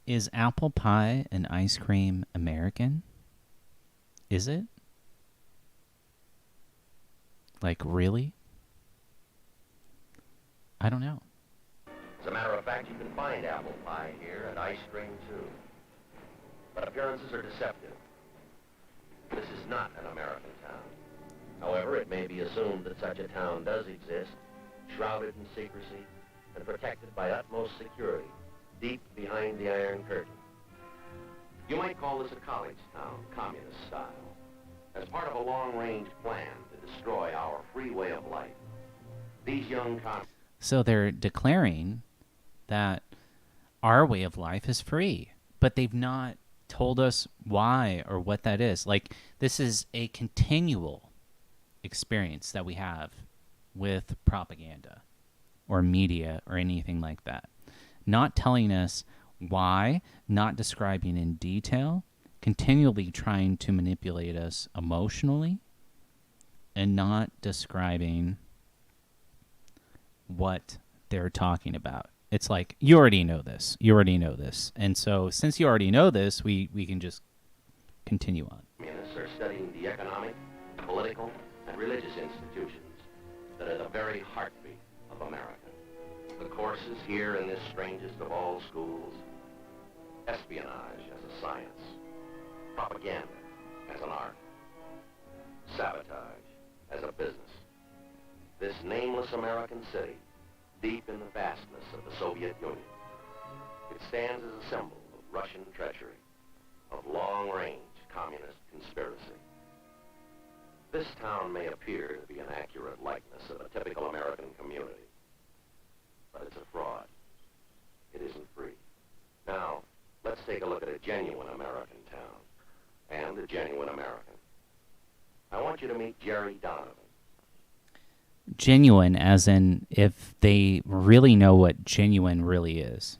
Is apple pie and ice cream American? Is it? Like, really? I don't know. As a matter of fact, you can find apple pie here and ice cream, too. But appearances are deceptive. This is not an American town. However, it may be assumed that such a town does exist, shrouded in secrecy, and protected by utmost security, deep behind the Iron Curtain. You might call this a college town, communist style, as part of a long-range plan to destroy our free way of life. These young So they're declaring that our way of life is free, but they've not told us why or what that is. Like, this is a continual experience that we have with propaganda or media or anything like that. Not telling us why, not describing in detail, continually trying to manipulate us emotionally, and not describing what they're talking about. It's like, you already know this. You already know this. And so since you already know this, we can just continue on. communists are studying the economic, political, and religious institutions that are the very heartbeat of America. The courses here in this strangest of all schools: espionage as a science, propaganda as an art, sabotage as a business. This nameless American city, deep in the vastness of the Soviet Union, it stands as a symbol of Russian treachery, of long-range communist conspiracy. This town may appear to be an accurate likeness of a typical American community, but it's a fraud. It isn't free. Now, let's take a look at a genuine American town and a genuine American. I want you to meet Jerry Donovan. Genuine as in if they really know what genuine really is.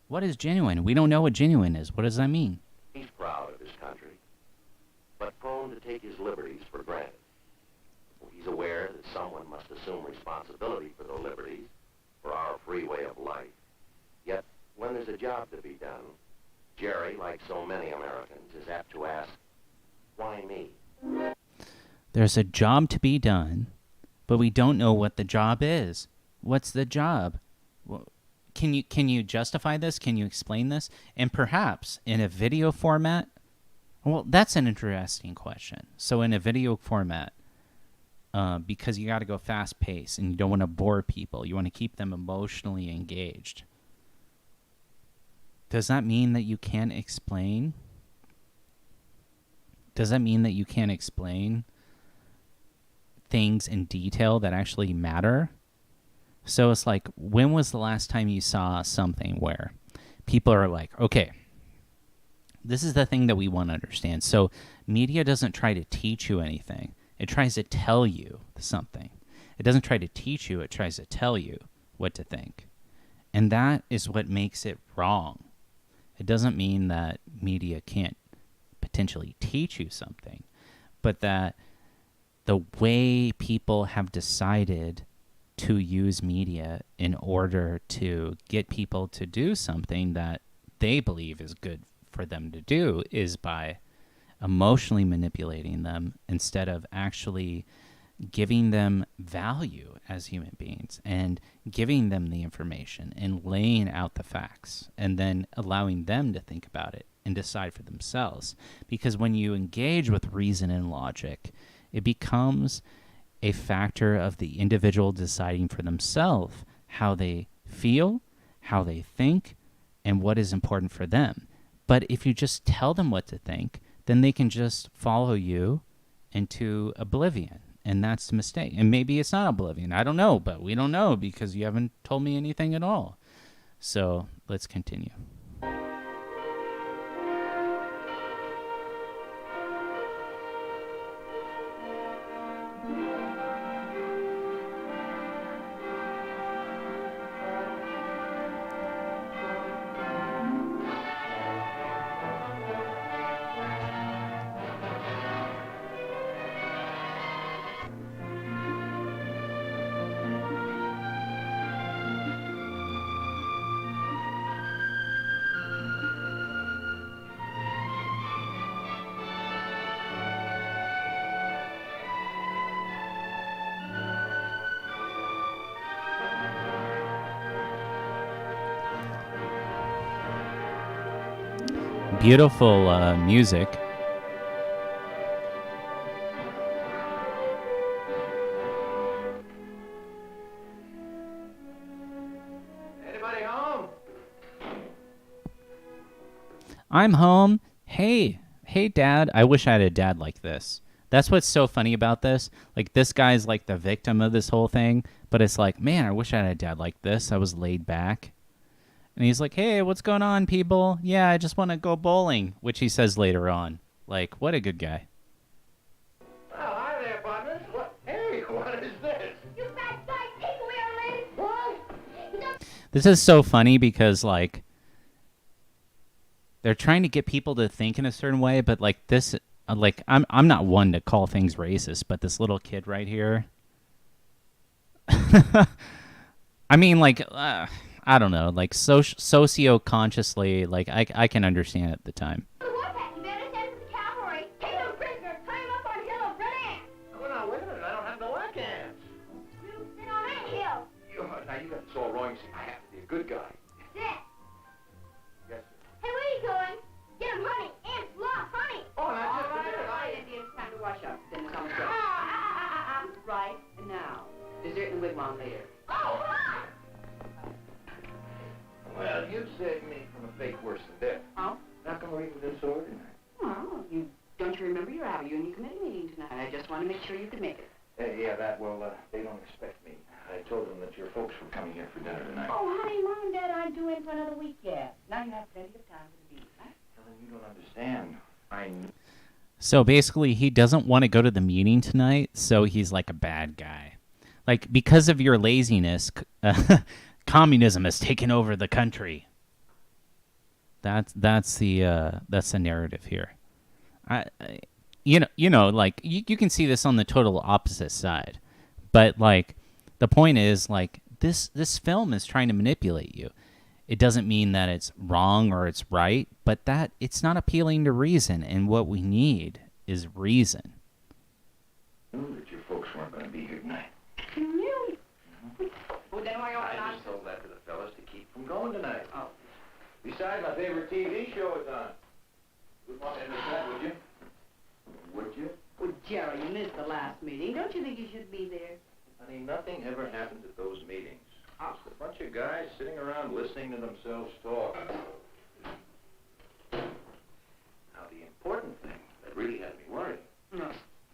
What is genuine? We don't know what genuine is. What does that mean? He's proud of his country, but prone to take his liberties for granted. He's aware that someone must assume responsibility for those liberties, for our free way of life. Yet, when there's a job to be done, Jerry, like so many Americans, is apt to ask, why me? There's a job to be done, but we don't know what the job is. What's the job? Can you justify this? Can you explain this? And perhaps in a video format? Well, that's an interesting question. So in a video format, because you got to go fast pace and you don't want to bore people, you want to keep them emotionally engaged. Does that mean that you can't explain? Does that mean that you can't explain things in detail that actually matter? So it's like, when was the last time you saw something where people are like, okay, this is the thing that we want to understand. So media doesn't try to teach you anything. It tries to tell you something. It doesn't try to teach you. It tries to tell you what to think. And that is what makes it wrong. It doesn't mean that media can't potentially teach you something, but that the way people have decided to use media in order to get people to do something that they believe is good for them to do is by emotionally manipulating them instead of actually giving them value as human beings and giving them the information and laying out the facts and then allowing them to think about it and decide for themselves. Because when you engage with reason and logic, it becomes a factor of the individual deciding for themselves how they feel, how they think, and what is important for them. But if you just tell them what to think, then they can just follow you into oblivion. And that's the mistake. And maybe it's not oblivion. I don't know, but we don't know because you haven't told me anything at all. So let's continue. Beautiful music. Anybody home? I'm home. Hey, Dad. I wish I had a dad like this. That's what's so funny about this. Like, this guy's like the victim of this whole thing, but it's like, man, I wish I had a dad like this. I was laid back. And he's like, hey, what's going on, people? Yeah, I just want to go bowling, which he says later on. Like, what a good guy. Oh, hi there, partners. What? Hey, what is this? You fat guy, take away our lady. What? This is so funny because, like, they're trying to get people to think in a certain way, but, like, this, like, I'm not one to call things racist, but this little kid right here, I mean, like, I don't know, like, socio-consciously, like, I can understand at the time. What that? You better send to the cavalry. Take him prisoner. Tie him up on a hill of red ants. Oh, now, wait a minute. I don't have no black hands. You sit on that hill. Now, you got this all wrong. See, I have to be a good guy. Sit. Yes, sir. Hey, where you going? Get him honey. Ants love honey. Oh, now, just a minute. Indians, time to wash up. Then come and Right, and now. Dessert in the wigwam later. Oh, hi. Well, you saved me from a fate worse than death. Oh? How come we're even this ordinary? Well, don't you remember your Avenue committee meeting tonight? I just want to make sure you could make it. Yeah, they don't expect me. I told them that your folks were coming here for dinner tonight. Oh, honey, Mom and Dad aren't due in for another week yet. Now you have plenty of time for the meeting, right? Helen, you don't understand. So basically, he doesn't want to go to the meeting tonight, so he's like a bad guy. Like, because of your laziness, communism has taken over the country. That's the narrative here. You know, like, you can see this on the total opposite side, but like, the point is, like, this film is trying to manipulate you. It doesn't mean that it's wrong or it's right, but that it's not appealing to reason, and what we need is reason. I knew that your folks weren't going to be here tonight. You knew? Well, then why I just told that to the fellas to keep from going tonight. Oh. Besides, my favorite TV show is on. You'd want to miss that, would you? Would you? Well, Jerry, you missed the last meeting. Don't you think you should be there? Honey, nothing ever happened at those meetings. Just a bunch of guys sitting around listening to themselves talk. Now, the important thing that really had me worried is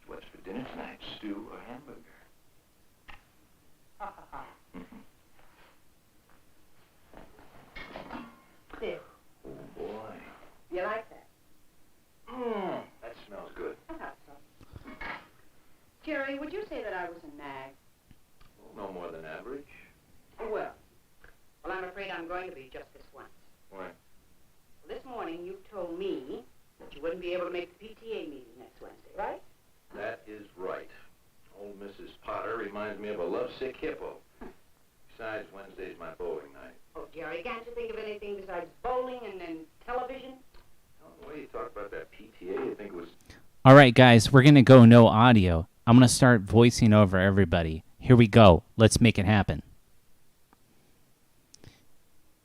what's for dinner tonight, stew or hamburger? Ha, ha, ha. There. Oh, boy. You like that? That smells good. I thought so. Jerry, would you say that I was a nag? Well, no more than average. Well, I'm afraid I'm going to be just this once. Why? This morning you told me that you wouldn't be able to make the PTA meeting next Wednesday, right? That is right. Old Mrs. Potter reminds me of a lovesick hippo. Besides, Wednesday's my bowling night. Oh, Jerry, can't you think of anything besides bowling and television? Oh, the way you talk about that PTA, you think it was... All right, guys, we're going to go no audio. I'm going to start voicing over everybody. Here we go. Let's make it happen.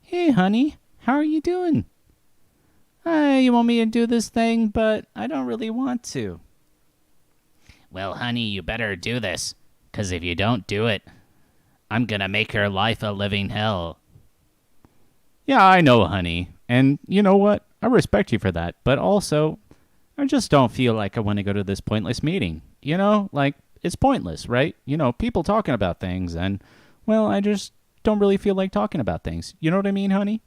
Hey, honey, how are you doing? You want me to do this thing, but I don't really want to. Well, honey, you better do this, because if you don't do it, I'm going to make your life a living hell. Yeah, I know, honey, and you know what? I respect you for that, but also, I just don't feel like I want to go to this pointless meeting. You know, like, it's pointless, right? You know, people talking about things, and, well, I just don't really feel like talking about things. You know what I mean, honey?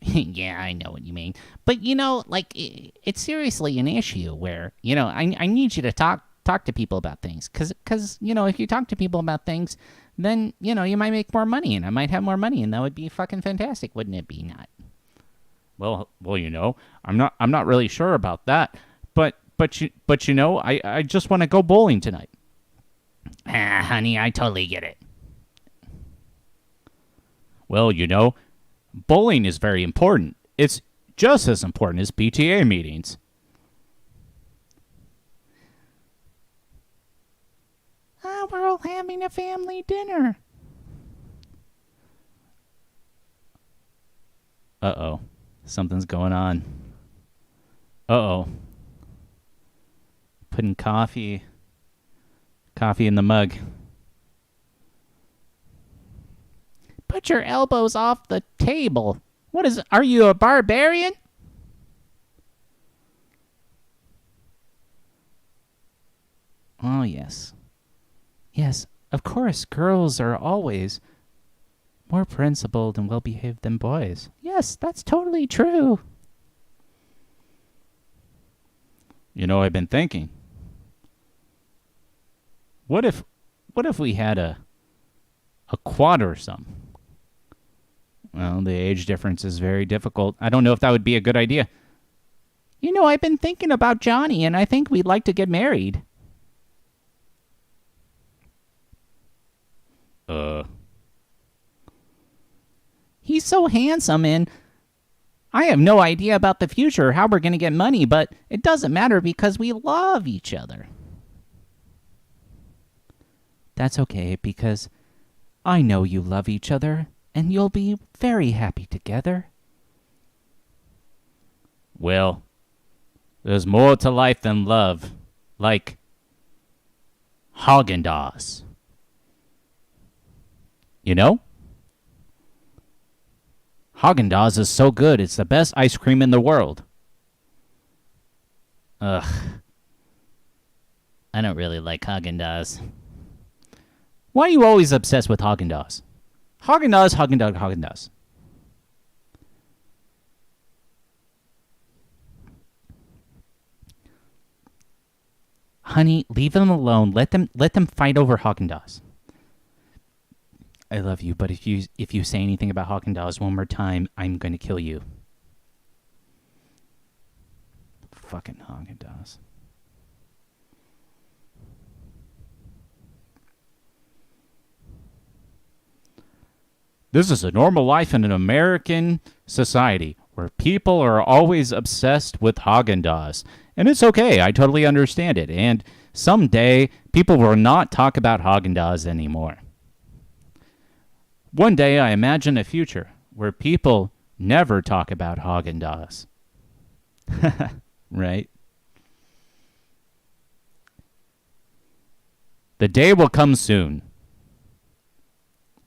Yeah, I know what you mean. But, you know, like, it's seriously an issue where, you know, I need you to talk to people about things. Because, you know, if you talk to people about things, then, you know, you might make more money, and I might have more money, and that would be fucking fantastic, wouldn't it be not? Well, you know, I'm not really sure about that. But you know, I just want to go bowling tonight. Honey, I totally get it. Well, you know, bowling is very important. It's just as important as PTA meetings. We're all having a family dinner. Uh-oh. Something's going on. Uh-oh. Putting coffee in the mug. Put your elbows off the table. Are you a barbarian? Oh, yes. Yes, of course, girls are always more principled and well-behaved than boys. Yes, that's totally true. You know, I've been thinking. What if we had a quad or something? Well, the age difference is very difficult. I don't know if that would be a good idea. You know, I've been thinking about Johnny, and I think we'd like to get married. He's so handsome, and I have no idea about the future or how we're going to get money, but it doesn't matter because we love each other. That's okay, because I know you love each other, and you'll be very happy together. Well, there's more to life than love, like Haagen-Dazs. You know? Haagen-Dazs is so good, it's the best ice cream in the world. Ugh. I don't really like Haagen-Dazs. Why are you always obsessed with Haagen-Dazs? Haagen-Dazs, Haagen-Dazs, Haagen-Dazs. Honey, leave them alone. Let them fight over Haagen-Dazs. I love you, but if you say anything about Haagen-Dazs one more time, I'm going to kill you. Fucking Haagen-Dazs. This is a normal life in an American society where people are always obsessed with Haagen-Dazs. And it's okay. I totally understand it. And someday, people will not talk about Haagen-Dazs anymore. One day, I imagine a future where people never talk about Haagen-Dazs. Right? The day will come soon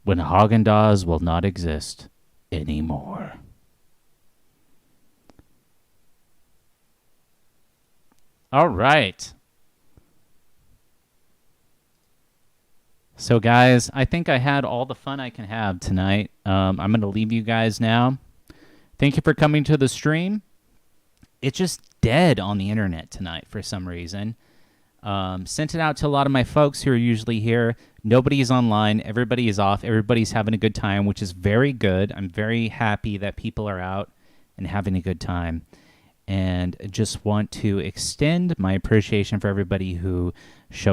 when Haagen-Dazs will not exist anymore. All right. So, guys, I think I had all the fun I can have tonight. I'm going to leave you guys now. Thank you for coming to the stream. It's just dead on the internet tonight for some reason. Sent it out to a lot of my folks who are usually here. Nobody's online. Everybody is off. Everybody's having a good time, which is very good. I'm very happy that people are out and having a good time. And just want to extend my appreciation for everybody who showed